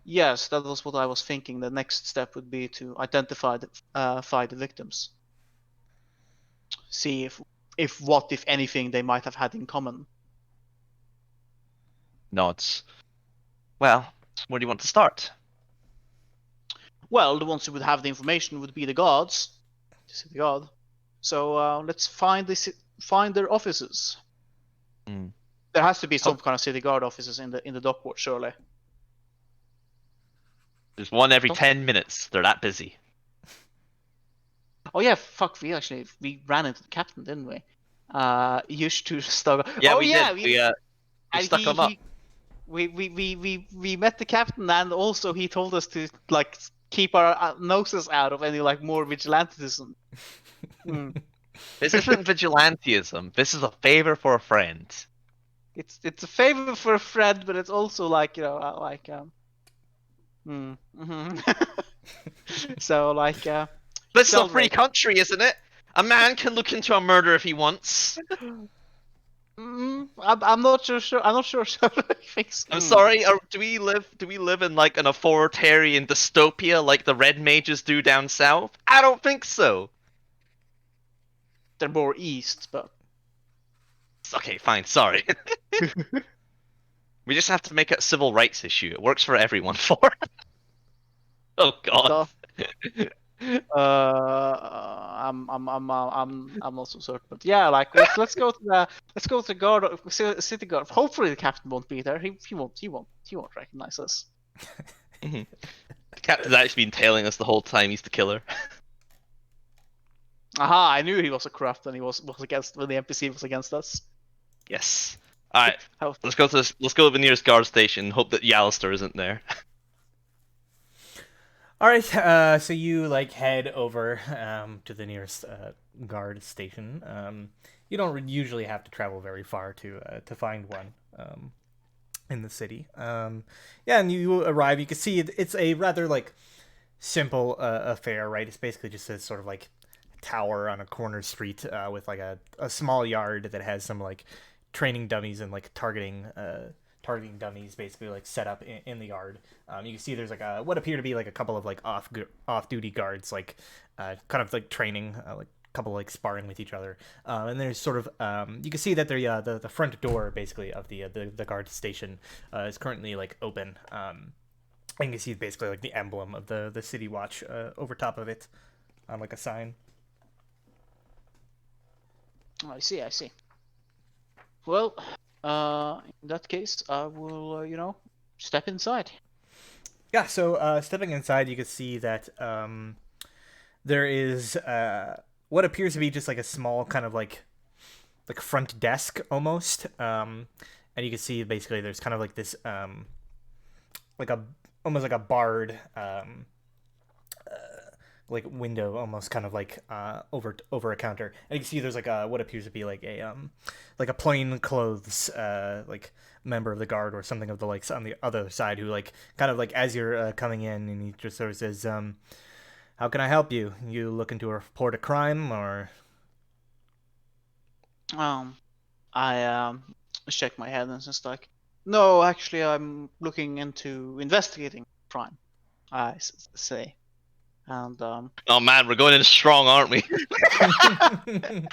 yes, that was what I was thinking. The next step would be to identify the victims. See if what if anything they might have had in common. Nods. Well, where do you want to start? Well, the ones who would have the information would be the gods, the city god. So let's find their offices. Hmm. There has to be some Hope kind of city guard offices in the dockport, surely. there's one every Don't- 10 minutes. They're that busy. Oh yeah, fuck. We ran into the captain, didn't we? Used to start. Yeah, Oh we yeah, did. We and stuck them up. we met the captain, and also he told us to like keep our noses out of any like more vigilantism. Hmm. This isn't vigilantism. This is a favor for a friend. It's a favor for a friend, but it's also like so like This is a free Sheldrake. country, isn't it? A man can look into a murder if he wants. I'm not sure. I'm not sure. Sheldrake thinks. I'm sorry. Do we live in like an authoritarian dystopia like the red mages do down south? I don't think so. They're more east, but Okay, fine. Sorry. We just have to make it a civil rights issue. It works for everyone. For. Oh God. so, I'm not so certain, but yeah, like let's go to the guard, city guard. Hopefully the captain won't be there. He won't recognize us. The captain's actually been tailing us the whole time. He's the killer. Aha! I knew he was a corrupt, and he was against when the NPC was against us. Yes. All right. How- Let's go to the nearest guard station. Hope that Yalister isn't there. All right, so you like head over to the nearest guard station. You don't usually have to travel very far to find one in the city. Yeah, and you arrive. You can see it's a rather like simple affair, right? It's basically just a sort of like tower on a corner street with like a small yard that has some like training dummies and like targeting dummies basically like set up in the yard. You can see there's like what appear to be like a couple of like off duty guards like kind of like training like a couple like sparring with each other. And there's sort of you can see that the front door basically of the guard station is currently like open. And you can see basically like the emblem of the city watch over top of it on like a sign. Oh, I see. I see. Well, in that case, I will, step inside. Yeah, so stepping inside, you can see that there is what appears to be just like a small kind of like front desk almost, and you can see basically there's kind of like this like a almost like a barred like window, almost kind of like over a counter, and you can see there's like what appears to be like a plain clothes like member of the guard or something of the like on the other side who like kind of like as you're coming in, and he just sort of says, "How can I help you? You looking to report a crime or?" Um, I shake my head and just like, no, actually, I'm looking into investigating crime. Say, and Oh man, we're going in strong, aren't we?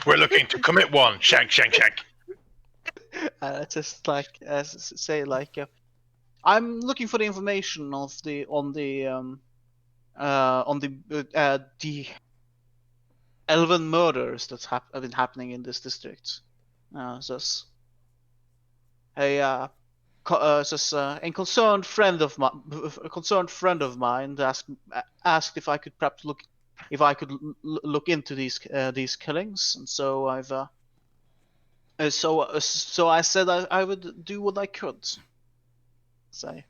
We're looking to commit one. Shank, shank, shank. just like say like, I'm looking for the information of the on the elven murders that have been happening in this district. Just a just a concerned friend of mine asked if I could perhaps look into these killings, and so so I said I would do what I could. Say,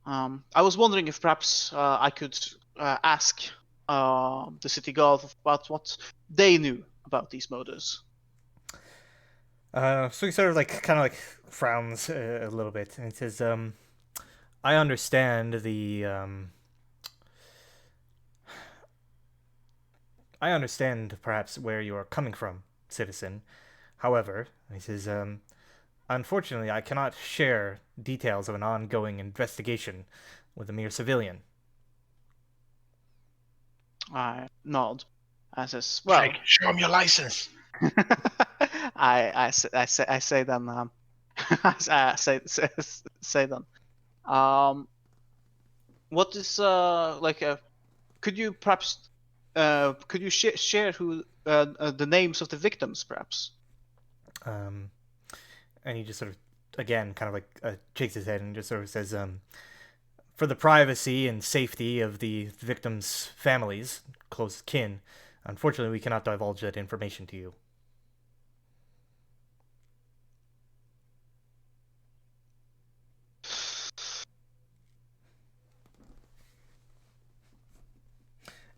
I was wondering if perhaps I could ask the city guard about what they knew about these murders. So he sort of like kind of like frowns a little bit, and he says, "I understand I understand perhaps where you are coming from, citizen. However," he says, "unfortunately, I cannot share details of an ongoing investigation with a mere civilian." I nod. I says, well, Shank, show him your license. I say then I say then what is like could you perhaps could you share who the names of the victims perhaps? Um, and he just sort of, again, kind of like shakes his head and just sort of says, "For the privacy and safety of the victims' families, close kin, unfortunately, we cannot divulge that information to you."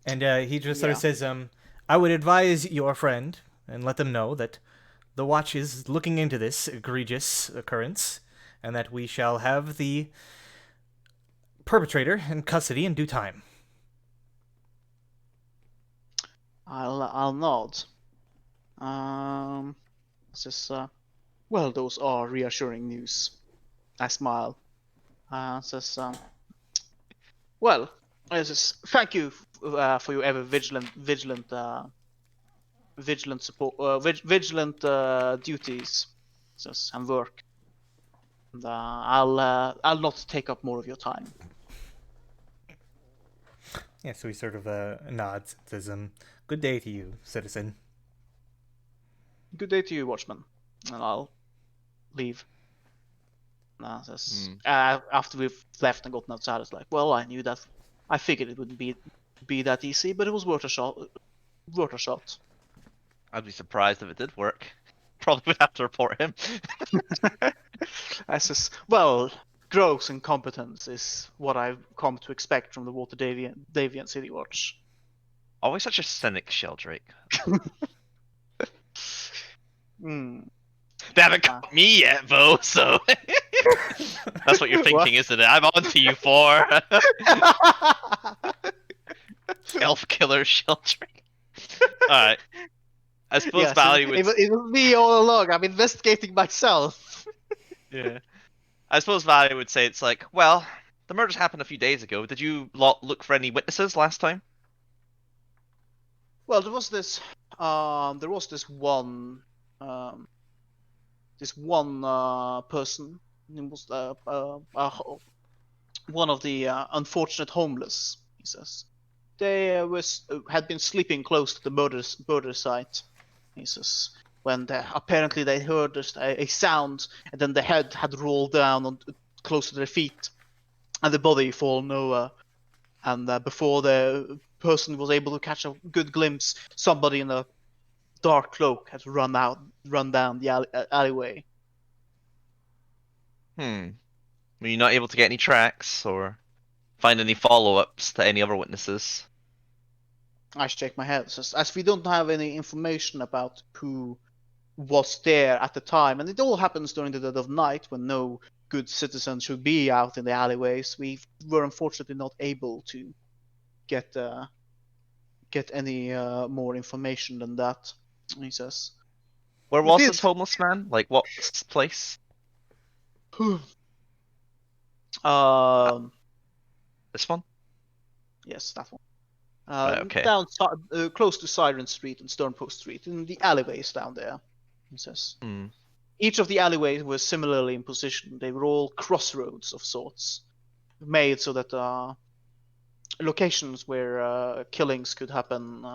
And he just sort of Yeah. says, "I would advise your friend and let them know that the watch is looking into this egregious occurrence, and that we shall have the perpetrator in custody in due time." I'll nod. Says well, those are reassuring news. I smile. Says well, I says thank you for your ever vigilant support, vigilant duties, says, and work. And I'll not take up more of your time. Yeah, so he sort of nods and says, "Good day to you, citizen." Good day to you, watchman. And I'll leave. Says, after we've left and gotten outside, it's like, well, I knew that. I figured it wouldn't be that easy, but it was worth a shot. Worth a shot. I'd be surprised if it did work. Probably would have to report him. I says, well, gross incompetence is what I've come to expect from the Waterdhavian City Watch. Always such a cynic, Sheldrake. Hmm. They haven't caught me yet, though, so... That's what you're thinking, isn't it? I'm on to you for... Elf killer Sheldrake. Alright. I suppose Yes, Valley would... it was me all along. I'm investigating myself. Yeah. I suppose Valley would say it's like, well, the murders happened a few days ago. Did you look for any witnesses last time? Well, there was this one person. It was one of the unfortunate homeless. He says they had been sleeping close to the murder site. He says when apparently they heard a sound, and then the head had rolled down close to their feet, and the body fall nowhere. And before the person was able to catch a good glimpse, somebody in a dark cloak had run down the alleyway. Were you not able to get any tracks or find any follow-ups to any other witnesses? I shake my head. As we don't have any information about who was there at the time, and it all happens during the dead of night when no good citizen should be out in the alleyways, we were unfortunately not able to get any more information than that. He says. Where We was did. this homeless man? Like, what place? Um. This one? Yes, that one. Right, okay. Down close to Siren Street and Sternpost Street, in the alleyways down there. He says. Hmm. Each of the alleyways were similarly in position. They were all crossroads of sorts, made so that locations where killings could happen,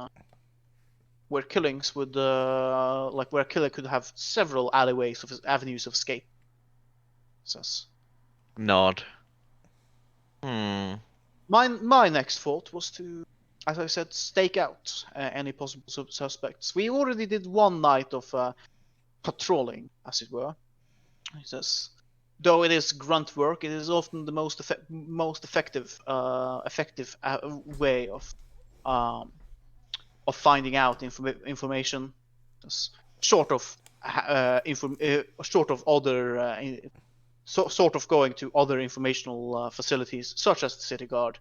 where killings would, where a killer could have several avenues of escape. Says. Nod. Hmm. My next thought was to, as I said, stake out any possible suspects. We already did one night of patrolling, as it were. He says, though it is grunt work, it is often the most effective way of finding out information. Short of sort of going to other informational facilities, such as the city guard.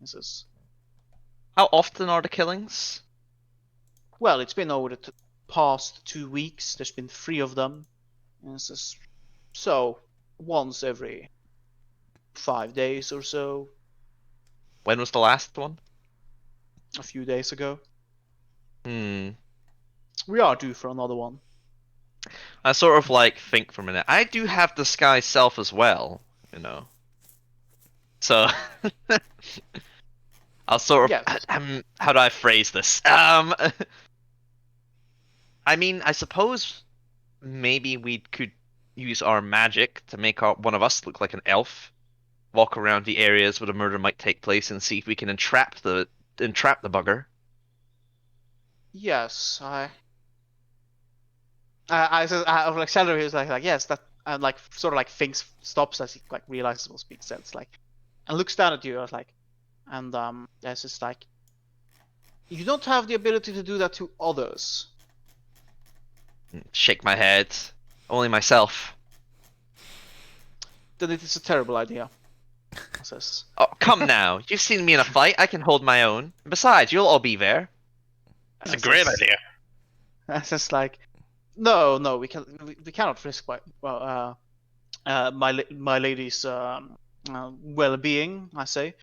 He says, How often are the killings? well, it's been over the past 2 weeks. There's been 3 of them. And he says, so once every 5 days or so, When was the last one? a few days ago. Hmm. We are due for another one. I sort of like think for a minute. I do have the sky self as well, you know. So I'll sort of Yes. how do I phrase this? I mean, I suppose maybe we could use our magic to make one of us look like an elf, walk around the areas where the murder might take place, and see if we can entrap the bugger. Yes, I like Celery is like yes, that, and like sort of like thinks, stops as he like realizes what being said. It's like, and looks down at you. I was like, and yes, it's like, you don't have the ability to do that to others. Shake my head. Only myself. Then it is a terrible idea. I says. Oh, come now. You've seen me in a fight. I can hold my own. Besides, you'll all be there. It's a great idea. It's just like, no, we cannot risk my lady's well-being. I say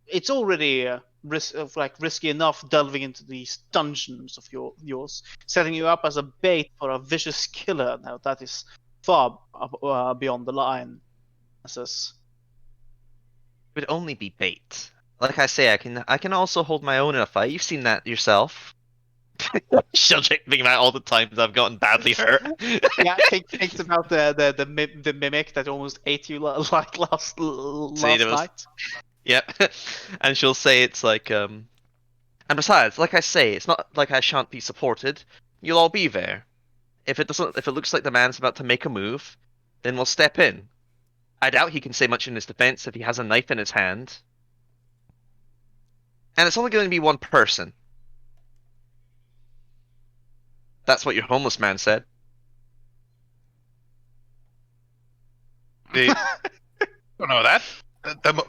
it's already risky enough delving into these dungeons of yours, setting you up as a bait for a vicious killer. Now that is far beyond the line. I says. It would only be bait. Like I say, I can also hold my own in a fight. You've seen that yourself. She'll think about all the times I've gotten badly hurt. Yeah, think about the mimic that almost ate you like last night. Yep. And she'll say it's like and besides, like I say, it's not like I shan't be supported. You'll all be there. If it looks like the man's about to make a move, then we'll step in. I doubt he can say much in his defense if he has a knife in his hand. And it's only going to be one person. That's what your homeless man said. The, don't know that. The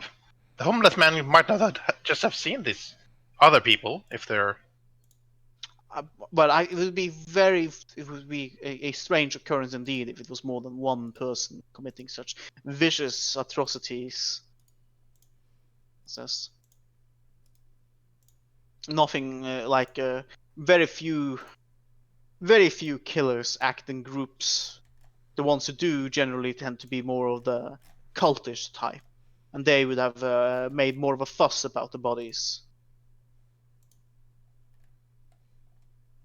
homeless man might not just have seen these other people if they're. But it would be a strange occurrence indeed if it was more than one person committing such vicious atrocities. Says nothing very few killers act in groups. The ones who do generally tend to be more of the cultish type, and they would have made more of a fuss about the bodies.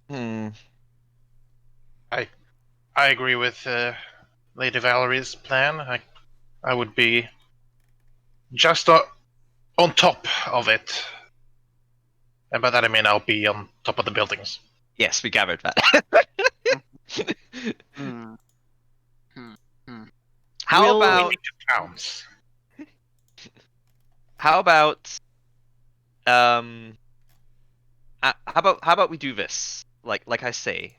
Hmm. I agree with Lady Valerie's plan. I would be just on top of it, and by that I mean I'll be on top of the buildings. Yes, we gathered that. Hmm. How Will- We about need to pounce. how about um how about we do this? Like I say,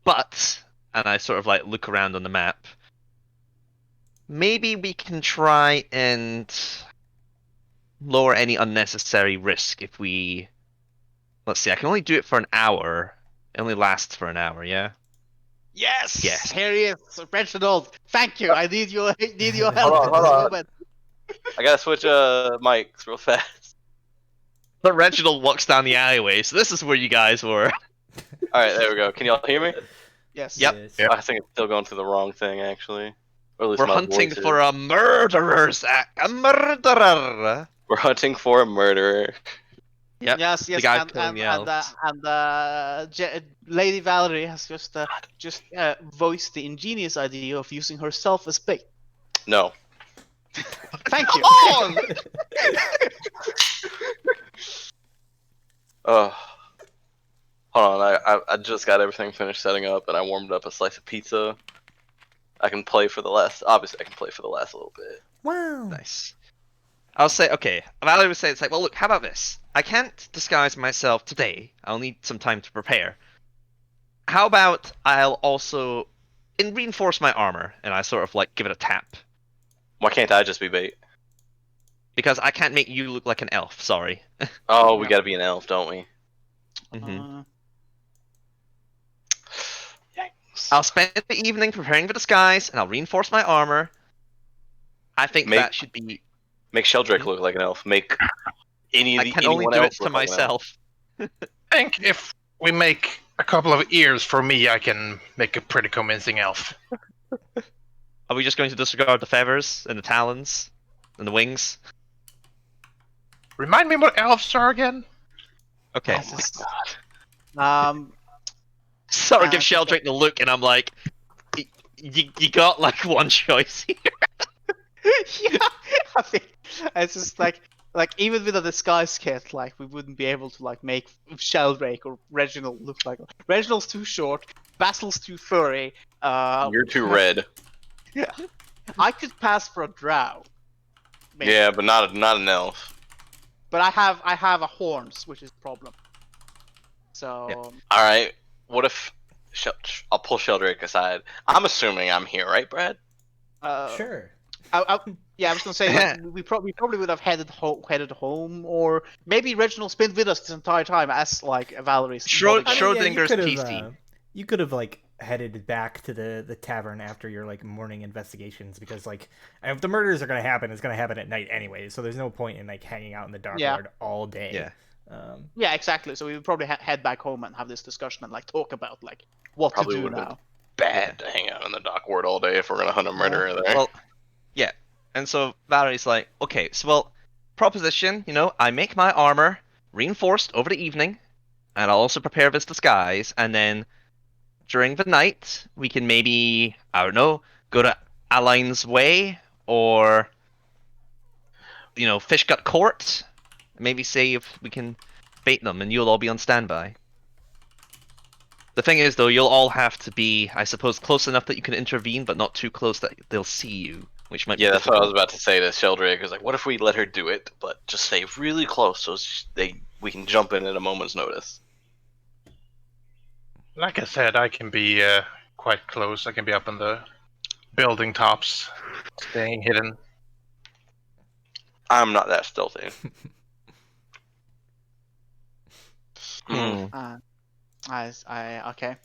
but and I sort of like look around on the map. Maybe we can try and lower any unnecessary risk if we. Let's see. I can only do it for an hour. It only lasts for an hour. Yeah. Yes! Yes. Here he is, Reginald. Thank you. I need your help on, in hold this on. moment. I gotta switch mics real fast. But Reginald walks down the alleyway, so this is where you guys were. All right, there we go. Can y'all hear me? Yes. Yep. Yes. Yep. I think it's still going to the wrong thing, actually. Or at least We're my hunting voice for is. a murderer, Zach. A murderer. We're hunting for a murderer. Yep. Yes, yes, guy and killing the elves. Lady Valerie has just voiced the ingenious idea of using herself as bait. No. Thank you. On! Hold on. I just got everything finished setting up, and I warmed up a slice of pizza. I can play for the last. Obviously, I can play for the last little bit. Wow. Nice. I'll say, okay. Valerie would say, it's like, well, look, how about this? I can't disguise myself today. I'll need some time to prepare. How about I'll also reinforce my armor, and I sort of like give it a tap. Why can't I just be bait? Because I can't make you look like an elf, sorry. Oh, we Yeah. gotta be an elf, don't we? Mhm. Yikes. I'll spend the evening preparing the disguise, and I'll reinforce my armor. I think Make- that should be... Make Sheldrake look like an elf. Make I can only anyone do it else to look like an elf. myself. I think if we make a couple of ears for me, I can make a pretty convincing elf. Are we just going to disregard the feathers and the talons and the wings? Remind me what elves are again? Okay. Sort of give Sheldrake the look, and I'm like, you got like one choice here. Yeah, I think it's just like even with a disguise kit, like we wouldn't be able to like make Sheldrake or Reginald look like. Reginald's too short, Basil's too furry. You're too red. Yeah, I could pass for a drow. maybe. Yeah, but not an elf. But I have a horns, which is a problem. So Yeah. All right. What if I'll pull Sheldrake aside? I'm assuming I'm here, right, Brad? Sure. Yeah, I was gonna say like, we probably would have headed home, or maybe Reginald's been with us this entire time as like Valerie's. bodyguard. Schrodinger's you could've, PC. You could have like headed back to the tavern after your like morning investigations, because like if the murders are gonna happen, it's gonna happen at night anyway. So there's no point in like hanging out in the dark Yeah. yard all day. Yeah. Yeah, exactly. So we would probably head back home and have this discussion and like talk about like what Probably to do would've been now. Bad to hang out in the dock ward all day if we're gonna hunt a murderer there. Well, yeah. And so Valerie's like, okay, so well, proposition, I make my armor reinforced over the evening, and I'll also prepare this disguise, and then during the night, we can maybe, I don't know, go to Align's Way, or, Fishgut Court, maybe see if we can bait them, and you'll all be on standby. The thing is, though, you'll all have to be, I suppose, close enough that you can intervene, but not too close that they'll see you, which might be Yeah, that's what I was difficult. about to say to Sheldrake. Is like, what if we let her do it, but just stay really close so we can jump in at a moment's notice. Like I said, I can be quite close. I can be up in the building tops, staying hidden. I'm not that stealthy. Hmm. Okay. And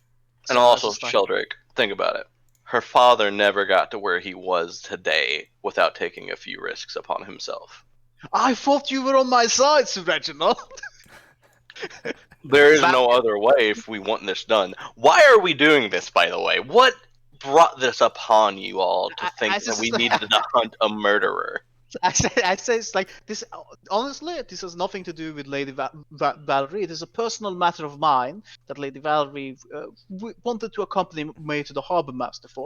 So also, it's just like- Sheldrake, think about it. Her father never got to where he was today without taking a few risks upon himself. I thought you were on my side, Sir Reginald. There is That- no other way if we want this done. Why are we doing this, by the way? What brought this upon you all to think that just- we needed to hunt a murderer? I say it's like this. Honestly, this has nothing to do with Lady Valerie. It is a personal matter of mine that Lady Valerie wanted to accompany me to the Harbour Master for,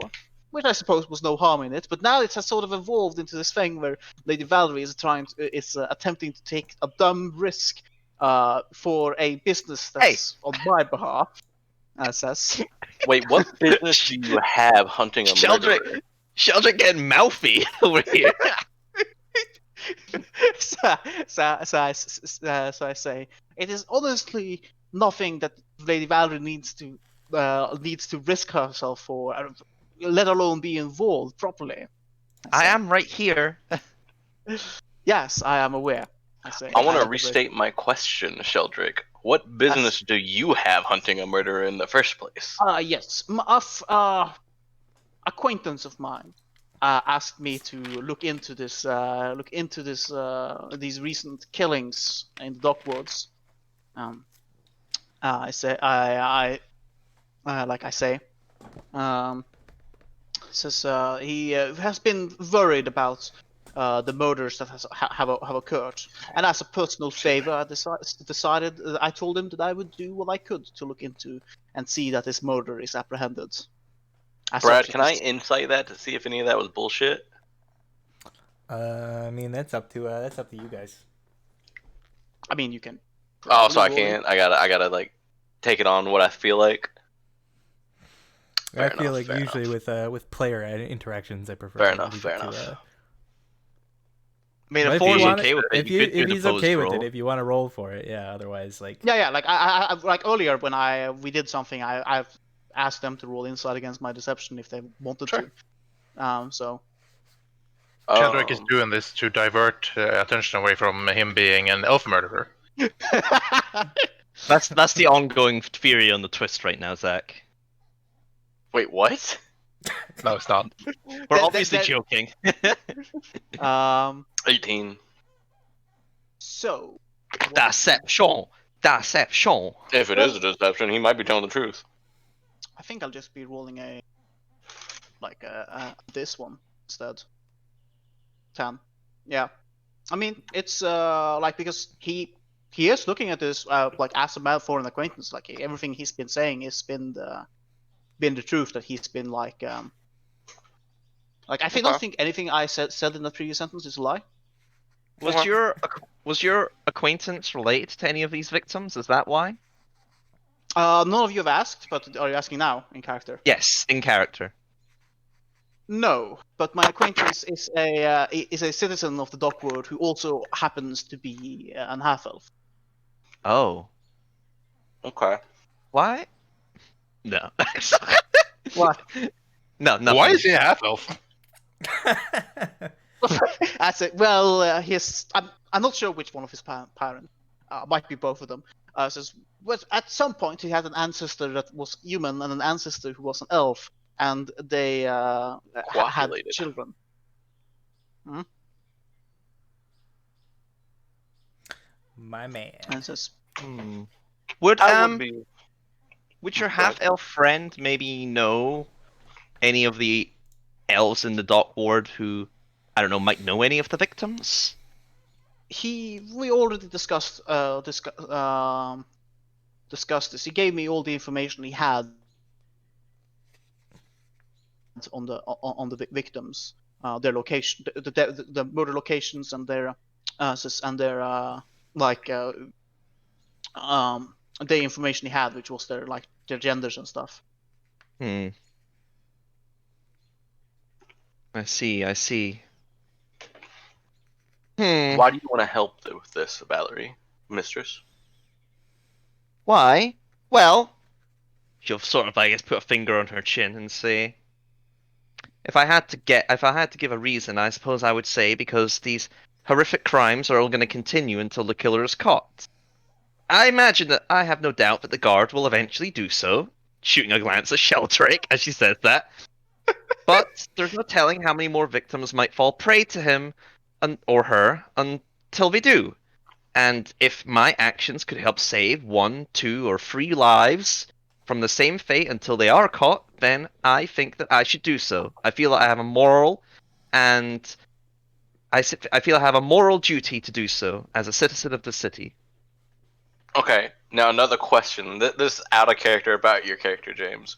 which I suppose was no harm in it. But now it has sort of evolved into this thing where Lady Valerie is attempting to take a dumb risk for a business that's on my behalf. Says. Wait, what business do you have hunting a murderer? Sheldrake getting mouthy over here. So I say it is honestly nothing that Lady Valerie needs to risk herself for, let alone be involved properly. I am right here. Yes, I am aware. I say. I want to elaborate. restate my question, Sheldrick. What business do you have hunting a murderer in the first place? Yes, acquaintance of mine asked me to look into these recent killings in the Dockwards. I say, like I say, says he has been worried about the murders that have occurred, and as a personal favor, I decided I told him that I would do what I could to look into and see that this murder is apprehended. Brad, can I insight that to see if any of that was bullshit? I mean, that's up to you guys. I mean, you can. Oh, so I probably roll it. can't. I gotta like take it on what I feel like. I Fair feel enough, like fair usually enough. with player interactions, I prefer. Fair to enough, leave fair it to, enough. I mean, but if if you Four's want okay with it, if you you could do if the he's post okay with roll. it, if you want to roll for it, yeah. Otherwise, like Yeah, like I like earlier when we did something, I've asked them to roll insight against my deception if they wanted Sure. to. So Sheldrick is doing this to divert attention away from him being an elf murderer. That's the ongoing theory on the twist right now, Zach. Wait, what? No, it's not. We're obviously joking. 18. So Deception. Deception. If it is a deception, he might be telling the truth. I think I'll just be rolling this one instead. 10. Yeah. I mean, it's like because he is looking at this like as a foreign acquaintance. Like everything he's been saying has been the truth. That he's been like I don't think anything I said in the previous sentence is a lie. Was your acquaintance related to any of these victims? Is that why? None of you have asked, but are you asking now in character? Yes, in character. No, but my acquaintance is a citizen of the Dockworld who also happens to be an half elf. Oh. Okay. Why? No. What? No, nothing. Why is he a half elf? That's it. Well, I'm not sure which one of his parents. Might be both of them. Says, well, at some point he had an ancestor that was human and an ancestor who was an elf, and they had Coagulated. children. Hmm? my man. And says, Would I would be. would your half elf friend maybe know any of the elves in the dock ward who, I don't know, might know any of the victims? we already discussed this. He gave me all the information he had on the victims, their location, the murder locations, and their the information he had, which was their genders and stuff. I see. Why do you want to help with this, Valerie, mistress? Why? Well, she'll sort of, I guess, put a finger on her chin and say, if I had to give a reason, I suppose I would say because these horrific crimes are all going to continue until the killer is caught. I imagine that I have no doubt that the guard will eventually do so, shooting a glance at Sheldrake as she says that. But there's no telling how many more victims might fall prey to him or her until they do. And if my actions could help save 1, 2, or 3 lives from the same fate until they are caught, then I think that I should do so. I feel that I have a moral and I feel I have a moral duty to do so as a citizen of the city. Okay, now another question. This is out of character about your character, James.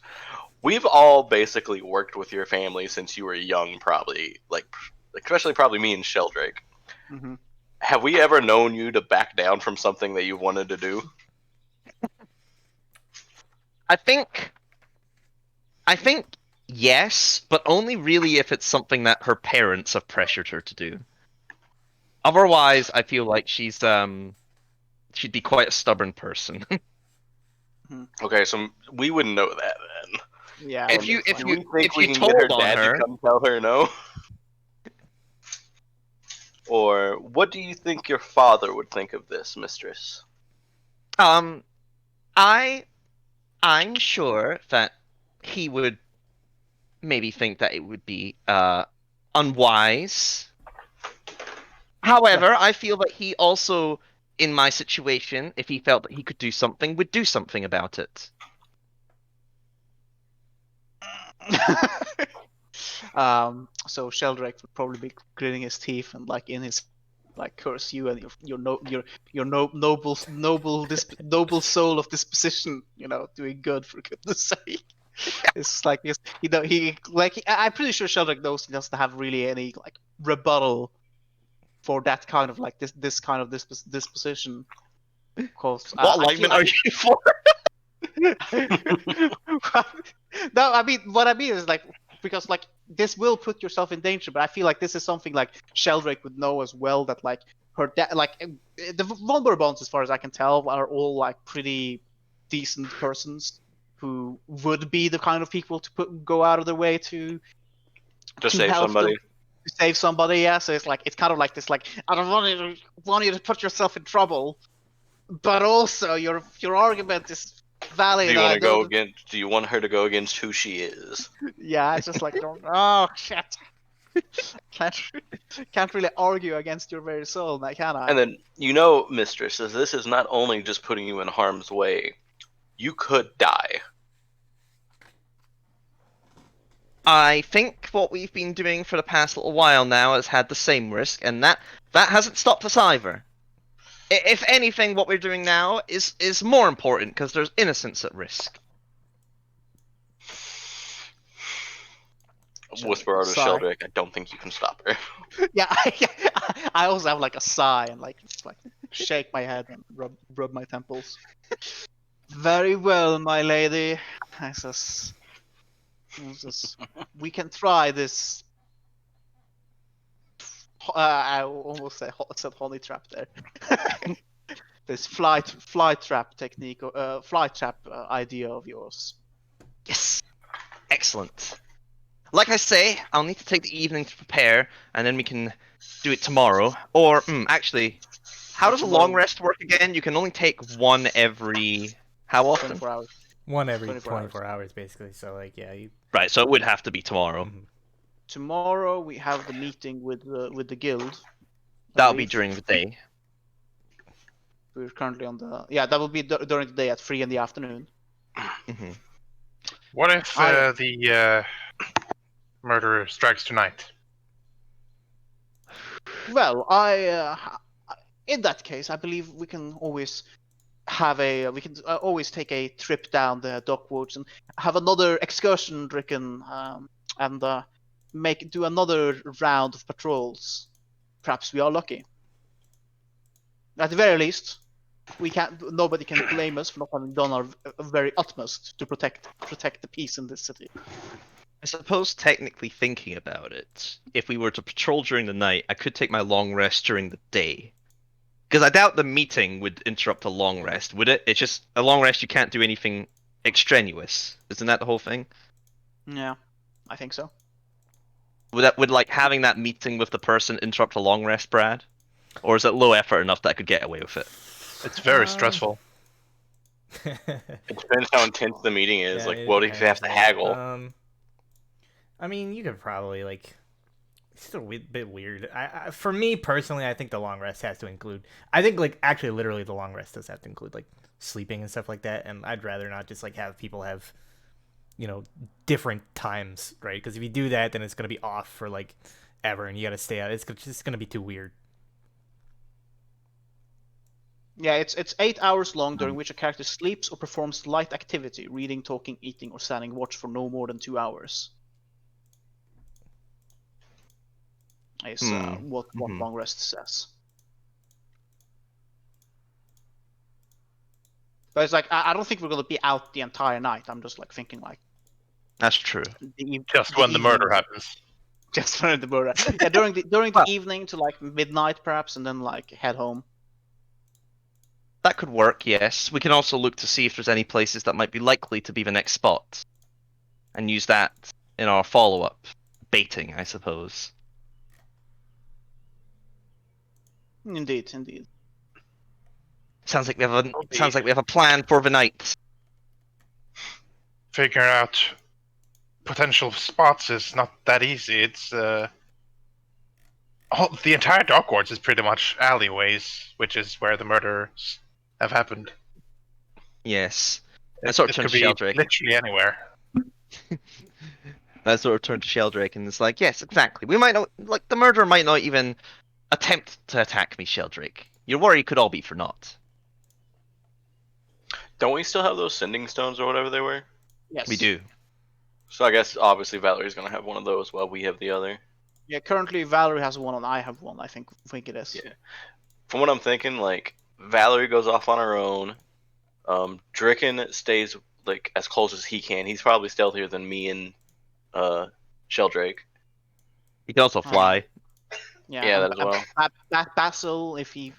We've all basically worked with your family since you were young, probably. Like especially probably me and Sheldrake. Mm-hmm. Have we ever known you to back down from something that you wanted to do? I think yes, but only really if it's something that her parents have pressured her to do. Otherwise, I feel like she'd be quite a stubborn person. Okay, so we wouldn't know that then. Yeah. And If you do we think if we you can get her told on dad her, to come tell her no? Or what do you think your father would think of this, mistress? I'm sure that he would maybe think that it would be unwise. However, I feel that he also, in my situation, if he felt that he could do something, would do something about it. So Sheldrake would probably be gritting his teeth and like in his like curse you and noble soul of disposition, doing good for goodness sake. It's like I'm pretty sure Sheldrake knows he doesn't have really any like rebuttal for that kind of like this kind of disposition. Because What alignment are you for? No, I mean what I mean is like because like this will put yourself in danger, but I feel like this is something like Sheldrake would know as well that like her dad like the Von Bourbons, as far as I can tell, are all like pretty decent persons who would be the kind of people to go out of their way to Save help somebody. them, to save somebody. Yeah, so it's kind of like this like I don't want you to put yourself in trouble, but also your argument is valid. Do you and want I to know go that- against? Do you want her to go against who she is? Yeah, it's just like oh shit. Can't really argue against your very soul, can I? And then mistress, as this is not only just putting you in harm's way, you could die. I think what we've been doing for the past little while now has had the same risk, and that hasn't stopped us either. If anything, what we're doing now is more important because there's innocence at risk. Whisper out of Sigh. Sheldrake, I don't think you can stop her. Yeah, I also have like a sigh and like just like shake my head and rub my temples. Very well, my lady. I says, we can try this. I almost said honey trap there. This fly trap technique, fly trap idea of yours. Yes, excellent. Like I say, I'll need to take the evening to prepare, and then we can do it tomorrow. Or actually, how does a long rest work again? You can only take one every how often? 24 hours. One every 24 24 hours, basically. So, like, yeah, you. Right, so it would have to be tomorrow. Tomorrow we have the meeting with the guild. That'll be during the day. We're currently on the that will be during the day at 3 in the afternoon. Mm-hmm. What if the murderer strikes tonight? Well, in that case, I believe we can always have we can always take a trip down the dockwoods and have another excursion, Rickon, and do another round of patrols. Perhaps we are lucky. At the very least, nobody can blame us for not having done our very utmost to protect the peace in this city. I suppose technically thinking about it, if we were to patrol during the night, I could take my long rest during the day. Because I doubt the meeting would interrupt a long rest, would it? It's just a long rest, you can't do anything extraneous. Isn't that the whole thing? Yeah, I think so. Would like having that meeting with the person interrupt a long rest, Brad? Or is it low effort enough that I could get away with it? It's very stressful. It depends how intense the meeting is. Yeah, like, it what if you have to depends, haggle? I mean, you could probably like. It's still a bit weird. For me personally, I think the long rest has to include. I think like actually, literally, the long rest does have to include like sleeping and stuff like that. And I'd rather not just like have people have, different times, right? Because if you do that, then it's gonna be off for like ever, and you gotta stay out. It's just gonna be too weird. Yeah, it's 8 hours long, during which a character sleeps or performs light activity, reading, talking, eating, or standing watch for no more than 2 hours. Is what long rest says. But it's like I don't think we're gonna be out the entire night. I'm just like thinking like. That's true. Just when the murder happens. Just when the murder. Yeah, during the evening to like midnight perhaps, and then like head home. That could work, yes. We can also look to see if there's any places that might be likely to be the next spot. And use that in our follow-up. Baiting, I suppose. Indeed, indeed. Sounds like we have a plan for the night. Figuring out potential spots is not that easy. It's the entire Dockwards is pretty much alleyways, which is where the murders have happened. Yes. I It sort of could turned to be Sheldrake. literally anywhere. I sort of turned to Sheldrake and it's like, yes, exactly. We might not, like, the murderer might not even attempt to attack me, Sheldrake. Your worry could all be for naught. Don't we still have those sending stones or whatever they were? Yes. We do. So I guess obviously Valerie's gonna have one of those while we have the other. Yeah, currently Valerie has one and I have one, I think it is. Yeah. From what I'm thinking, like Valerie goes off on her own. Dricken stays like as close as he can. He's probably stealthier than me and Sheldrake. He can also fly. Yeah, that as well. Basil, if he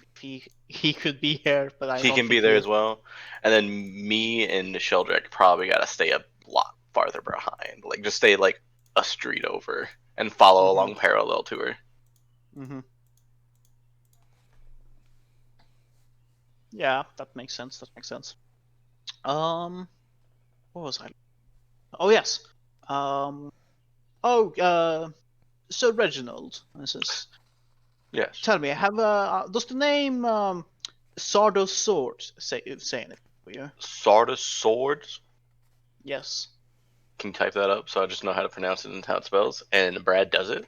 could be here, but He can be there as well. And then me and Sheldrake probably gotta stay a lot farther behind. Like just stay like a street over and follow along parallel to her. Mm-hmm. Yeah, that makes sense. What was I? Oh yes. So Reginald, this is. Yes. Tell me, does the name Sardos Sword say anything for you? Sardis Swords. Yes. Can you type that up so I just know how to pronounce it and how it spells? And Brad does it.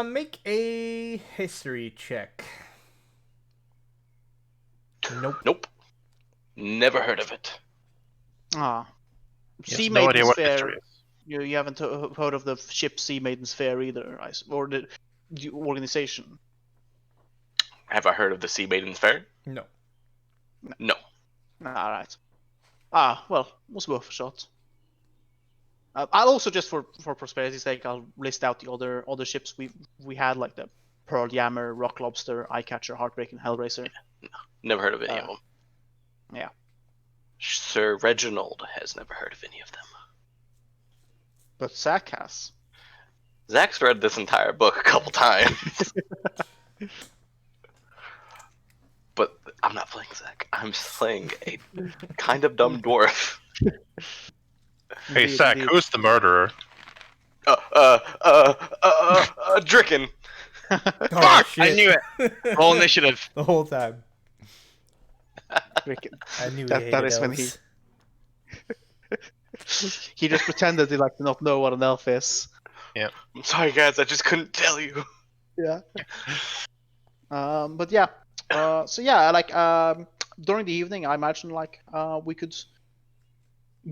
Make a history check. Nope. Never heard of it. Ah. Yes, Sea no idea Maiden's what Fair. history is. You haven't heard of the ship Sea Maiden's Fair either, or the organization? Have I heard of the Sea Maiden's Fair? No. No. Alright. Ah, well, was worth a shot. I'll also, just for prosperity's sake, I'll list out the other ships we had, like the Pearl Jammer, Rock Lobster, Eyecatcher, Heartbreaking, Hellraiser. Never heard of any of them. Yeah. Sir Reginald has never heard of any of them. But Zach has. Zach's read this entire book a couple times. But I'm not playing Zach. I'm playing a kind of dumb dwarf. Hey, Zach, who's the murderer? Dricken. Oh, Fuck! shit. I knew it. Roll initiative. The whole time. Rick, I knew that is when he just pretended to like not know what an elf is. I'm sorry, guys. I just couldn't tell you. Yeah. But yeah. So yeah, like during the evening, I imagine like we could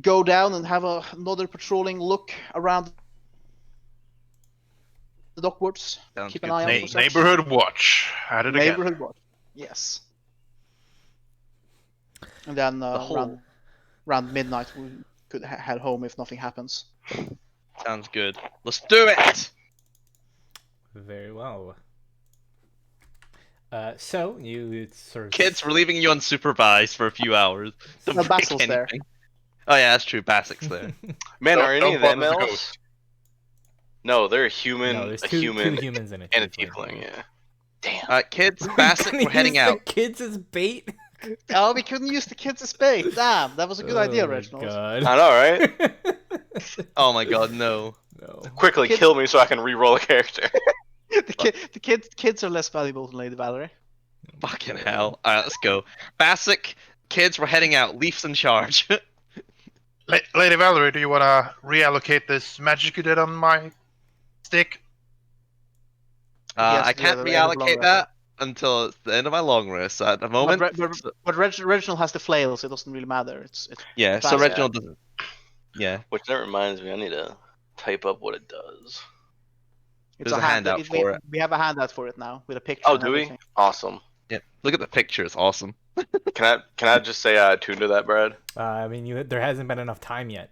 go down and have another patrolling look around the Dockwards. Sounds Keep an good eye to out me. for such. Neighborhood watch. At it again. Neighborhood watch. Yes. And then around midnight we could head home if nothing happens. Sounds good. Let's do it! Very well. So you sort of Kids, we're leaving you unsupervised for a few hours. Don't No, break Basil's there. anything. Oh yeah, that's true. Basic's there. Man, Don't- are any don't of them bother the elves? ghost. No, they're a human, No, there's a two human, humans in it. and a tiefling. Yeah. Damn. Kids, Basic, we're heading out. The kids as bait. Oh, we couldn't use the kids as bait. Damn, that was a good idea, Oh my Reginald. God. I know, right? Oh my god, no. No. Quickly Kids- kill me so I can re-roll a character. the kids are less valuable than Lady Valerie. Fucking hell. Alright, let's go. Basic, kids, we're heading out. Leaf's in charge. Lady Valerie, do you want to reallocate this magic you did on my stick? Yes, I can't the end of long reallocate rest. that until it's the end of my long rest. So at the moment, But Reginald has the flail, so it doesn't really matter. It's yeah. So Basic. Reginald doesn't. Yeah, Which that reminds me, I need to type up what it does. There's a handout for it. We have a handout for it now with a picture. Oh, and do we? everything. Awesome. yeah. Look at the picture. It's awesome. Can I just say I tuned to that, Brad? I mean, there hasn't been enough time yet.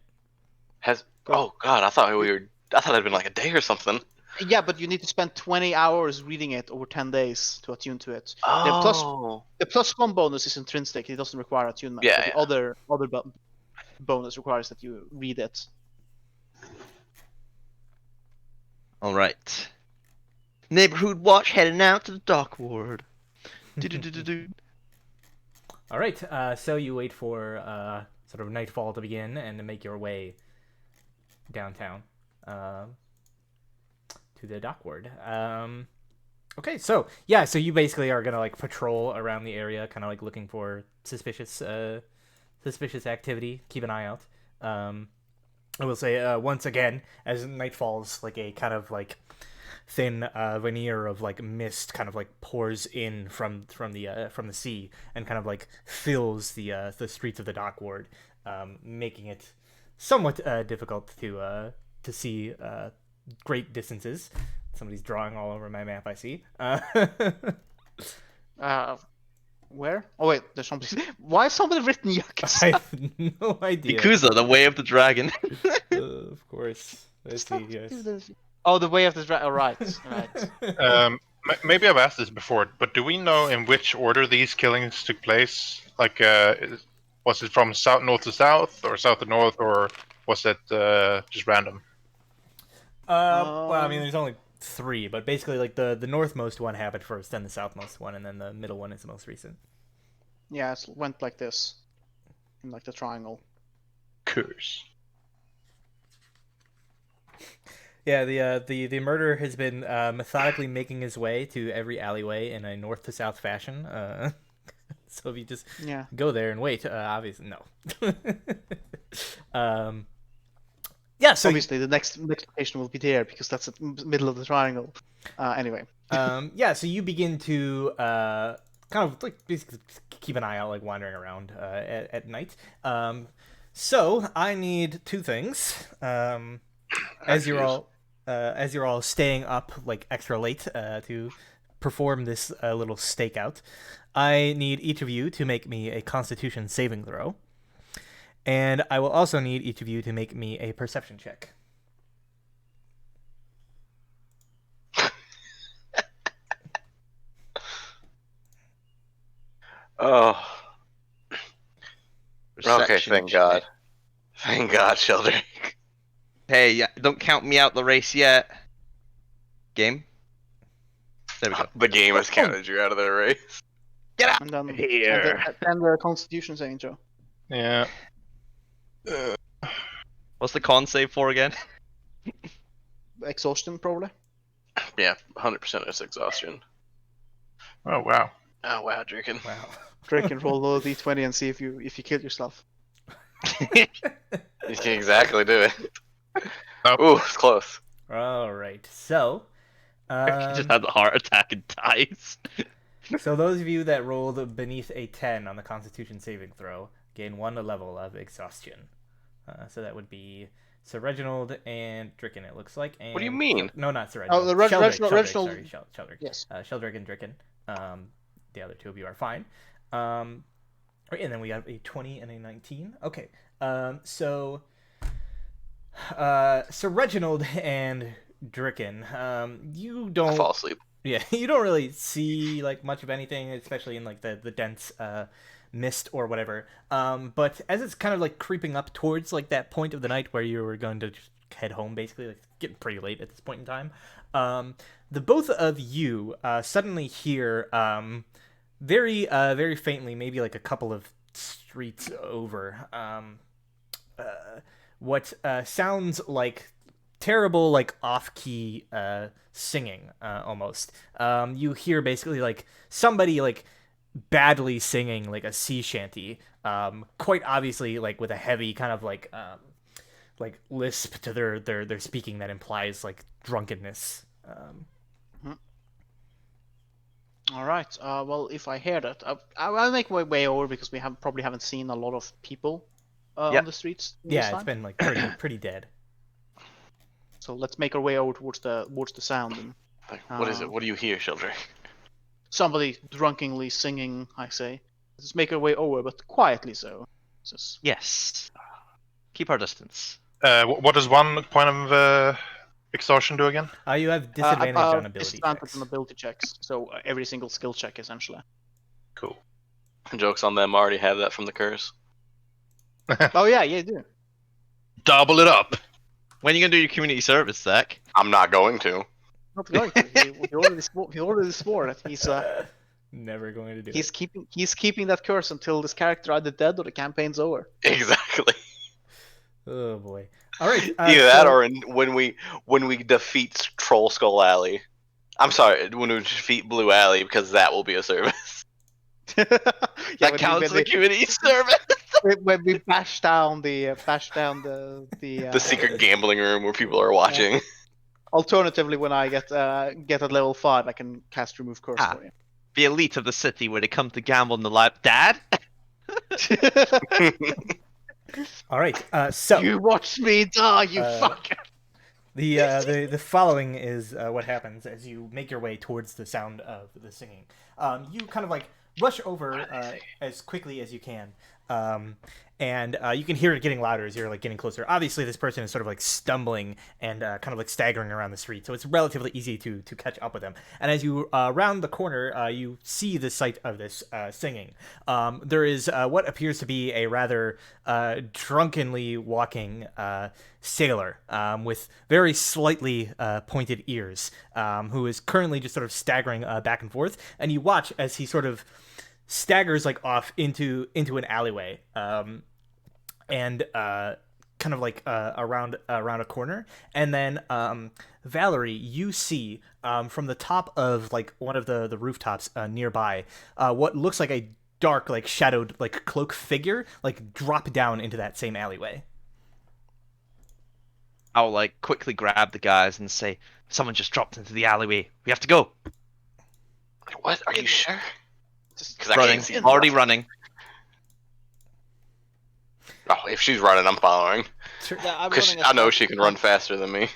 Oh God, I thought it'd been like a day or something. Yeah, but you need to spend 20 hours reading it over 10 days to attune to it. Oh. The plus one bonus is intrinsic; it doesn't require attunement. Yeah, but the yeah. other bonus requires that you read it. All right. Neighborhood watch heading out to the dock ward. Do-do-do-do-do. All right. So you wait for sort of nightfall to begin and to make your way downtown to the dock ward. Okay, so yeah, so you basically are gonna like patrol around the area, kind of like looking for suspicious activity. Keep an eye out. I will say once again, as night falls, like a kind of like thin veneer of like mist kind of like pours in from the sea and kind of like fills the streets of the dock ward, making it somewhat difficult to see great distances. Somebody's drawing all over my map, I see. Where? Oh wait, there's somebody. Why has somebody written Yakuza? I have no idea. Yakuza, the way of the dragon. Of course. Let's see, yes. Oh, the way of the dragon. Oh, right, right. Maybe I've asked this before, but do we know in which order these killings took place? Like, was it from north to south, or south to north, or was it just random? Well, I mean, there's only 3, but basically, like the northmost one happened first, then the southmost one, and then the middle one is the most recent. Yeah, it went like this, in like the triangle. Curse. Yeah, the murderer has been methodically making his way to every alleyway in a north to south fashion. So if you just go there and wait, obviously no. Yeah, so obviously the next location will be there because that's the middle of the triangle. Anyway. Yeah, so you begin to kind of like basically keep an eye out, like wandering around at night. So I need 2 things. As you're all staying up like extra late to perform this little stakeout, I need each of you to make me a Constitution saving throw. And I will also need each of you to make me a perception check. Oh. Okay, Perception thank check. God. Thank God, Sheldrick. Hey, yeah, don't count me out the race yet. Game. There we go. The game has counted you out of the race. Get out And then here. and the Constitution saving throw. Yeah. What's the con save for again? Exhaustion, probably. Yeah, 100% is exhaustion. Oh wow. Oh wow, drinking. Wow. Drink and roll a d20 and see if you kill yourself. You can exactly do it. Nope. Ooh, it's close. All right. So, He just had a heart attack and dies. so those of you that rolled beneath a 10 on the Constitution saving throw gain 1 level of exhaustion. So that would be Sir Reginald and Dricken, it looks like. And What do you mean? No, not Sir Reginald. Oh, the Sheldrick, Reginald. Sorry, Sheldrick. Yes. Sheldrick and Dricken. The other 2 of you are fine. Right, and then we got a 20 and a 19. Okay. So Sir Reginald and Dricken, you don't I fall asleep. Yeah, you don't really see like much of anything, especially in like the dense mist or whatever. But as it's kind of like creeping up towards like that point of the night where you were going to just head home, basically, like getting pretty late at this point in time, the both of you suddenly hear very faintly, maybe like a couple of streets over, what sounds like terrible, like off-key singing almost. You hear basically like somebody like badly singing like a sea shanty, quite obviously like with a heavy kind of like lisp to their speaking that implies like drunkenness. All right. Well, if I hear that, I'll make my way over because we probably haven't seen a lot of people on the streets. Yeah, it's been like pretty dead. So let's make our way over towards the sound. And, Like, what is it? What do you hear, Sheldrick? somebody drunkenly singing, I say. Let's make our way over, but quietly so. Yes. Keep our distance. What is 1 point of exhaustion do again? You have disadvantage on ability disadvantage checks. on ability checks. So every single skill check essentially. Cool. Jokes on them. I already have that from the curse. Oh yeah, you do. Double it up. When are you gonna do your community service, Zach? I'm not going to. Not going to. He already swore that he's Never going to do he's it. keeping that curse until this character either dead or the campaign's over. Exactly. Oh boy. All right. Either that or when we defeat Troll Skull Alley. I'm sorry, when we defeat Blue Alley, because that will be a service. Yeah, That counts as a community service. when we bash down the The secret gambling room where people are watching. Alternatively, when I get at level 5, I can cast remove curse for you. The elite of the city where they come to gamble in the life. Dad? All right. So You watch me die, you fucker. the following is what happens as you make your way towards the sound of the singing. You kind of like rush over as quickly as you can. And you can hear it getting louder as you're like getting closer. Obviously, this person is sort of like stumbling and kind of like staggering around the street, so it's relatively easy to catch up with them. And as you round the corner, you see the sight of this singing. There is what appears to be a rather drunkenly walking sailor with very slightly pointed ears, who is currently just sort of staggering back and forth. And you watch as he sort of staggers like off into an alleyway, and kind of like around a corner, and then Valerie, you see from the top of like one of the rooftops nearby what looks like a dark like shadowed like cloak figure like drop down into that same alleyway. I'll like quickly grab the guys and say, "Someone just dropped into the alleyway. We have to go." What? Are you sure? Because I Running. can't see it. Already running. Oh, if she's running, I'm following. Yeah, I'm Because running I as know well. she can run faster than me.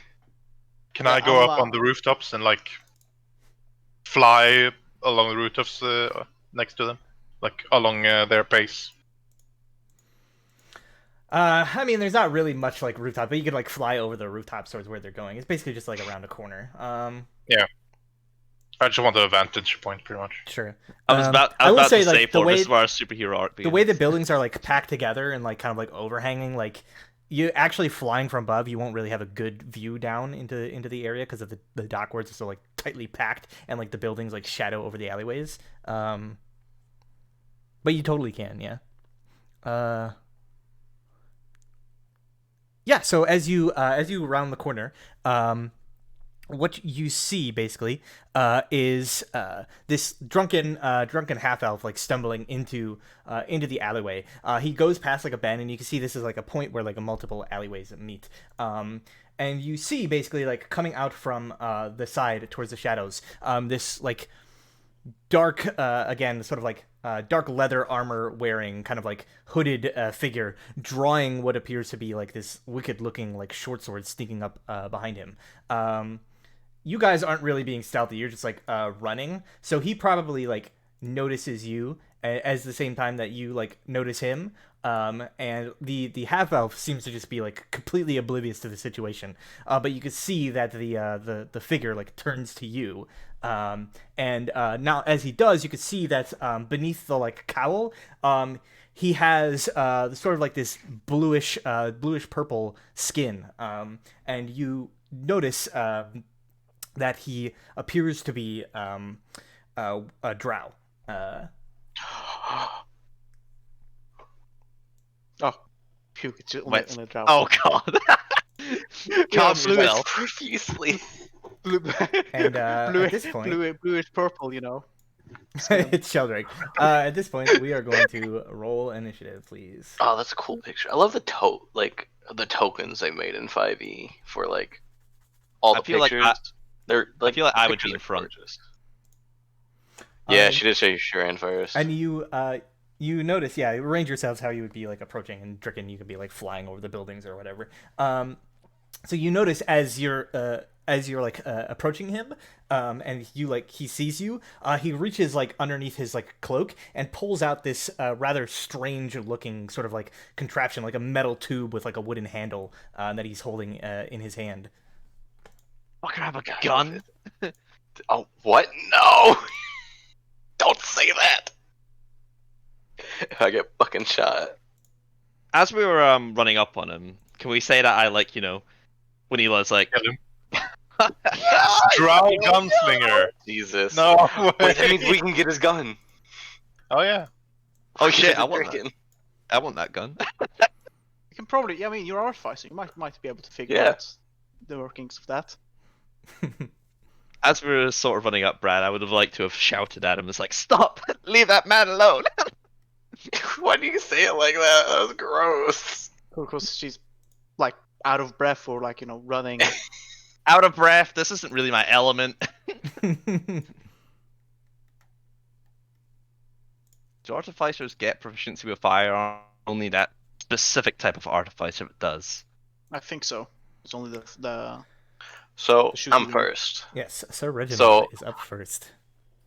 Can Yeah, I go I'll, up on the rooftops and like fly along the rooftops next to them, like along their pace? I mean, there's not really much like rooftop, but you could like fly over the rooftops towards where they're going. It's basically just like around a corner. Yeah. I just want a vantage point, pretty much. Sure. I was about I will to say, say, like, this is where our superhero arc begins. the way the buildings are like packed together and like kind of like overhanging, like you actually flying from above, you won't really have a good view down into the area because of the dockwards are so like tightly packed and like the buildings like shadow over the alleyways. But you totally can, yeah. Yeah. So as you round the corner, what you see basically is this drunken half elf like stumbling into the alleyway. He goes past like a bend, and you can see this is like a point where like multiple alleyways meet. And you see basically like coming out from the side towards the shadows, this like dark again sort of like dark leather armor wearing kind of like hooded figure drawing what appears to be like this wicked looking like short sword sneaking up behind him. You guys aren't really being stealthy, you're just like running, so he probably like notices you as the same time that you like notice him. And the half elf seems to just be like completely oblivious to the situation, but you can see that the figure like turns to you, and now as he does, you can see that beneath the like cowl, he has sort of like this bluish purple skin, and you notice that he appears to be a drow. Oh, puke! It's on Wait. the drought. Oh god. Calm blue yourself. Profusely. And at this point, bluish purple, you know. it's Sheldrake. At this point, we are going to roll initiative, please. Oh, that's a cool picture. I love the the tokens they made in 5e for like all I the feel like pictures. They're like feel like I would pictures be in are front. gorgeous. Yeah, Um, she did say she ran first. And you notice, yeah, arrange yourselves how you would be like approaching, and Dricken, you could be like flying over the buildings or whatever. So you notice as you're like approaching him, and you like he sees you, he reaches like underneath his like cloak and pulls out this rather strange looking sort of like contraption, like a metal tube with like a wooden handle that he's holding in his hand. Fucker have a God, gun? Oh, what? No! Don't say that! If I get fucking shot. As we were running up on him, can we say that I like, when he was like, Kill him. Drow gunslinger. Jesus. No Wait, that way. means we can get his gun. Oh yeah. oh Fucking shit, the I want that. chicken. I want that gun. You can probably, I mean, you're artificer. You might be able to figure Yeah. out the workings of that. As we were sort of running up, Brad, I would have liked to have shouted at him, it's like, stop! Leave that man alone! Why do you say it like that? That was gross. Because she's like out of breath or like, running. Out of breath, this isn't really my element. Do artificers get proficiency with firearm? Only that specific type of artificer does. I think so. It's only the So, The shooting I'm range. first. Yes, Sir Reginald So- is up first.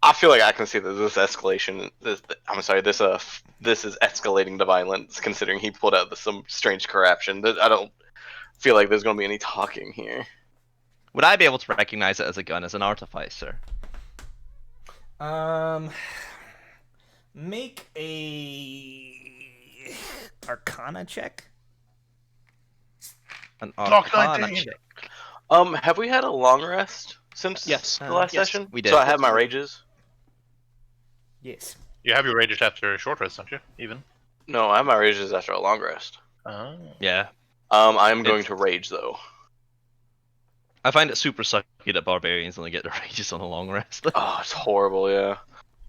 I feel like I can see that this escalation. I'm sorry. This is escalating to violence. Considering he pulled out some strange corruption. I don't feel like there's going to be any talking here. Would I be able to recognize it as a gun as an artificer? Make a Arcana check. An Block arcana 19. check. Have we had a long rest since Yes. the last Yes, session? we did. So I have my rages. Yes. You have your rages after a short rest, don't you? Even. No, I have my rages after a long rest. Oh. Yeah. I'm going It's- to rage though. I find it super sucky that barbarians only get their rages on a long rest. Oh, it's horrible. Yeah.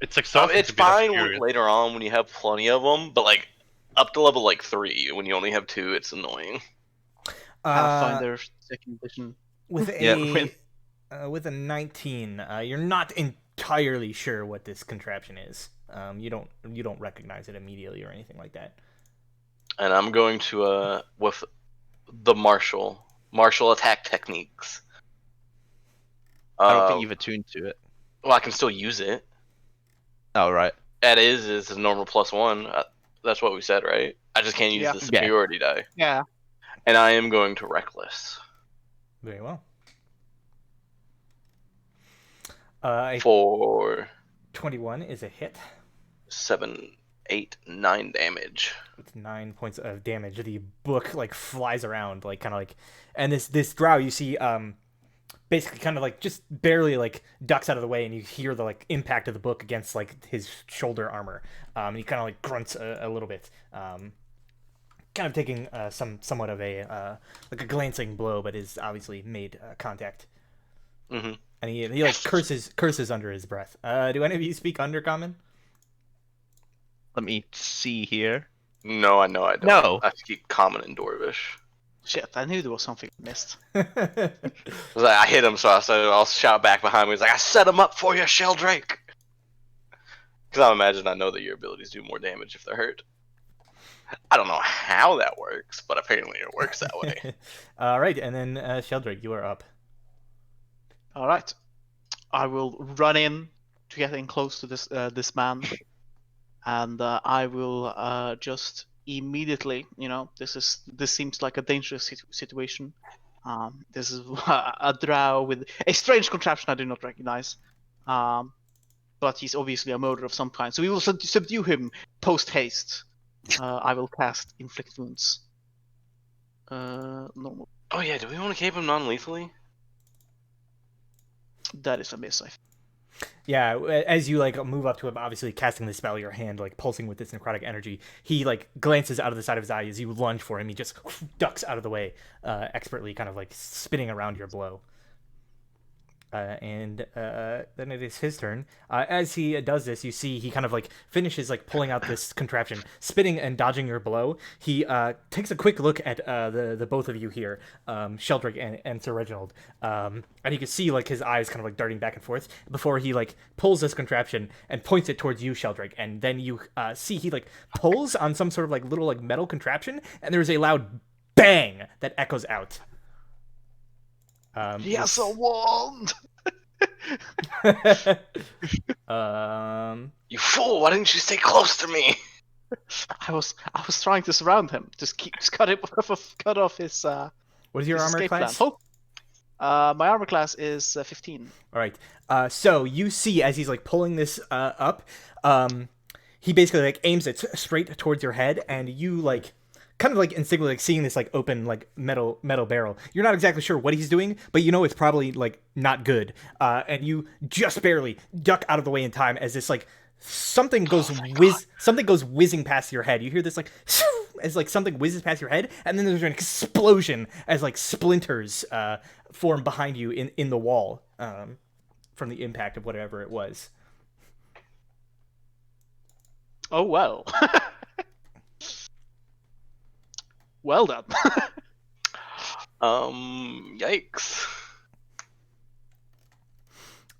It's exhausting. It's to be that fine furious. later on when you have plenty of them, but like up to level like 3, when you only have 2, it's annoying. Pathfinder second edition. With Yeah, with a 19, you're not entirely sure what this contraption is. You don't recognize it immediately or anything like that. And I'm going to with the martial attack techniques. I don't think you've attuned to it. Well, I can still use it. Oh, right. That is a normal +1. That's what we said, right? I just can't use Yeah. the superiority die. Yeah. And I am going to reckless Very well. A for 21 is a hit 7, 8, 9 damage. with 9 points of damage. The book like flies around, like kind of like, and this drow you see basically kind of like just barely like ducks out of the way, and you hear the like impact of the book against like his shoulder armor. And he kind of like grunts a little bit, kind of taking somewhat of a like a glancing blow, but is obviously made contact. Mm-hmm. And he like curses under his breath. Do any of you speak Undercommon? Let me see here. No, I know I don't. No. I speak common and Dwarvish. Shit, I knew there was something I missed. I hit him, so I'll shout back behind me. He's like, I set him up for you, Sheldrake! Because I know that your abilities do more damage if they're hurt. I don't know how that works, but apparently it works that way. All right, and then Sheldrake, you are up. All right, I will run in to get in close to this man, and I will just immediately, this seems like a dangerous situation. This is a drow with a strange contraption I do not recognize, but he's obviously a murderer of some kind. So we will subdue him post haste. I will cast inflict wounds. Normal. Oh yeah, do we want to keep him non-lethally? That is a miss, I think. Yeah, as you like move up to him, obviously casting the spell, your hand like pulsing with this necrotic energy, he like glances out of the side of his eye as you lunge for him. He just ducks out of the way, expertly kind of like spinning around your blow. And then it is his turn. As he does this, you see he kind of like finishes like pulling out this contraption, spinning and dodging your blow. He takes a quick look at the both of you here, Sheldrake and Sir Reginald, and you can see like his eyes kind of like darting back and forth before he like pulls this contraption and points it towards you, Sheldrake. And then you see he like pulls on some sort of like little like metal contraption, and there's a loud bang that echoes out. Yes, a wand. You fool! Why didn't you stay close to me? I was trying to surround him. Just cut off his. What is your his armor escape class? plan. My armor class is 15. All right. So you see as he's like pulling this up, he basically like aims it straight towards your head, and you like kind of like instinctively like seeing this like open like metal barrel. You're not exactly sure what he's doing, but you know it's probably like not good. And you just barely duck out of the way in time as this like something goes whizzing past your head. You hear this like as like something whizzes past your head, and then there's an explosion as like splinters form behind you in the wall from the impact of whatever it was. Oh well. Well done. Yikes.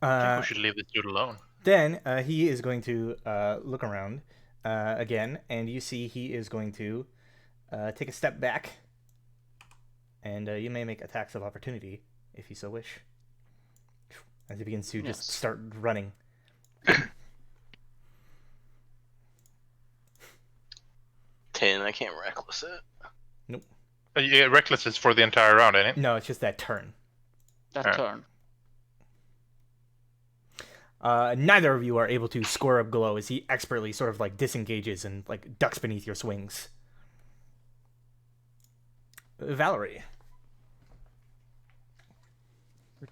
I think we should leave this dude alone. Then he is going to look around again, and you see he is going to take a step back, and you may make attacks of opportunity if you so wish. As he begins to just start running. 10, I can't reckless it. Nope. Yeah, reckless is for the entire round, ain't it? No, it's just that turn. That turn. Neither of you are able to score up Glow as he expertly sort of like disengages and like ducks beneath your swings. Valerie.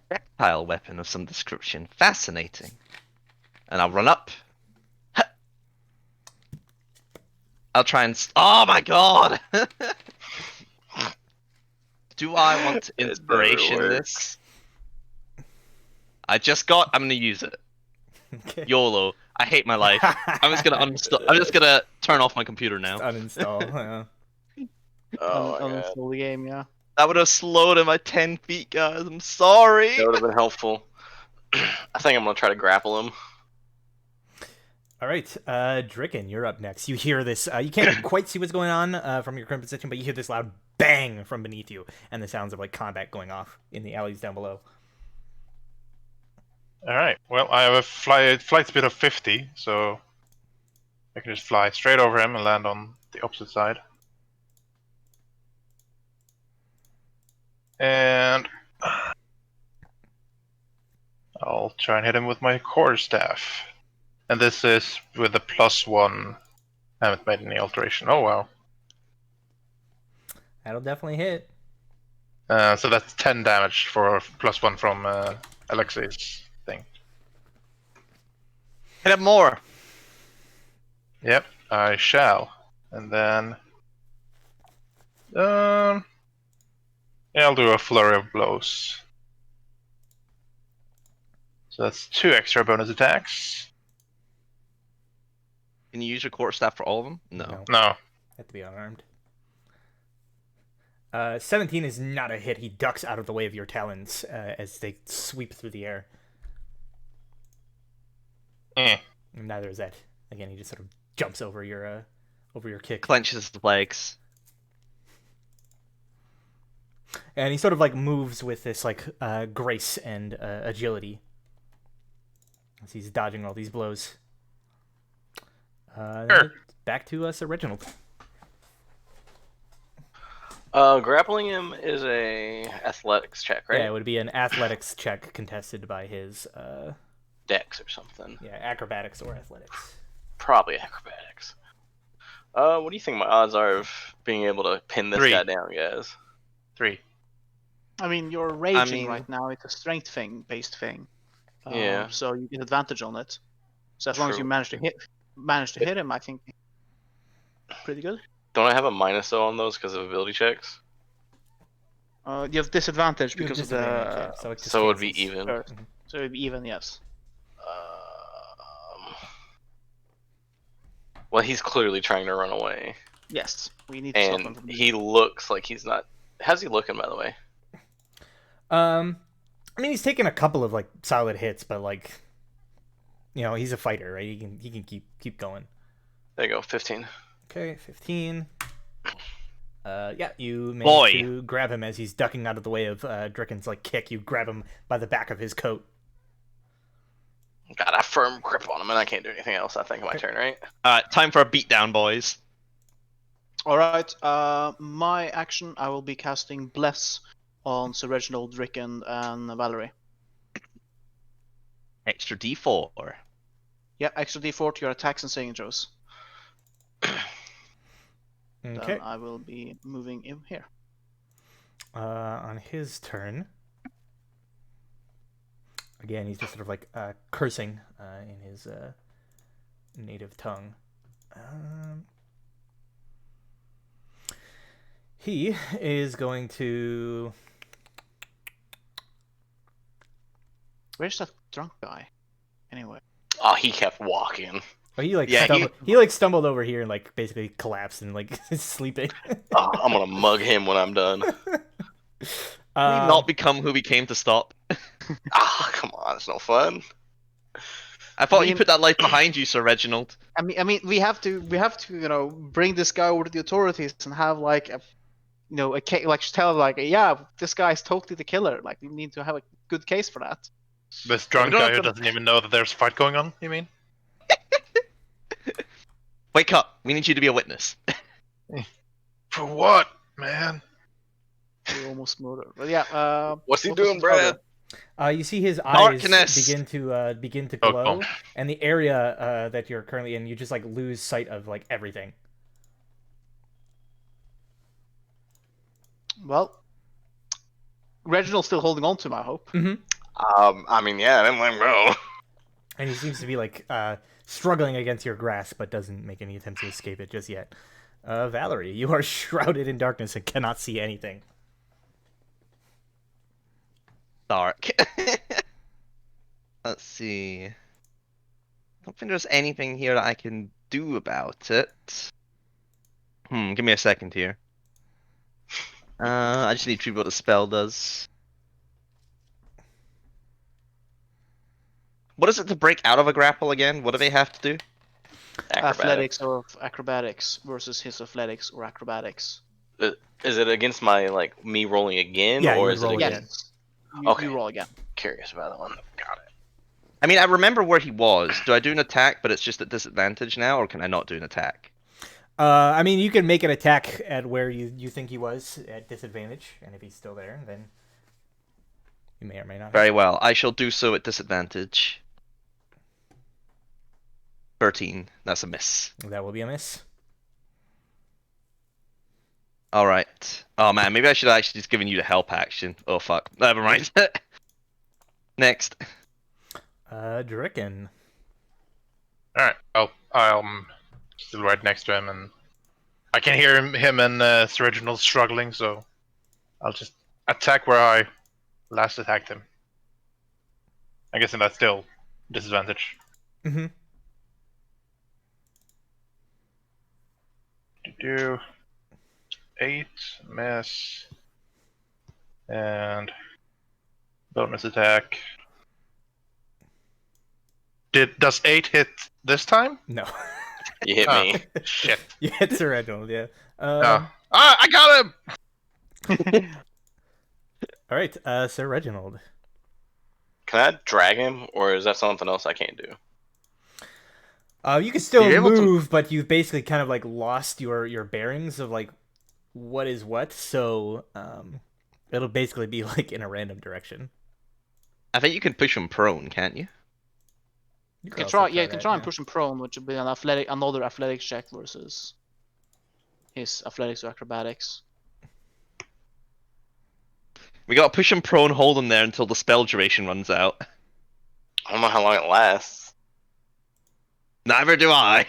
Projectile weapon of some description. Fascinating. And I'll run up. I'll try and... Oh my god! Do I want to inspiration this? I just got... I'm gonna use it. Okay. YOLO. I hate my life. I'm just gonna uninstall... I'm just gonna turn off my computer now. Uninstall. Oh my god. Uninstall the game, yeah. That would have slowed him by 10 feet, guys. I'm sorry. That would have been helpful. I think I'm gonna try to grapple him. All right, Dricken, you're up next. You hear this. You can't quite see what's going on from your current position, but you hear this loud bang from beneath you, and the sounds of like combat going off in the alleys down below. All right. Well, I have a flight speed of 50, so I can just fly straight over him and land on the opposite side. And I'll try and hit him with my quarterstaff. And this is with the +1. I haven't made any alteration. Oh wow. That'll definitely hit. So that's 10 damage for +1 from Alexei's thing. Hit him more. Yep, I shall. And then... yeah, I'll do a flurry of blows. So that's 2 extra bonus attacks. Can you use your quarterstaff for all of them? No. No. Have to be unarmed. 17 is not a hit. He ducks out of the way of your talons as they sweep through the air. Neither is that. Again, he just sort of jumps over your kick. Clenches the legs. And he sort of like moves with this like grace and agility as he's dodging all these blows. Sure. Back to us, Reginald. Grappling him is a athletics check, right? Yeah, it would be an athletics check contested by his Dex or something. yeah, acrobatics or athletics. Probably acrobatics. What do you think my odds are of being able to pin this 3. guy down, guys? 3. I mean, you're raging mean- right now. It's a strength based thing. Yeah. So you get advantage on it. So as long as True. you manage to hit him, I think pretty good. Don't I have a minus though on those because of ability checks? You have disadvantage You have because disadvantage, of yeah, the. so it just So it would be cancels. even. Sure. So it'd be even, yes. Well, he's clearly trying to run away, Yes, we need to stop him and from he looks like he's not. How's he looking, by the way? I mean, he's taken a couple of like solid hits, but like, you know, he's a fighter, right? He can keep going. There you go, 15. Okay, 15. Yeah, you manage Boy. to grab him as he's ducking out of the way of Dricken's like kick. You grab him by the back of his coat. Got a firm grip on him, and I can't do anything else. I think my turn, right? Time for a beatdown, boys. All right. My action, I will be casting Bless on Sir Reginald, Rickon, and Valerie. Extra D4. Yeah, extra d4 to your attacks and saving throws. Okay. Then I will be moving him here. On his turn, again, he's just sort of like cursing in his native tongue. He is going to. Where's that drunk guy? Anyway. Oh, he kept walking. Oh, he like Yeah, he stumbled over here and like basically collapsed and like is sleeping. Oh, I'm gonna mug him when I'm done. Did he not become who we came to stop? Ah, come on, it's no fun. I thought I you mean- put that life behind you, Sir Reginald. I mean, we have to, bring this guy over to the authorities and have like a, like tell like, yeah, this guy's totally the killer. Like, we need to have a good case for that. This drunk don't guy have who to- doesn't even know that there's a fight going on, you mean? Wake up! We need you to be a witness. For what, man? We almost murdered. But yeah. What's he what was doing, the target? Brad? You see his eyes Darkness! begin to Oh, glow, oh. and the area that you're currently in, you just like lose sight of like everything. Well, Reginald's still holding on to him, I hope. I mean, yeah, I didn't let him go. And he seems to be like struggling against your grasp, but doesn't make any attempts to escape it just yet. Valerie, you are shrouded in darkness and cannot see anything. Dark. Let's see. I don't think there's anything here that I can do about it. Give me a second here. I just need to read what the spell does. What is it to break out of a grapple again? What do they have to do? Athletics or acrobatics versus his athletics or acrobatics. Is it against my me rolling again, Yeah, you or would is it roll against? again. Yes. Okay. You roll again. Curious about that one. Got it. I mean, I remember where he was. Do I do an attack, but it's just at disadvantage now, or can I not do an attack? I mean, you can make an attack at where you think he was at disadvantage, and if he's still there, then you may or may not. Very well. I shall do so at disadvantage. 13. That's a miss. That will be a miss. Alright. Oh man, maybe I should have actually just given you the help action. Oh fuck. Never mind. Next. Dricken. Alright, well, I'm still right next to him, and I can hear him and Sir Reginald struggling, so I'll just attack where I last attacked him. I'm guessing that's still disadvantage. Mm-hmm. Do 8 miss and bonus attack. Does 8 hit this time? No. You hit Ah. me. Shit. You hit Sir Reginald, yeah. I got him. All right, Sir Reginald. Can I drag him, or is that something else I can't do? You can still You're able to- move, but you've basically kind of like lost your bearings of like what is what. So it'll basically be like in a random direction. I think you can push him prone, can't you? You can also try. Yeah, you can that, try and push him prone, which would be another athletics check versus his athletics or acrobatics. We gotta push him prone, hold him there until the spell duration runs out. I don't know how long it lasts. Neither do I.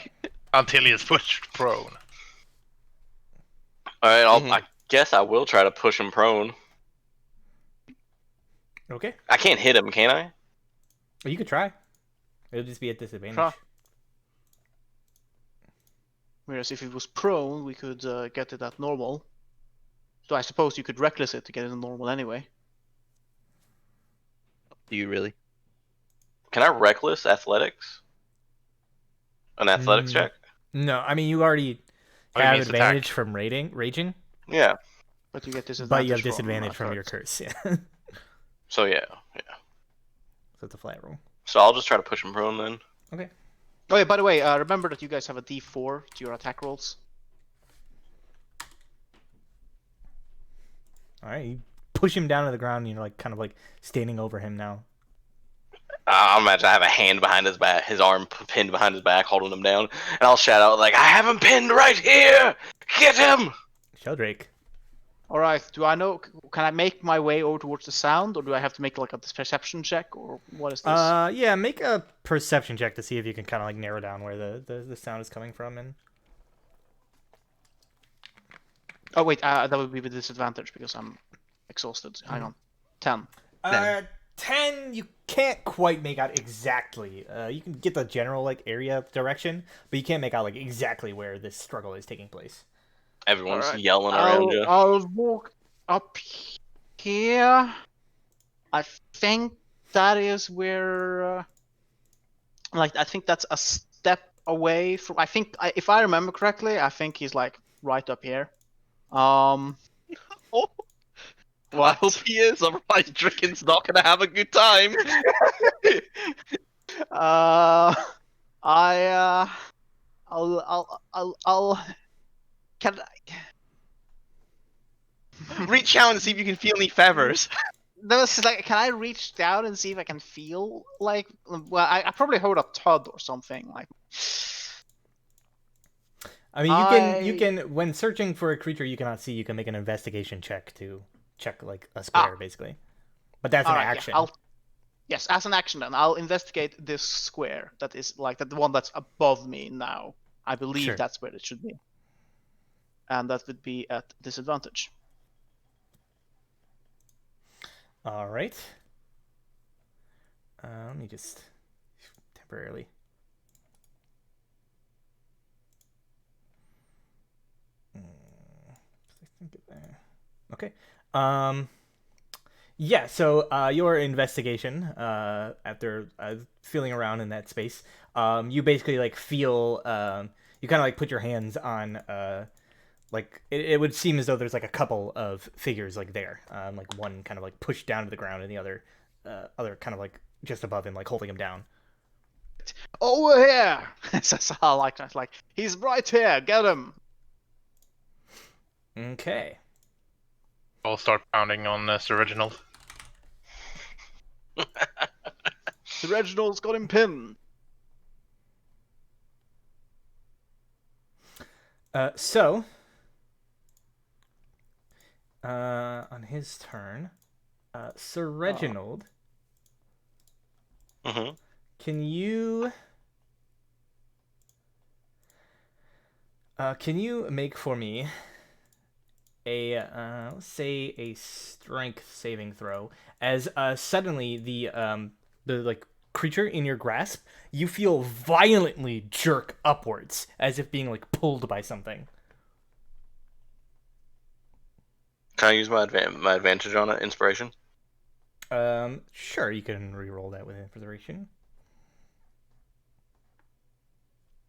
Until he is pushed prone. All right, Mhm. I guess I will try to push him prone. Okay, I can't hit him, can I? well, you could try. It'll just be at disadvantage. Try. Whereas if it was prone, we could get it at normal. So I suppose you could reckless it to get it in normal anyway. Do you really? Can I reckless athletics? An athletics Mm. check? No, I mean you already Oh, he have means advantage attack. from raging, Yeah. But you get disadvantage. but you have from, disadvantage from your curse. curse. Yeah, So yeah. so it's a flat roll. So I'll just try to push him prone then. Okay. Oh yeah, by the way, remember that you guys have a D4 to your attack rolls. All right, he push him down to the ground. And you're like kind of like standing over him now. I imagine I have a hand behind his back, his arm pinned behind his back, holding him down, and I'll shout out like, "I have him pinned right here! Get him!" Sheldrake. All right. Do I know? Can I make my way over towards the sound, or do I have to make like a perception check, or what is this? Yeah, make a perception check to see if you can kind of like narrow down where the sound is coming from. And Oh wait, that would be with disadvantage because I'm exhausted. Hang on. 10. 10, you can't quite make out exactly. You can get the general like area direction, but you can't make out like exactly where this struggle is taking place. Everyone's Alright. yelling around you. I'll walk up here. I think that is where, I think that's a step away from. If I remember correctly, I think he's like right up here. Oh. Well, I hope he is. Otherwise, Dricken's not gonna have a good time. I'll can Reach out and see if you can feel any feathers. can I reach down and see if I can feel like? Well, I probably hold a Todd or something like. I mean, you can when searching for a creature you cannot see, you can make an investigation check to check like a square, basically. But that's an action. Yeah, yes, as an action, then I'll investigate this square that is like the one that's above me now. I believe that's where it should be, and that would be at disadvantage. All right. Let me just temporarily. Okay. Yeah, so your investigation, after feeling around in that space, you basically like feel, you kind of like put your hands on, like it would seem as though there's like a couple of figures like there, like one kind of like pushed down to the ground and the other kind of like just above him, like holding him down. Over here! Says I like he's right here. Get him. Okay. I'll start pounding on Sir Reginald. Sir Reginald's got him pinned. So, on his turn, Sir Reginald, can you make for me a let's say a strength saving throw, as suddenly the like creature in your grasp, you feel violently jerk upwards as if being like pulled by something. Can I use my advantage on it? Inspiration. Sure, you can re-roll that with inspiration.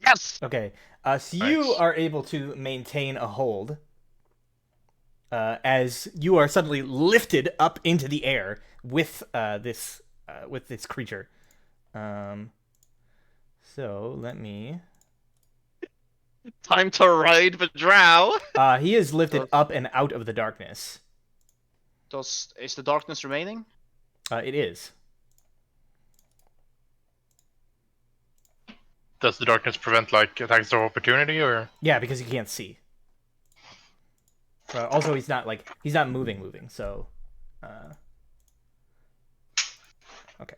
Yes. Okay. So you are able to maintain a hold. As you are suddenly lifted up into the air with this creature. So let me. Time to ride the drow. He is lifted up and out of the darkness. Is the darkness remaining? It is. Does the darkness prevent like attacks of opportunity, or? Yeah, because he can't see. Also, he's not moving. So, okay.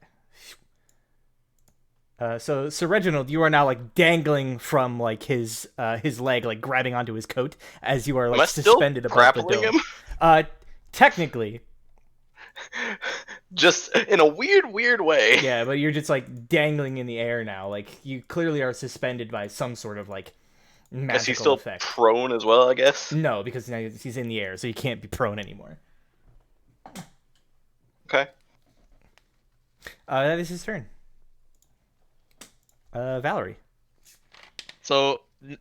So Sir Reginald, you are now like dangling from like his leg, like grabbing onto his coat as you are like suspended above the dome. Technically. Just in a weird way. Yeah, but you're just like dangling in the air now. Like you clearly are suspended by some sort of like magical Is he still effect. prone as well, I guess? No, because now he's in the air, so he can't be prone anymore. Okay. That is his turn. Valerie. So,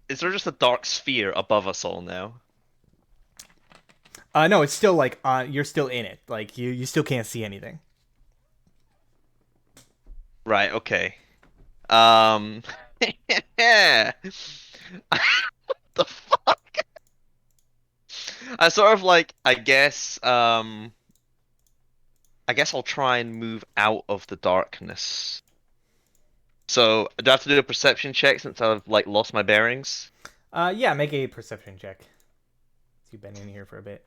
is there just a dark sphere above us all now? No, it's still like you're still in it. Like you still can't see anything. Right. Okay. What the fuck? I sort of like, I guess, I guess I'll try and move out of the darkness. So, do I have to do a perception check since I've like lost my bearings? Yeah, make a perception check. You've been in here for a bit.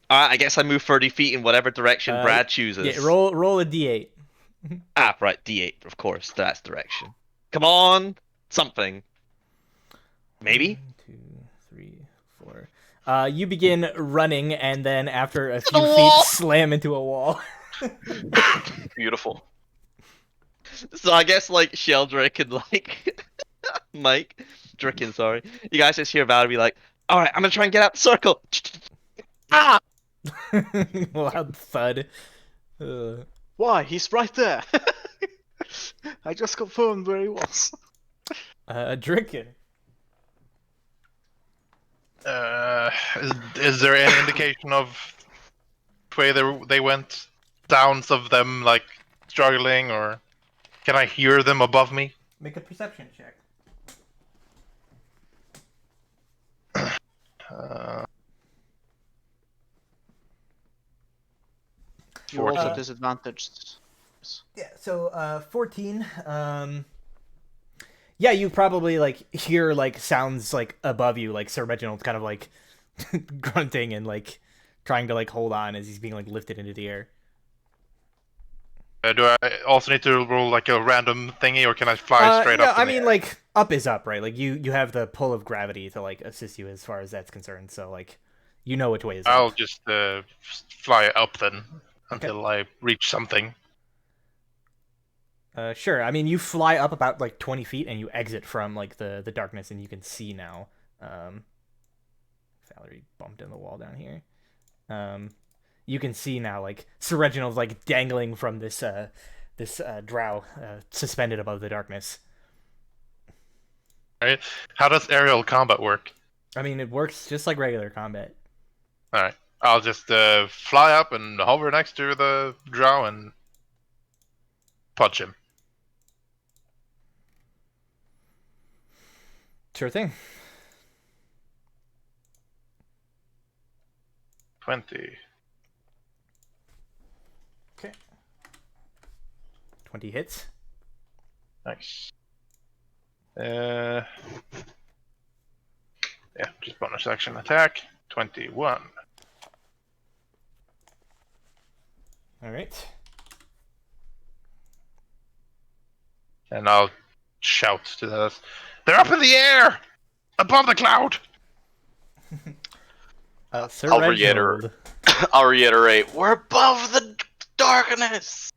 I guess I move 30 feet in whatever direction Brad chooses. Yeah, roll a d8. Ah, right, D8, of course. That's direction. Come on, something. Maybe. 1, 2, 3, 4. You begin running, and then after a few wall! feet, slam into a wall. Beautiful. So I guess like Sheldrick and like Mike, Drickin, sorry. You guys just hear Valerie be like, "All right, I'm gonna try and get out the circle." Ah! Loud thud. Why? He's right there. I just confirmed where he was. Drinking. Is there any indication of where they went? Sounds of them like struggling, or can I hear them above me? Make a perception check. You're also 14. disadvantaged. Yeah, so 14. Yeah, you probably like hear like sounds like above you, like Sir Reginald's kind of like grunting and like trying to like hold on as he's being like lifted into the air. Do I also need to roll like a random thingy, or can I fly straight no, up? I mean like up is up, right? Like you have the pull of gravity to like assist you as far as that's concerned. So like you know which way is I'll up. just fly up then until I reach something. Sure. I mean, you fly up about like 20 feet and you exit from like the darkness, and you can see now. Valerie bumped in the wall down here. You can see now like Sir Reginald's like dangling from this drow suspended above the darkness. Right? How does aerial combat work? I mean, it works just like regular combat. All right, I'll just fly up and hover next to the drow and punch him. Sure thing. 20. Okay. 20 hits. Nice. Yeah, just bonus action attack. 21. All right. And I'll shout to the... They're up in the air! Above the cloud! Sir I'll Reginald. I'll reiterate, we're above the darkness!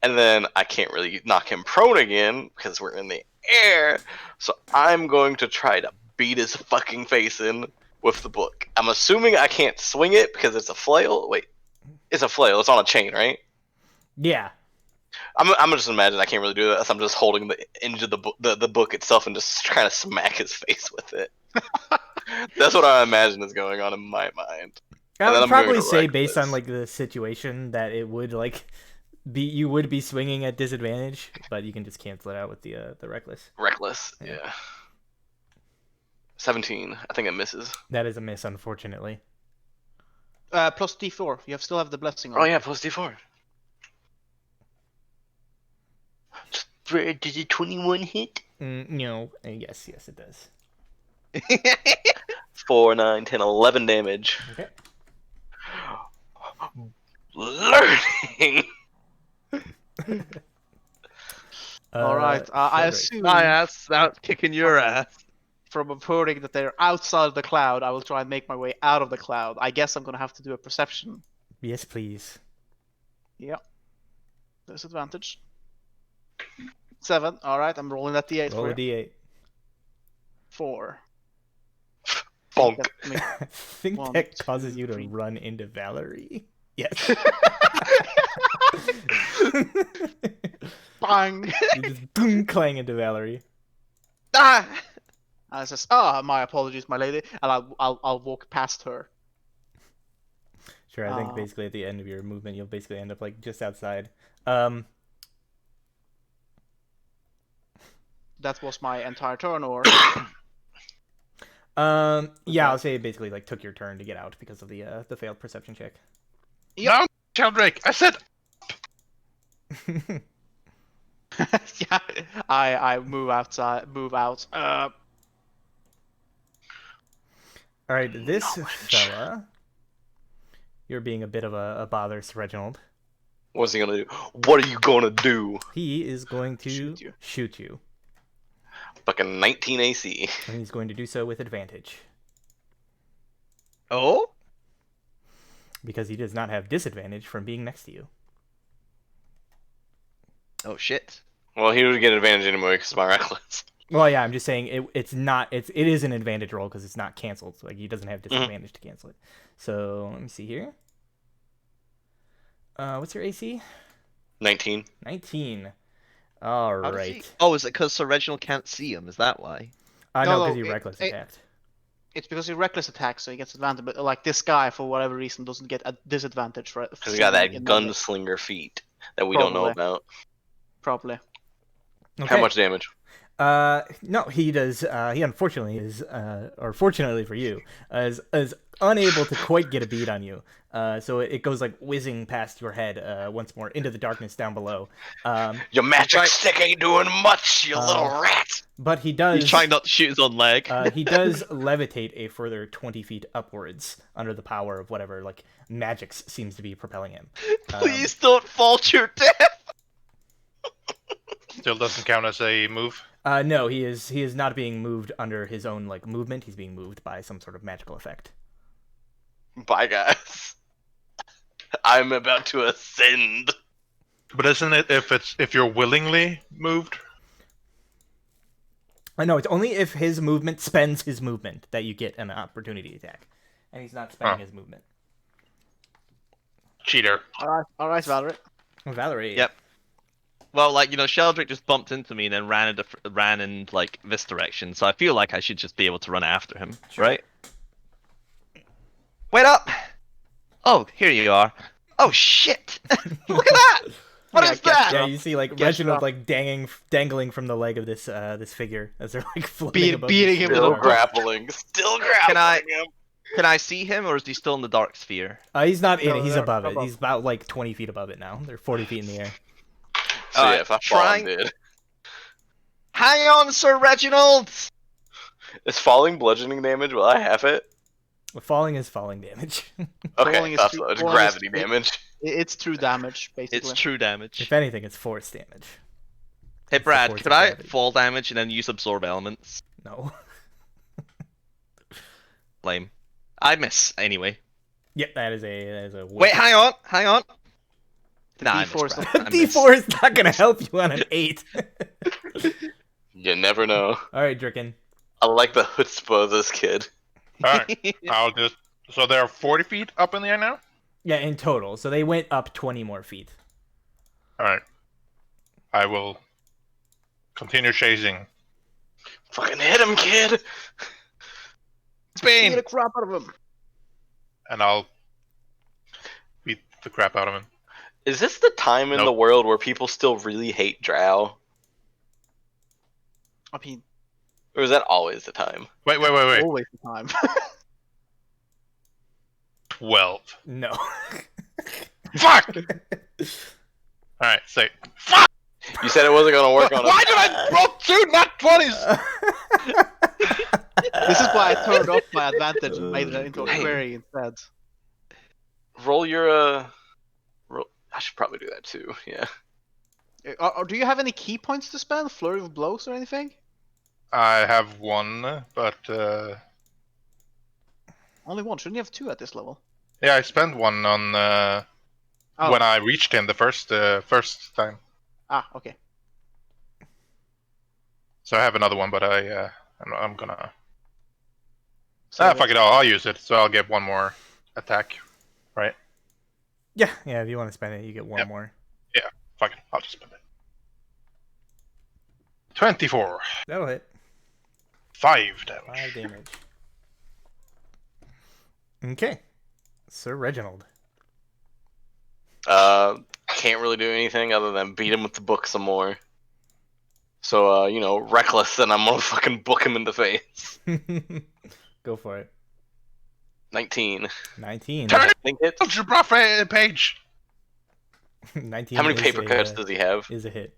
And then I can't really knock him prone again because we're in the air. So I'm going to try to beat his fucking face in with the book. I'm assuming I can't swing it because it's a flail. Wait, it's a flail. It's on a chain, right? Yeah. I'm just imagine I can't really do that. So I'm just holding the end of the book itself and just trying to smack his face with it. That's what I imagine is going on in my mind. I would I'm probably going to say, based reckless. on like the situation, that it would like you would be swinging at disadvantage, but you can just cancel it out with the reckless. Reckless, yeah. 17. I think it misses. That is a miss, unfortunately. Plus D4. You still have the blessing on. Oh yeah, plus D4. Did the 21 hit? No. Yes, it does. 4, 9, 10, 11 damage. Okay. Learning! All right. I assume My ass out kicking your ass. from reporting that they're outside of the cloud, I will try and make my way out of the cloud. I guess I'm going to have to do a perception. Yes, please. Yeah. Disadvantage. 7. All right. I'm rolling that D8 Roll for a you. d8. 4. Bonk. I think One, that causes two, you to three. run into Valerie. Yes. Bang! You just boom, clang into Valerie. Ah! And it says, my apologies, my lady, and I'll walk past her. Sure, I think basically at the end of your movement, you'll basically end up like just outside. That was my entire turn, or Yeah, I'll say it basically like took your turn to get out because of the failed perception check. No, Sheldrake, I said. Yeah, I move outside. Move out. All right, this fella. You're being a bit of a bother, Sir Reginald. What's he gonna do? What are you gonna do? He is going to shoot you. Fucking 19 AC. And he's going to do so with advantage. Oh? Because he does not have disadvantage from being next to you. Oh shit. Well, he would get advantage anyway because of my reckless. Well, yeah, I'm just saying it is an advantage roll because it's not canceled. Like he doesn't have disadvantage to cancel it. So let me see here. What's your AC? 19. 19. All How does right. he- Oh, is it because Sir Reginald can't see him? Is that why? No, No, because no, he reckless attacked. It's because he reckless attacks, so he gets advantage. But like this guy, for whatever reason, doesn't get a disadvantage, right? Because he got that in melee. gunslinger feat that we don't know Probably. about. Probably. Okay. How much damage? No, he does. He unfortunately is, or fortunately for you, is unable to quite get a bead on you. So it goes like whizzing past your head once more into the darkness down below. Your magic stick ain't doing much, you little rat! But he does. He's trying not to shoot his own leg. He does levitate a further 20 feet upwards under the power of whatever like magic seems to be propelling him. Please don't fall to your death. Still doesn't count as a move. No, he is not being moved under his own like movement. He's being moved by some sort of magical effect. Bye, guys. I'm about to ascend. But isn't it if you're willingly moved? I know it's only if his movement spends his movement that you get an opportunity attack, and he's not spending his movement. Cheater. All right, Valerie. Valerie. Yep. Well, like, you know, Sheldrick just bumped into me and then ran in like this direction, so I feel like I should just be able to run after him, right? Wait up! Oh, here you are. Oh shit! Look at that! What is that? Yeah, you see like Reginald like dangling from the leg of this this figure as they're like floating above beating him with Still a grappling. Still grappling him. Can I see him, or is he still in the dark sphere? He's not in No, it. He's they're above it. above. He's about like 20 feet above it now. They're 40 feet in the air. So yeah, if I fall, I'm trying- dead. Hang on, Sir Reginald! Is falling bludgeoning damage? Will I have it? Falling is falling damage. Okay, Falling is that's true- what it's falling is gravity true. damage. It's true damage, basically. It's true damage. If anything, it's force damage. Hey It's the Brad, force could of I gravity. fall damage and then use absorb elements? No. Lame. I miss anyway. Yep, that is a Wait, hang on. Nah, I miss, D4 is Brad. not- I miss. D4 is not gonna help you on an 8. You never know. All right, Dricken. I like the chutzpah of this kid. Alright, I'll just... So they're 40 feet up in the air now? Yeah, in total. So they went up 20 more feet. Alright. I will continue chasing. Fucking hit him, kid! Spain! Beat the crap out of him. And I'll beat the crap out of him. Is this the time in Nope. the world where people still really hate Drow? I mean, Or is that always the time? Wait. always the time. 12. No. Fuck! Alright, say. Fuck! You said it wasn't gonna work on Why him. did I roll 2 nat 20s? This is why I turned off my advantage and made it into a Hey. query instead. Roll your roll. I should probably do that too. Yeah. Do you have any key points to spend? Flurry of blows or anything? I have 1, but Only one. Shouldn't you have 2 at this level? yeah, I spent 1 on Oh. when I reached him the first time. Ah, okay. So I have another one, but I'm gonna So fuck it, I'll use it. So I'll get 1 more attack. Yeah, if you want to spend it, you get one Yep. more. Fuck it, I'll just spend it. 24. That'll hit. 5 damage. 5 damage. Okay. Sir Reginald. Can't really do anything other than beat him with the book some more. So, reckless, and I'm gonna fucking book him in the face. Go for it. 19. 19. Turn it! Think it. Don't you bluff a page? 19 How many is paper a, cuts does he have? is a hit.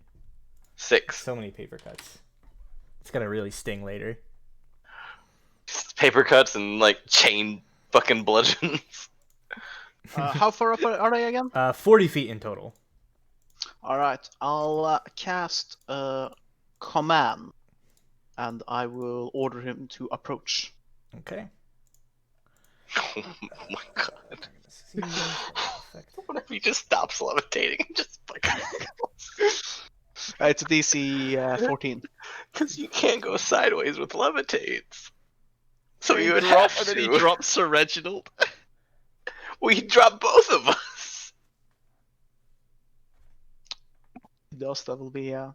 6. So many paper cuts. It's gonna really sting later. Paper cuts and like chain fucking bludgeons. How far up are they again? 40 feet in total. Alright, I'll cast command, and I will order him to approach. Okay. Oh my god. What if he just stops levitating and just fucking It's a DC 14. Because you can't go sideways with levitates. So He you would drop- have and to. then he drops Sir Reginald. We drop both of us. Thus, there will be a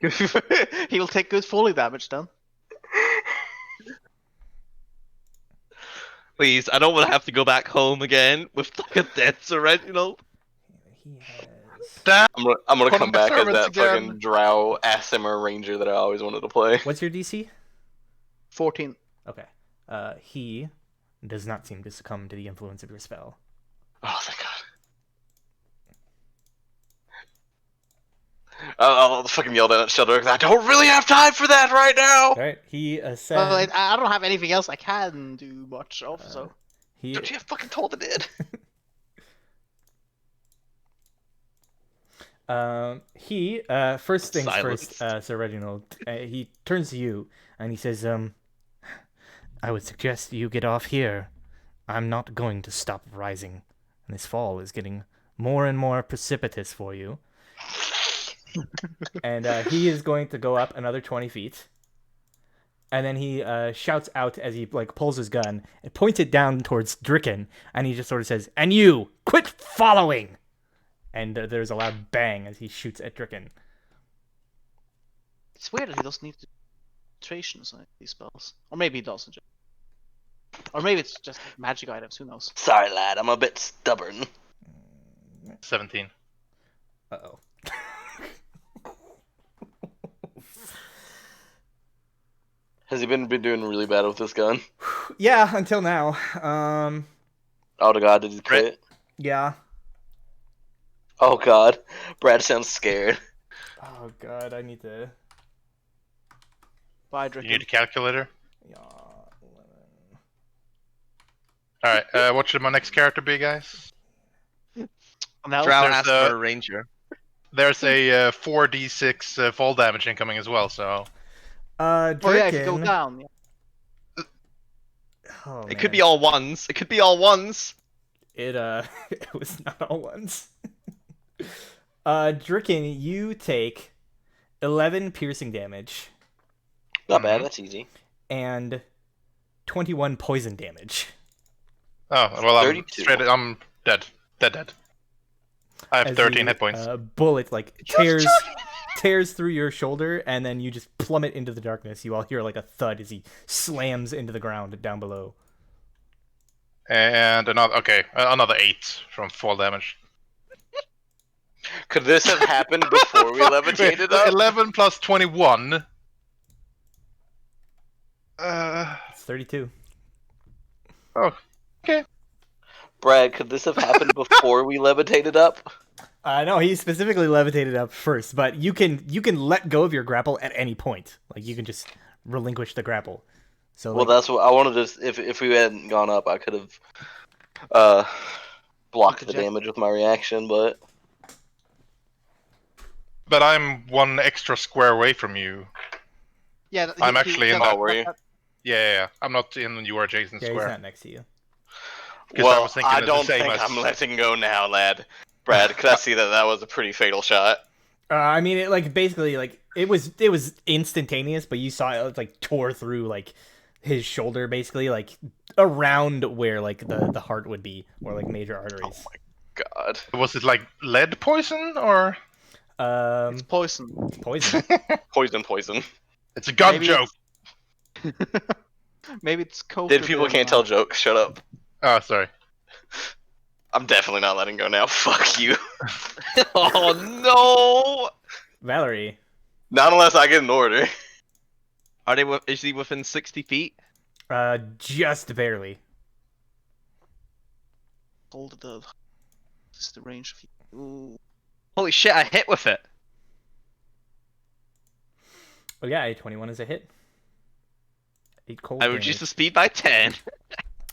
good, he will take good falling damage then. Please, I don't want to have to go back home again with like a dead Sir Reginald. He has. Damn! I'm gonna Put come him to back as service that again. fucking drow Asimar ranger that I always wanted to play. What's your DC? 14. Okay. He does not seem to succumb to the influence of your spell. Oh, thank God. I'll fucking yell down at Sheldrick. I don't really have time for that right now. All right. He Well, ascends. I don't have anything else I can do much of, so. He Don't you have fucking told it did? he first things Silence. first, Sir Reginald. He turns to you and he says, I would suggest you get off here. I'm not going to stop rising, and this fall is getting more and more precipitous for you. And he is going to go up another 20 feet. And then he shouts out as he like pulls his gun and points it down towards Dricken, and he just sort of says, "And you, quit following!" And there's a loud bang as he shoots at Dricken. It's weird that he doesn't need concentrations on these spells. Or maybe he doesn't. Or maybe it's just magic items, who knows. Sorry, lad. I'm a bit stubborn. 17. Uh-oh. Has he been doing really bad with this gun? Yeah, until now. Oh, to God, did he crit? Yeah. Oh, God. Brad sounds scared. Oh god, I need to. Bye, You Dricken. need a calculator? Yeah. Alright, what should my next character be, guys? Now, Drow there's, Asimar Ranger. There's a 4d6 fall damage incoming as well, so... oh yeah, if you go Dricken- down. Yeah. Oh, It could man. be all ones. It could be all ones. It it was not all ones. Dricken, you take 11 piercing damage Not bad, that's easy. and 21 poison damage. Oh, well, I'm 32. I'm dead. Dead. I have As 13 the, hit points. Bullet like tears through your shoulder, and then you just plummet into the darkness. You all hear like a thud as he slams into the ground down below. And another 8 from fall damage. Could this have happened before we levitated Wait, up? 11 plus 21. It's 32. Oh, okay. Brad, could this have happened before we levitated up? No, he specifically levitated up first, but you can let go of your grapple at any point. Like you can just relinquish the grapple. So Well, like, that's what I wanted to. If we hadn't gone up, I could have blocked the Interject. damage with my reaction, but But I'm one extra square away from you. Yeah, I'm actually in that- Oh, were you? Yeah. I'm not in your adjacent yeah, he's square. not next to you. Because well, I was thinking I the don't same think as- I'm letting go now, lad. Brad, could I see that was a pretty fatal shot? I mean, it like basically like it was instantaneous, but you saw it like tore through like his shoulder, basically like around where like the heart would be, or like major arteries. God. Was it like lead poison or? It's poison. Poison. Poison. It's a gun Maybe joke. Maybe it's coated Dead people in, can't tell jokes. Shut up. Oh, sorry. I'm definitely not letting go now. Fuck you. Oh no! Valerie. Not unless I get an order. Are they? Is he within 60 feet? Just barely. Toll the Dead. This is the range of. Ooh. Holy shit! I hit with it. Oh yeah, a 21 is a hit. 8 cold I damage. reduced the speed by 10,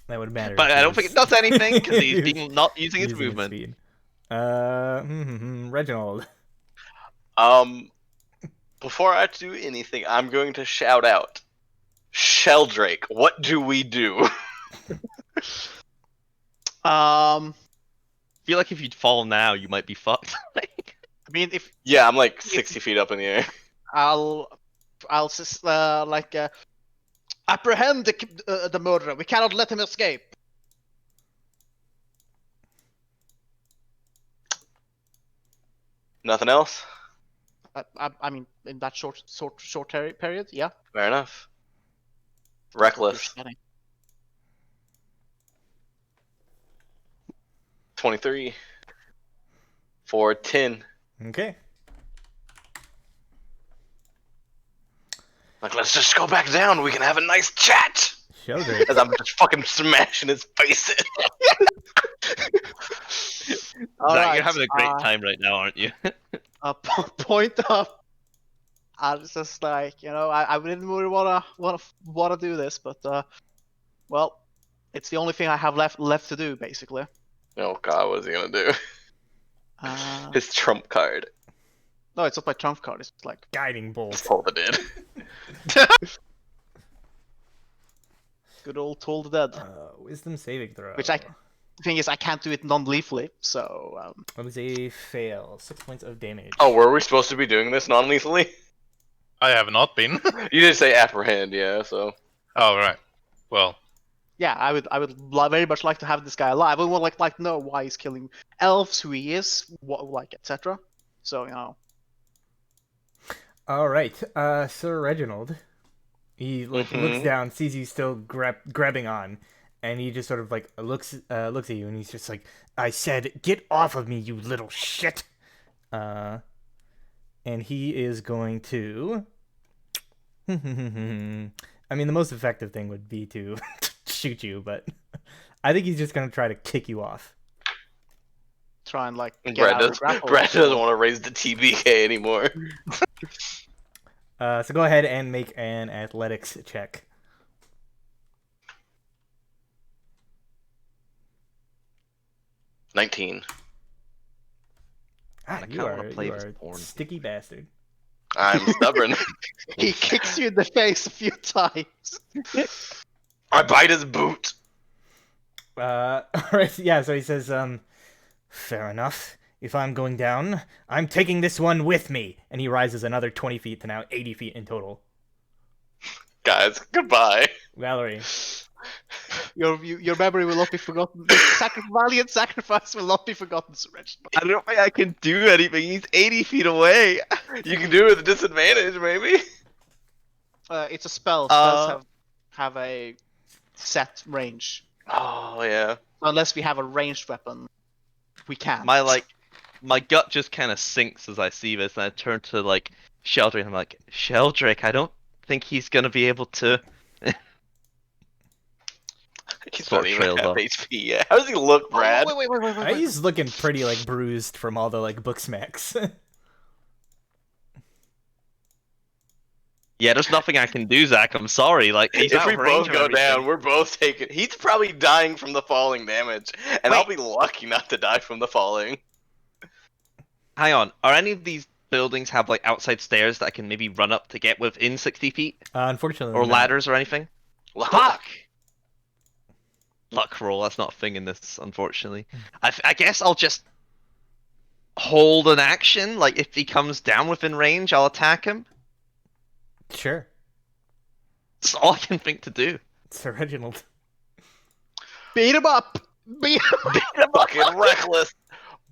That would matter. but if I he don't think was- it does anything because he he's was being not using his using movement. speed. Reginald. Before I do anything, I'm going to shout out, Sheldrake, what do we do? I feel like if you'd fall now, you might be fucked. I mean, if Yeah, I'm like 60 feet up in the air. I'll just apprehend the murderer. We cannot let him escape. Nothing else? I mean, in that short period, yeah. Fair enough. Reckless. 23. For 10. Okay. Like, let's just go back down. We can have a nice chat. Sheldrake. As I'm just fucking smashing his face in. Zach, you're having a great time right now, aren't you? Point up. I was just like, I didn't really wanna do this, but well, it's the only thing I have left to do, basically. Oh god, what is he gonna do? His trump card. No, it's not my trump card. It's like Guiding bolt. Toll the Dead. good old Toll the Dead. Wisdom saving throw. Which the thing is, I can't do it non-lethally, so. That was a fail. 6 points of damage. Oh, were we supposed to be doing this non-lethally? I have not been. You did say apprehend, yeah, so. Oh, right. Well, Yeah, I would very much like to have this guy alive. I would like to know why he's killing elves, who he is, etc. So All right, Sir Reginald. He looks down, sees you still grabbing on, and he just sort of like looks at you, and he's just like, "I said, get off of me, you little shit." And he is going to. I mean, the most effective thing would be to shoot you, but I think he's just gonna try to kick you off. try and get Brad, out of the grapple. Brad doesn't want to raise the TBK anymore. So go ahead and make an athletics check. $19. Ah, I you kinda are wanna play you this are a porn. sticky bastard. I'm stubborn. He kicks you in the face a few times. I bite his boot. All right, yeah. So he says, fair enough. If I'm going down, I'm taking this one with me. And he rises another 20 feet to now 80 feet in total. Guys, goodbye. Valerie. Your memory will not be forgotten. Valiant sacrifice will not be forgotten, Sir Reginald. I don't think I can do anything. He's 80 feet away. You can do it with a disadvantage, maybe. It's a spell. Spells have a set range. Oh, yeah. Unless we have a ranged weapon, we can't. My gut just kind of sinks as I see this, and I turn to Sheldrake, and I'm like, Sheldrake, I don't think he's gonna be able to. He's Sort not of even trails half off. HP yet. How does he look, Brad? Oh, wait. He's looking pretty bruised from all the book smacks. Yeah, there's nothing I can do, Zach. I'm sorry. He's If out we of range both of go everything. down, we're both taking. He's probably dying from the falling damage, and I'll be lucky not to die from the falling. Hang on. Are any of these buildings have outside stairs that I can maybe run up to get within 60 feet, Unfortunately, or not. ladders or anything? Fuck. Luck roll. That's not a thing in this, unfortunately. I guess I'll just hold an action. If he comes down within range, I'll attack him. Sure. That's all I can think to do. Sir Reginald. Beat him up! Beat him up! Fucking reckless.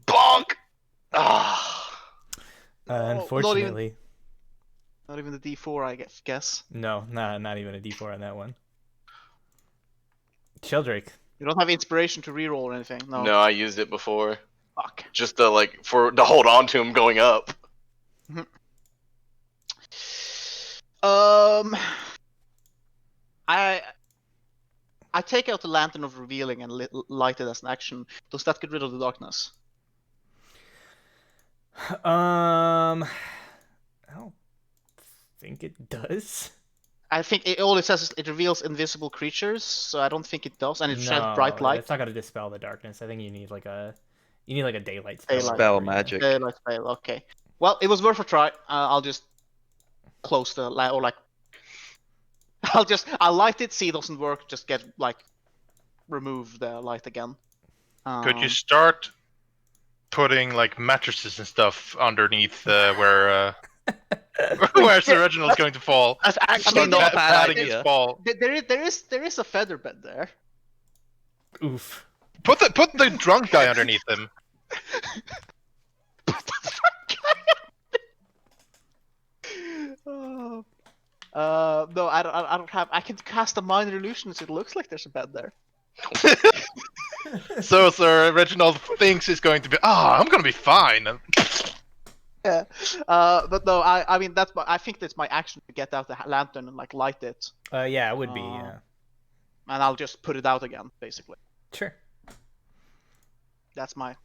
Bonk. Ah. Unfortunately. Not even the D4, I guess. No, not even a D4 on that one. Sheldrake. You don't have inspiration to reroll or anything. No. No, I used it before. Fuck. Just to to hold on to him going up. take out the Lantern of Revealing and light it as an action. Does that get rid of the darkness? I don't think it does. I think all it says is it reveals invisible creatures, so I don't think it does, and it sheds bright light. It's not gonna dispel the darkness. I think you need like a daylight spell. Daylight. Spell magic. Daylight spell. Okay. Well, it was worth a try. I'll just close the light, or like, I'll light it. See, it doesn't work. Just get like, remove the light again. Could you start putting like mattresses and stuff underneath where Sir Reginald's going to fall? That's actually mean, not a bad padding his idea. fall. There is a feather bed there. Oof. Put the drunk guy underneath him. No, I don't have. I can cast a minor illusion, so it looks like there's a bed there. So Sir Reginald thinks he's going to be. I'm going to be fine. Yeah. But no, I mean I think that's my action to get out the lantern and like light it, Yeah, it would be. Yeah. and I'll just put it out again, basically. Sure. That's my.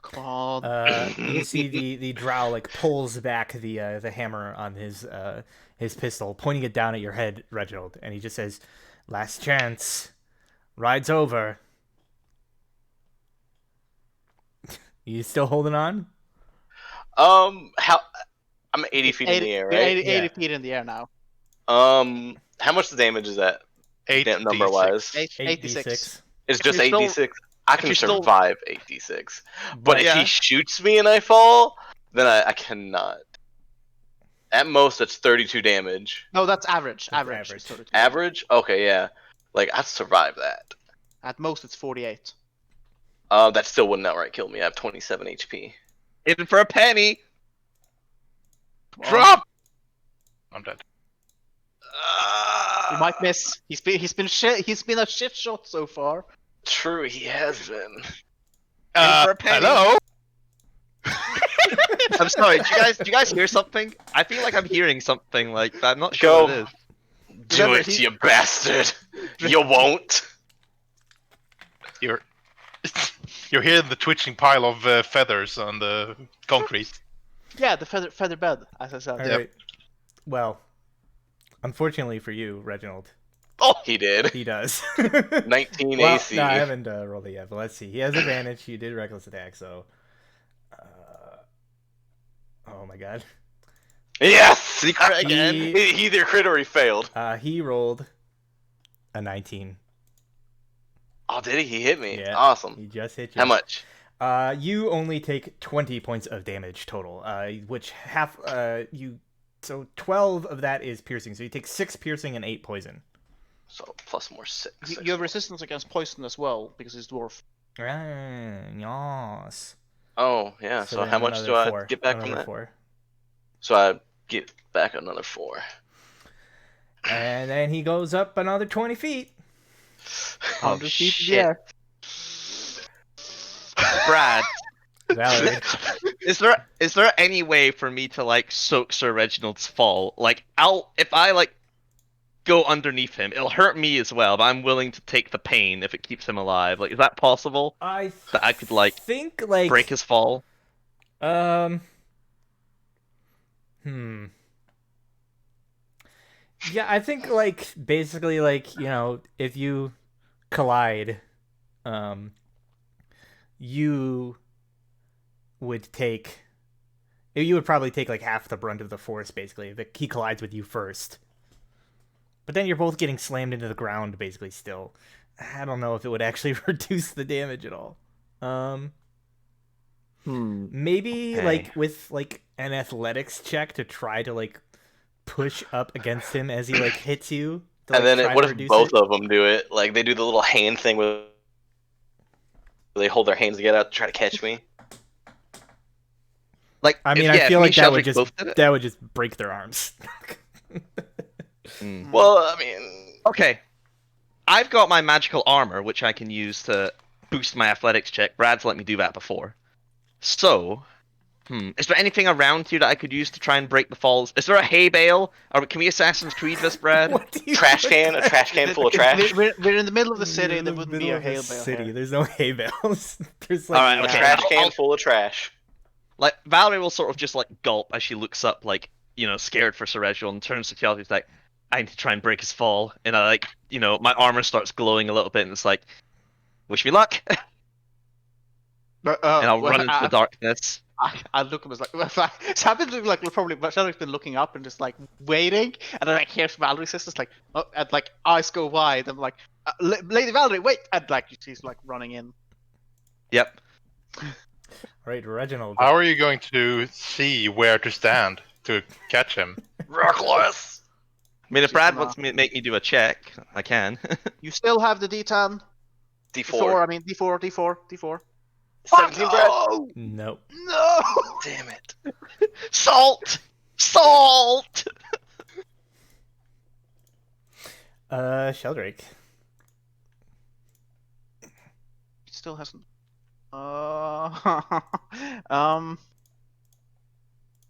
Come on. You see the drow like pulls back the hammer on his pistol, pointing it down at your head, Reginald, and he just says, "Last chance, ride's over." You still holding on? How? I'm 80 feet in the air, right? 80 feet in the air now. How much the damage is that? 8 Number wise, 86. it's If just you're still- 86. I can you're still- survive 86, but if Yeah. he shoots me and I fall, then I cannot. At most, that's 32 damage. No, that's average. That's Average. average. is 32. Average? Okay, yeah. Like I'd survive that. At most, it's 48. That still wouldn't outright kill me. I have 27 HP. In for a penny. Come on. Drop. I'm dead. You might miss. He's been a shit shot so far. True, he has been. for a penny. Hello. I'm sorry. Do you guys hear something? I feel like I'm hearing something. Like I'm not Go. sure what it is. Do Remember, it, he- you bastard. You won't. You're hearing the twitching pile of feathers on the concrete. Yeah, the feather bed, as I said. All right. Well, unfortunately for you, Reginald, Oh, he did. he does. 19 Well, AC. no, I haven't rolled it yet, but let's see. He has advantage. He did reckless attack, so. Oh my god. Yes! Did he crit again? He either crit or he failed. He rolled a 19. Oh, did he? He hit me. Yeah. Awesome. He just hit you. How much? You only take 20 points of damage total, which so 12 of that is piercing. So you take 6 piercing and 8 poison. So plus more 6. You have resistance against poison as well because he's dwarf. Yes. Oh, yeah. So then how much another do I 4. get back from Another that? 4. So I get back another 4. And then he goes up another 20 feet. Oh, 100 feet in the shit. air. Brad, Valerie. is there any way for me to like soak Sir Reginald's fall? Like if I like go underneath him, it'll hurt me as well, but I'm willing to take the pain if it keeps him alive. Like, is that possible? I That I could like think like break his fall? Yeah, I think like basically like, if you collide, you would probably take like half the brunt of the force basically if he collides with you first. But then you're both getting slammed into the ground basically still. I don't know if it would actually reduce the damage at all. Maybe Okay. like with like an athletics check to try to like push up against him as he like hits you. To, And like, then try what to if reduce both it. of them do it? Like they do the little hand thing where they hold their hands together to try to catch me. Like, I mean, if- I yeah, feel if me like and Sheldrick both did it? that would just break their arms. Well, I mean, Okay. I've got my magical armor, which I can use to boost my athletics check. Brad's let me do that before. So, Is there anything around here that I could use to try and break the falls? Is there a hay bale? Or can we Assassin's Creed this, Brad? What do you Trash look can, a like? trash can full of trash. We're in the middle of the You're city. in There the wouldn't be middle a of the hail bale city. here. There's no hay bales. There's like Alright, A okay. trash can I'll- full of trash. Like, Valerie will sort of just, like, gulp as she looks up, like, scared for Sir Reginald, and turns to Kelly. It's like, I need to try and break his fall. And I, like, my armor starts glowing a little bit, and it's like, wish me luck. But, And I'll well, run into the darkness. I look at him as like, so I've been looking like probably, but Sheldrick's been looking up and just like waiting, and then like here's Valerie's sisters like, oh, and like eyes go wide. I'm like, Lady Valerie, wait, and like she's like running in. Yep. Right, Reginald. How are you going to see where to stand to catch him? Reckless. I mean, if She's Brad gonna- wants me to make me do a check, I can. You still have the D10, D4. I mean D4. 17, Brad. Nope. No. Damn it. Salt! Salt! Sheldrake. He still hasn't. Um.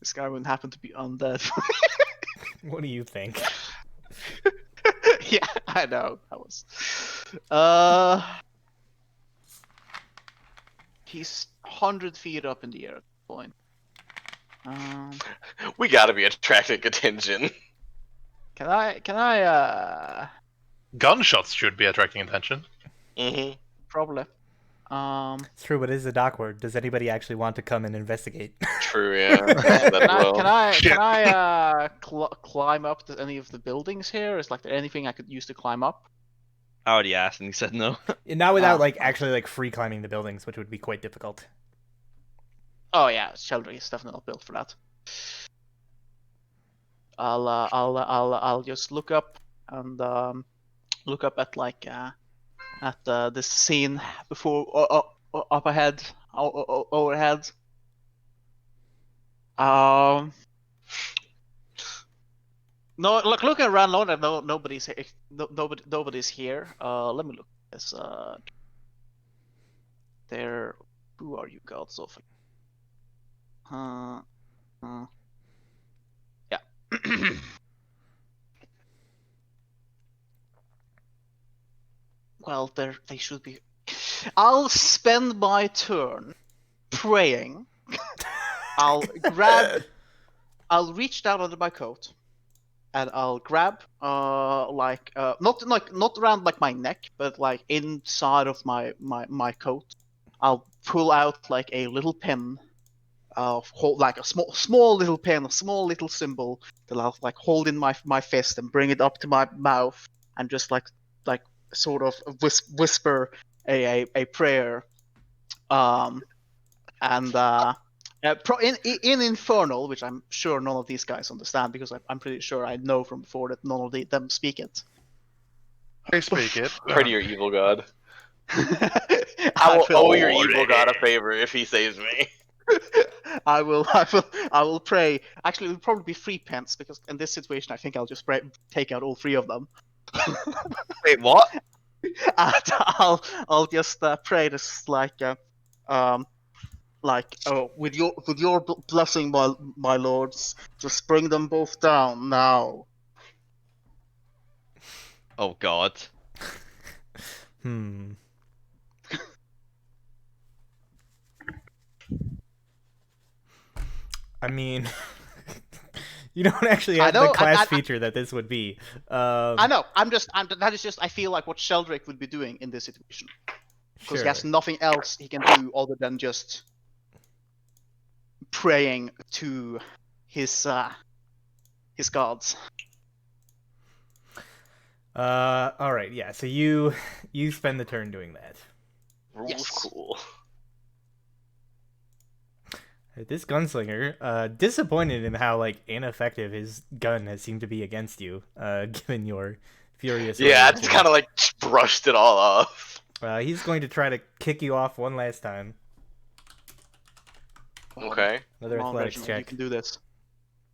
This guy wouldn't happen to be undead. What do you think? Yeah, I know. That was. He's 100 feet up in the air at this point. We gotta be attracting attention. Can I? Gunshots should be attracting attention. Mm-hmm. Probably. It's true, but it is a dock word. Does anybody actually want to come and investigate? True, yeah. Can I Shit. climb up to any of the buildings here? Is like there anything I could use to climb up? I already asked, and he said no. Not without Ah. like actually like free climbing the buildings, which would be quite difficult. Oh yeah, Sheldrick is definitely not built for that. I'll just look up and look up at like at this scene before up ahead, overhead. No, looking around, nobody's here. Nobody's here. Let me look. This there. Who are you, gods of? Yeah. Well, they should be. I'll spend my turn praying. I'll reach down under my coat, and I'll grab not around like my neck, but like inside of my coat. I'll pull out like a little pin, like a small little pin, a small little symbol that I'll like hold in my fist and bring it up to my mouth and just like sort of whisper a prayer, in Infernal, which I'm sure none of these guys understand because I'm pretty sure I know from before that none of them speak it. I speak it. Pray to your evil god. I I will owe your will- evil god a favor if he saves me. I will pray. Actually, it would probably be 3 pence because in this situation, I think I'll just take out all 3 of them. Wait, what? And I'll just pray this with your blessing, my lords, just bring them both down now. Oh god. I mean, you don't actually have I know, the class I- feature that this would be. I know. That is just. I feel like what Sheldrick would be doing in this situation because he has nothing else he can do other than just praying to his gods. All right, yeah. So you spend the turn doing that. Rules Yes. cool. This gunslinger, disappointed in how like ineffective his gun has seemed to be against you, given your furious. Yeah, I rage. just kind of like brushed it all off. He's going to try to kick you off one last time. Okay. Another Come on, athletics Reginald, you check. can do this.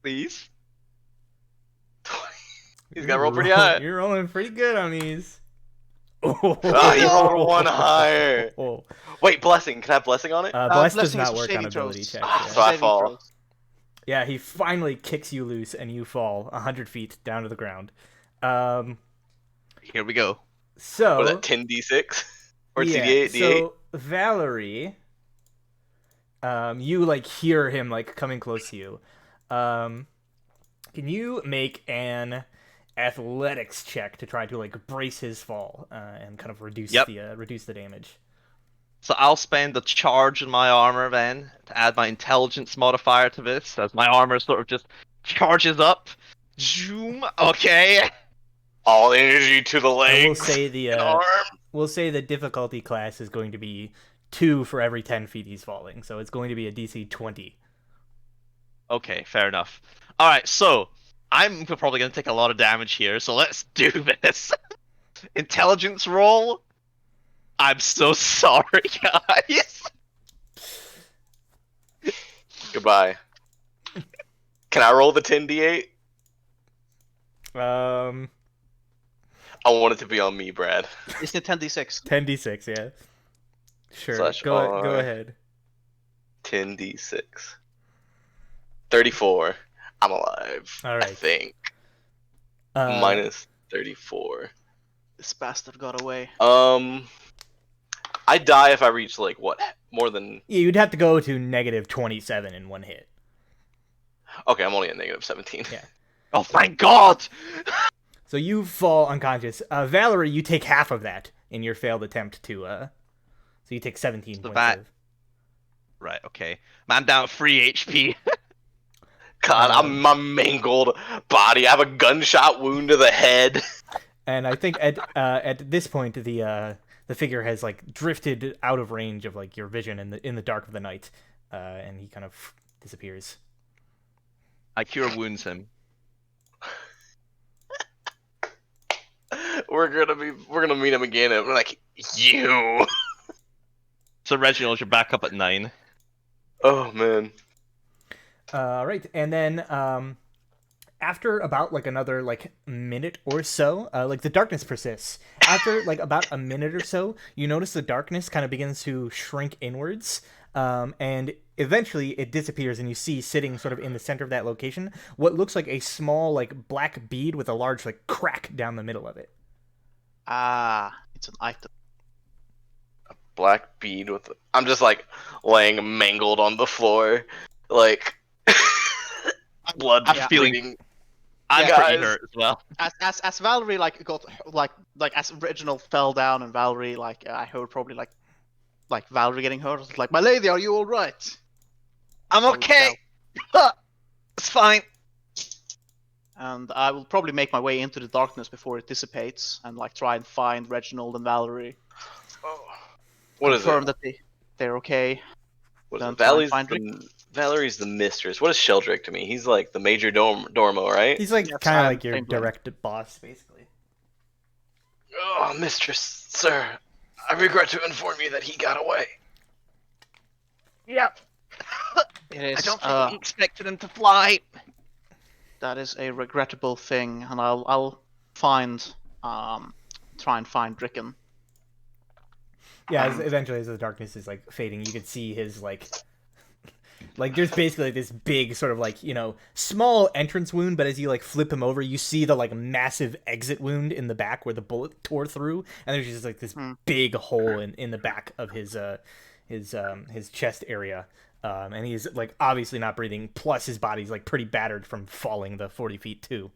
Please. He's got to roll pretty high. You're rolling pretty good on these. Ah, he rolled one higher. Wait, blessing. Can I have blessing on it? Bless does Blessing is not for work on saving ability throws. checks. Ah, Yeah. so I Saving fall. throws. Yeah, he finally kicks you loose and you fall 100 feet down to the ground. Here we go. So What is that, 10d6? Or yeah, d8? D8? so Valerie, you like hear him like coming close to you. Can you make an athletics check to try to like brace his fall and kind of reduce the damage? So I'll spend the charge in my armor then to add my intelligence modifier to this, as my armor sort of just charges up. Zoom. Okay. All energy to the legs. And we'll say the arm. difficulty class is going to be 2 for every 10 feet he's falling, so it's going to be a DC 20. Okay, fair enough. All right, so I'm probably gonna take a lot of damage here, so let's do this. Intelligence roll. I'm so sorry, guys. Goodbye. Can I roll the 10d8? I want it to be on me, Brad. Isn't it 10d6? 10d6, yeah. Sure. Slash Go R. ahead. 10d6. 34. I'm alive. All right. I think. Minus 34. This bastard got away. I die if I reach like what? More than. Yeah, you'd have to go to negative 27 in one hit. Okay, I'm only at negative 17. Yeah. Oh, thank God! So you fall unconscious. Valerie, you take half of that in your failed attempt to. So you take 17 points. Right. Okay. I'm down 3 HP. God, I'm my mangled body. I have a gunshot wound to the head. And I think at this point the figure has like drifted out of range of like your vision in the dark of the night, and he kind of disappears. I cure wounds him. we're gonna meet him again, and we're like, you. So Reginald, you're back up at 9. Oh man. Right, and then after about like another like minute or so, like the darkness persists. After like about a minute or so, you notice the darkness kind of begins to shrink inwards, and eventually it disappears, and you see sitting sort of in the center of that location what looks like a small like black bead with a large like crack down the middle of it. Ah, it's an item. A black bead with. I'm just like laying mangled on the floor, like blood feeling. I'm pretty hurt as well. As Valerie like got like as Reginald fell down and Valerie like I heard probably like Valerie getting hurt. I was like, my lady, are you all right? I'm okay. It's fine. And I will probably make my way into the darkness before it dissipates and like try and find Reginald and Valerie. Oh. What is Confirm it? that they're okay. What is it? Valery's the mistress. What is Sheldrick to me? He's like the major dormo, right? He's like kind of like your direct boss, basically. Oh, mistress, sir. I regret to inform you that he got away. Yep. It is, I don't think he expected him to fly. That is a regrettable thing, and I'll find try and find Dricken. Yeah, eventually as the darkness is like fading, you can see his like there's basically this big sort of like, you know, small entrance wound, but as you like flip him over, you see the like massive exit wound in the back where the bullet tore through, and there's just like this big hole in the back of his chest area. And he's like obviously not breathing, plus his body's like pretty battered from falling the 40 feet too.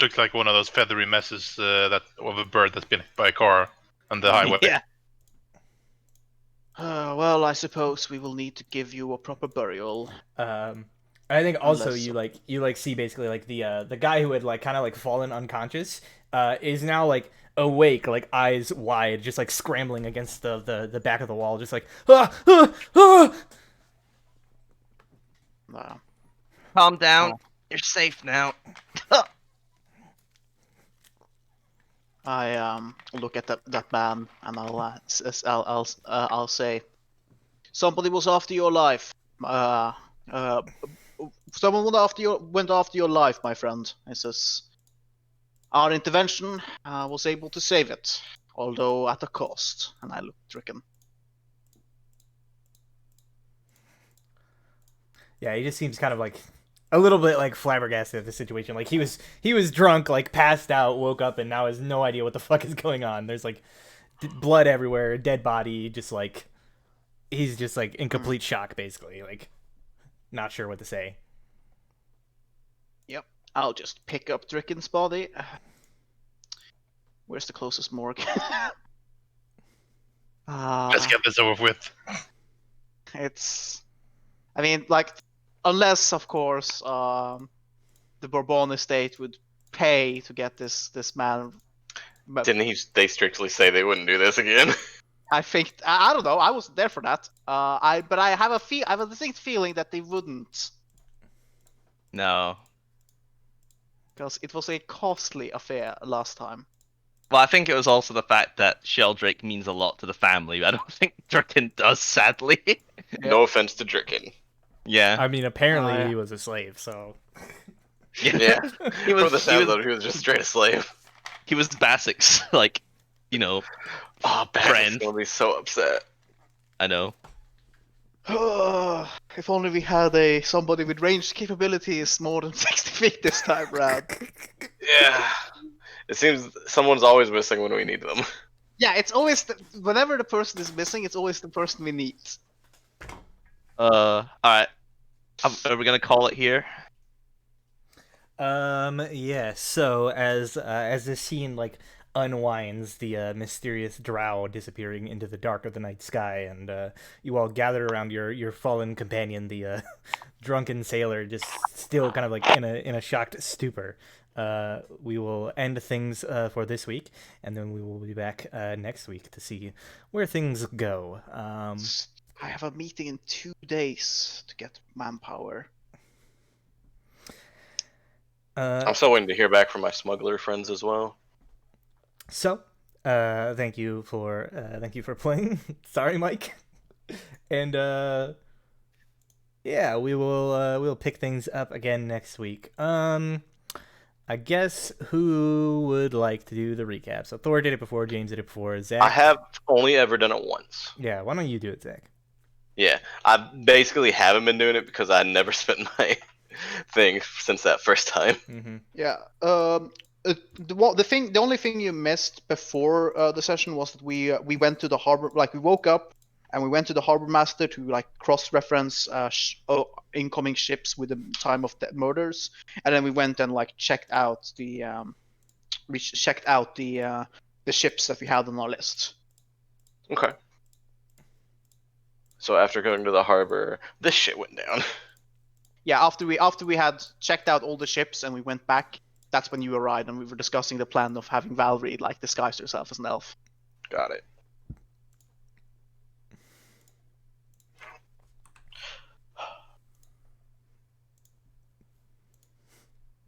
Looks like one of those feathery messes of a bird that's been hit by a car on the highway. Yeah. Well, I suppose we will need to give you a proper burial. I think also you see basically like the guy who had like kind of like fallen unconscious is now like awake, like eyes wide, just like scrambling against the back of the wall, just like Calm down. You're safe now. I look at that man and I'll say, somebody was after your life. Someone went after your life, my friend. He says, our intervention was able to save it, although at a cost. And I looked at Rickon. Yeah, he just seems kind of like a little bit like flabbergasted at the situation. Like he was drunk, like passed out, woke up, and now has no idea what the fuck is going on. There's like blood everywhere, a dead body, just like he's just like in complete shock, basically, like not sure what to say. Yep, I'll just pick up Rickon's body. Where's the closest morgue? Let's get this over with. It's, I mean, like, unless of course the Bourbon estate would pay to get this man. But Didn't they strictly say they wouldn't do this again? I think I don't know. I wasn't there for that. I have a distinct feeling that they wouldn't, No. because it was a costly affair last time. Well, I think it was also the fact that Sheldrake means a lot to the family. I don't think Drickin does, sadly. No offense to Drickin. Yeah. I mean, apparently yeah. he was a slave, so Yeah. He was, From the he sound was, of it, he was just straight a slave. he was Basic's, like, Oh, Friend. Basic's gonna be so upset. I know. If only we had somebody with ranged capabilities more than 60 feet this time round. Yeah. It seems someone's always missing when we need them. Yeah, it's always whenever the person is missing, it's always the person we need. Alright. Are we gonna call it here? yeah. So as the scene like unwinds, the mysterious drow disappearing into the dark of the night sky, and you all gather around your fallen companion, the drunken sailor, just still kind of like in a shocked stupor. We will end things for this week, and then we will be back next week to see where things go. I have a meeting in 2 days to get manpower. I'm still waiting to hear back from my smuggler friends as well. So, thank you for playing. Sorry, Mike. And yeah, we'll pick things up again next week. I guess who would like to do the recap? So Thor did it before, James did it before, Zach. I have only ever done it once. Yeah, why don't you do it, Zach? Yeah, I basically haven't been doing it because I never spent my thing since that first time. Mm-hmm. Yeah. The only thing you missed before the session was that we went to the harbor. Like, we woke up and we went to the harbor master to like cross-reference incoming ships with the time of the murders, and then we went and like checked out the ships that we had on our list. Okay. So after going to the harbor, this shit went down. Yeah, after we had checked out all the ships and we went back, that's when you arrived, and we were discussing the plan of having Valerie like disguise herself as an elf. Got it.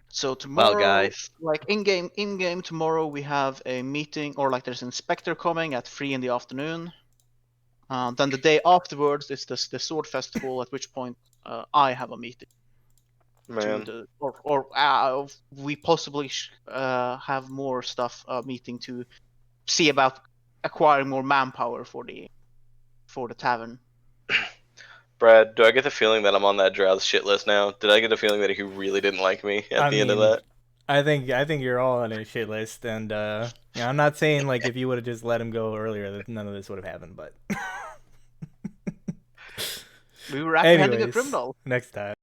So tomorrow, Well, guys. like in game tomorrow, we have a meeting, or like there's an inspector coming at 3 in the afternoon. Then the day afterwards is the sword festival, at which point I have a meeting. Man. We possibly have more stuff meeting to see about acquiring more manpower for the tavern. Brad, do I get the feeling that I'm on that Drow's shit list now? Did I get the feeling that he really didn't like me at the end of that? I think you're all on a shit list, and I'm not saying like if you would have just let him go earlier that none of this would have happened, but We were apprehending a anyways, criminal. next time.